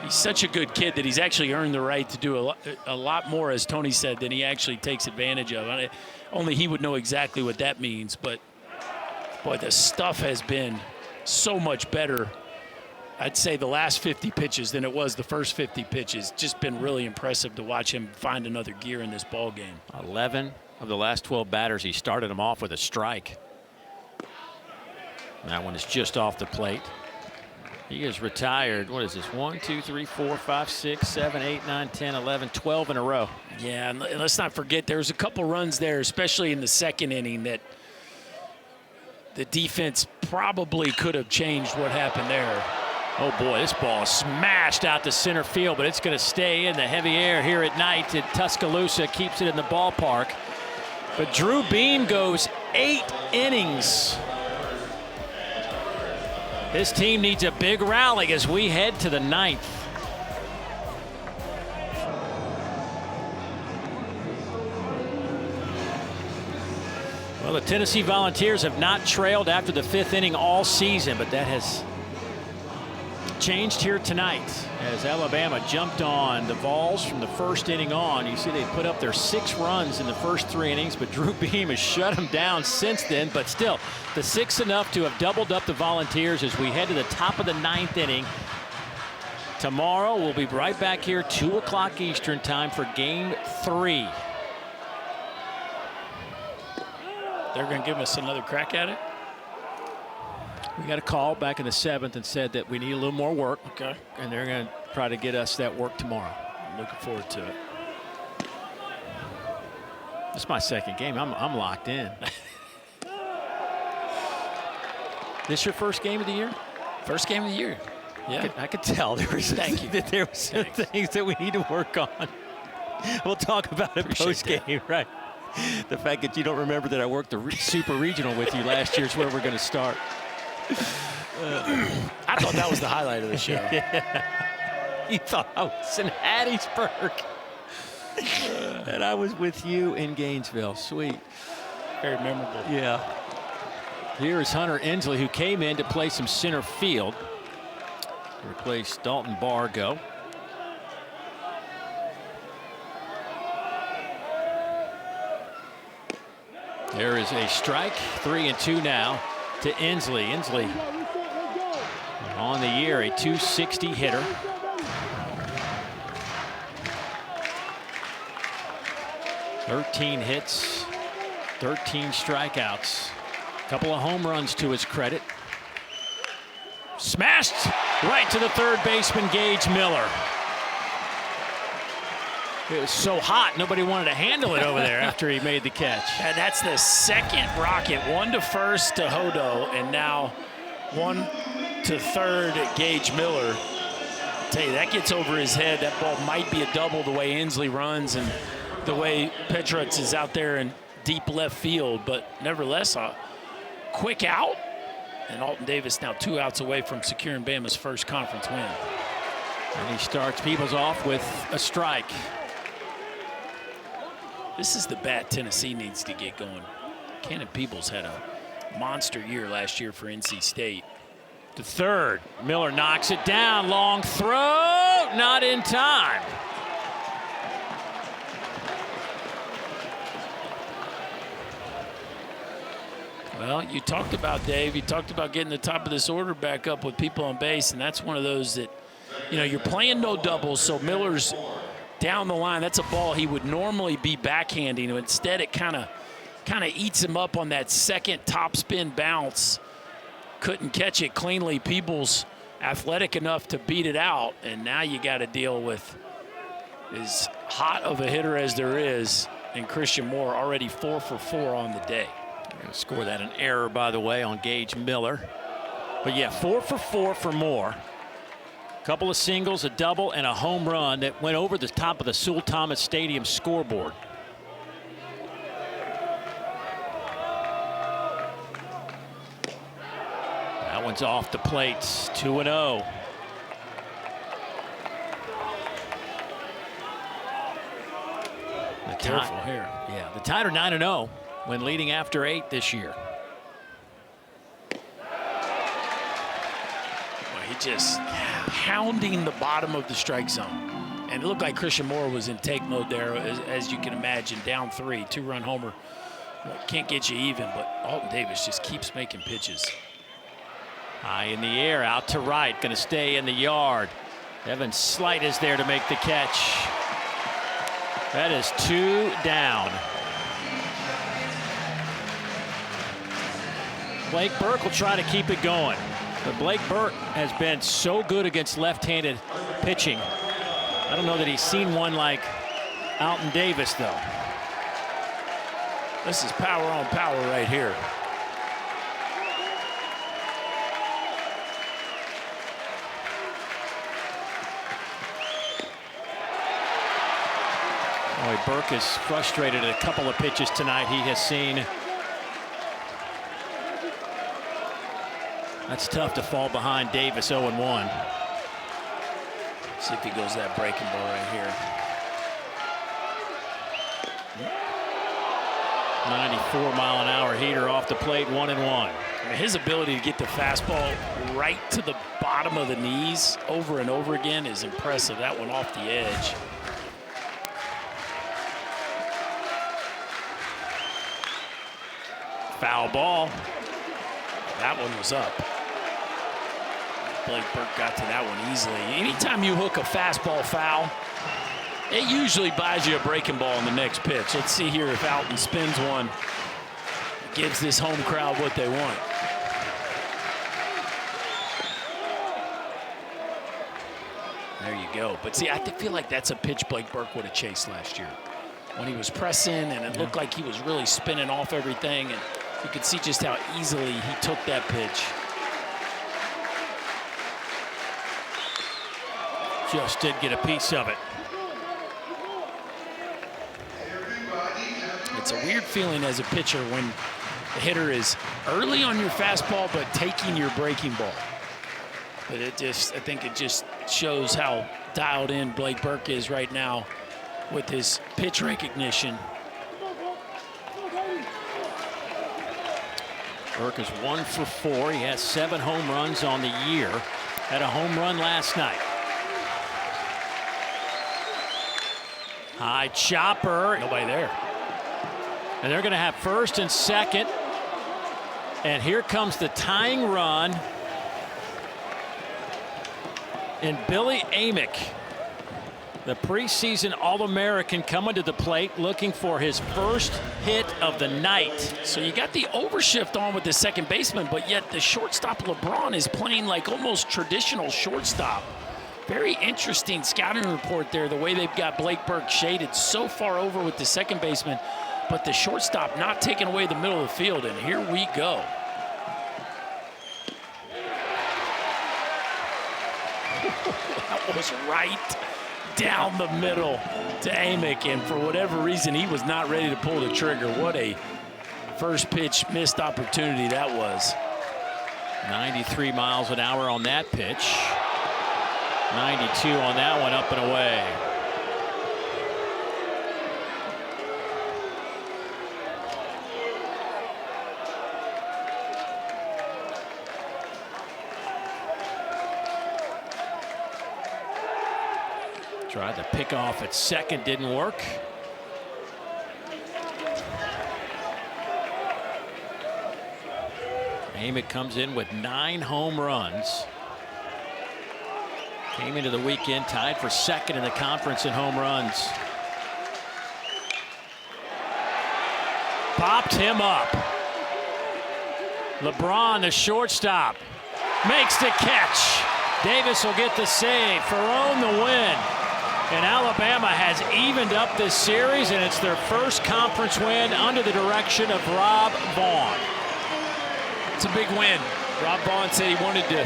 [SPEAKER 2] such a good kid that he's actually earned the right to do a lot more, as Tony said, than he actually takes advantage of. Only he would know exactly what that means, but boy, the stuff has been so much better, I'd say, the last 50 pitches than it was the first 50 pitches. Just been really impressive to watch him find another gear in this ball game.
[SPEAKER 1] 11 of the last 12 batters, he started them off with a strike. That one is just off the plate. He is retired. What is this? 1, 2, 3, 4, 5, 6, 7, 8, 9, 10, 11, 12 in a row.
[SPEAKER 2] Yeah, and let's not forget there was a couple runs there, especially in the second inning, that the defense probably could have changed what happened there.
[SPEAKER 1] Oh boy, this ball is smashed out to center field, but it's going to stay in the heavy air here at night. And Tuscaloosa keeps it in the ballpark. But Drew Beam goes 8 innings. This team needs a big rally as we head to the 9th. Well, the Tennessee Volunteers have not trailed after the 5th inning all season, but that has changed here tonight as Alabama jumped on the Vols from the 1st inning on. You see they put up their 6 runs in the first 3 innings, but Drew Beam has shut them down since then. But still, the 6 enough to have doubled up the Volunteers as we head to the top of the 9th inning. Tomorrow we'll be right back here, 2 o'clock Eastern time for Game 3.
[SPEAKER 2] They're going to give us another crack at it?
[SPEAKER 1] We got a call back in the 7th and said that we need a little more work.
[SPEAKER 2] Okay.
[SPEAKER 1] And they're going to try to get us that work tomorrow.
[SPEAKER 2] I'm looking forward to it.
[SPEAKER 1] This is my 2nd game. I'm locked in. This your 1st game of the year?
[SPEAKER 2] First game of the year. Yeah.
[SPEAKER 1] I could tell there was
[SPEAKER 2] Thank you.
[SPEAKER 1] that there were some things that we need to work on. We'll talk about it post game, right? The fact that you don't remember that I worked the Super Regional with you last year is where we're going to start.
[SPEAKER 2] I thought that was the highlight of the show.
[SPEAKER 1] Yeah. You thought I was in Hattiesburg. And I was with you in Gainesville. Sweet.
[SPEAKER 2] Very memorable.
[SPEAKER 1] Yeah. Here is Hunter Inslee, who came in to play some center field. Replaced Dalton Bargo. There is a strike, 3-2 now to Inslee. Inslee on the year, a .260 hitter. "13 hits, 13 strikeouts. A couple of home runs to his credit. Smashed right to the third baseman, Gage Miller. It was so hot, nobody wanted to handle it over there after he made the catch.
[SPEAKER 2] And that's the second rocket, 1 to first to Hodo, and now 1 to third at Gage Miller. I'll tell you, that gets over his head. That ball might be a double the way Inslee runs and the way Petrutz is out there in deep left field, but nevertheless, a quick out. And Alton Davis now 2 outs away from securing Bama's first conference win.
[SPEAKER 1] And he starts Peebles off with a strike.
[SPEAKER 2] This is the bat Tennessee needs to get going. Cannon Peebles had a monster year last year for NC State.
[SPEAKER 1] To third, Miller knocks it down. Long throw, not in time.
[SPEAKER 2] Well, you talked about, Dave, you talked about getting the top of this order back up with people on base, and that's one of those that, you know, you're playing no doubles, so Miller's down the line. That's a ball he would normally be backhanding. Instead, it kind of eats him up on that second top spin bounce. Couldn't catch it cleanly. Peebles athletic enough to beat it out, and now you got to deal with as hot of a hitter as there is, and Christian Moore already 4 for 4 on the day.
[SPEAKER 1] Gonna score that an error, by the way, on Gage Miller. But yeah, 4 for 4 for Moore. Couple of singles, a double, and a home run that went over the top of the Sewell Thomas Stadium scoreboard. That one's off the plates, 2-0.
[SPEAKER 2] Careful here.
[SPEAKER 1] Yeah, the Tide are 9-0 when leading after 8 this year.
[SPEAKER 2] Well, he just pounding the bottom of the strike zone. And it looked like Christian Moore was in take mode there, as you can imagine, down 3, 2-run homer. Well, can't get you even, but Alton Davis just keeps making pitches.
[SPEAKER 1] High in the air, out to right, going to stay in the yard. Evan Slight is there to make the catch. That is 2 down. Blake Burke will try to keep it going. But Blake Burke has been so good against left-handed pitching. I don't know that he's seen one like Alton Davis, though.
[SPEAKER 2] This is power on power right here.
[SPEAKER 1] Boy, Burke is frustrated at a couple of pitches tonight he has seen. That's tough to fall behind Davis 0-1.
[SPEAKER 2] See if he goes that breaking ball right here.
[SPEAKER 1] 94-mile-an-hour heater off the plate, 1-1.
[SPEAKER 2] I mean, his ability to get the fastball right to the bottom of the knees over and over again is impressive. That one off the edge.
[SPEAKER 1] Foul ball.
[SPEAKER 2] That one was up. Blake Burke got to that one easily. Anytime you hook a fastball foul, it usually buys you a breaking ball in the next pitch. Let's see here if Alton spins one. Gives this home crowd what they want. There you go. But see, I feel like that's a pitch Blake Burke would have chased last year. When he was pressing and it looked like he was really spinning off everything, and you could see just how easily he took that pitch.
[SPEAKER 1] Just did get a piece of it.
[SPEAKER 2] It's a weird feeling as a pitcher when the hitter is early on your fastball but taking your breaking ball. But I think it just shows how dialed in Blake Burke is right now with his pitch recognition.
[SPEAKER 1] Burke is 1 for 4. He has 7 home runs on the year. Had a home run last night. High chopper.
[SPEAKER 2] Nobody there.
[SPEAKER 1] And they're going to have first and second. And here comes the tying run. And Billy Amick, the preseason All-American, coming to the plate looking for his first hit of the night.
[SPEAKER 2] So you got the overshift on with the second baseman, but yet the shortstop LeBron is playing like almost traditional shortstop. Very interesting scouting report there, the way they've got Blake Burke shaded so far over with the second baseman, but the shortstop not taking away the middle of the field, and here we go. That was right down the middle to Amick, and for whatever reason, he was not ready to pull the trigger. What a first pitch missed opportunity that was.
[SPEAKER 1] 93 miles an hour on that pitch. 92 on that one, up and away. Tried to pick off at second, didn't work. Amick comes in with 9 home runs. Came into the weekend tied for second in the conference in home runs. Popped him up. LeBron, the shortstop, makes the catch. Davis will get the save. Ferrone the win. And Alabama has evened up this series, and it's their first conference win under the direction of Rob Vaughn.
[SPEAKER 2] It's a big win. Rob Vaughn said he wanted to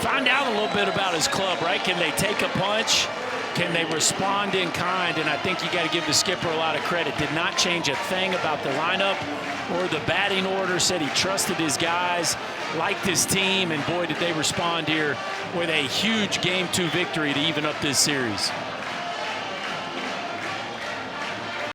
[SPEAKER 2] find out a little bit about his club, right? Can they take a punch? Can they respond in kind? And I think you got to give the skipper a lot of credit. Did not change a thing about the lineup or the batting order. Said he trusted his guys, liked his team, and boy, did they respond here with a huge Game 2 victory to even up this series.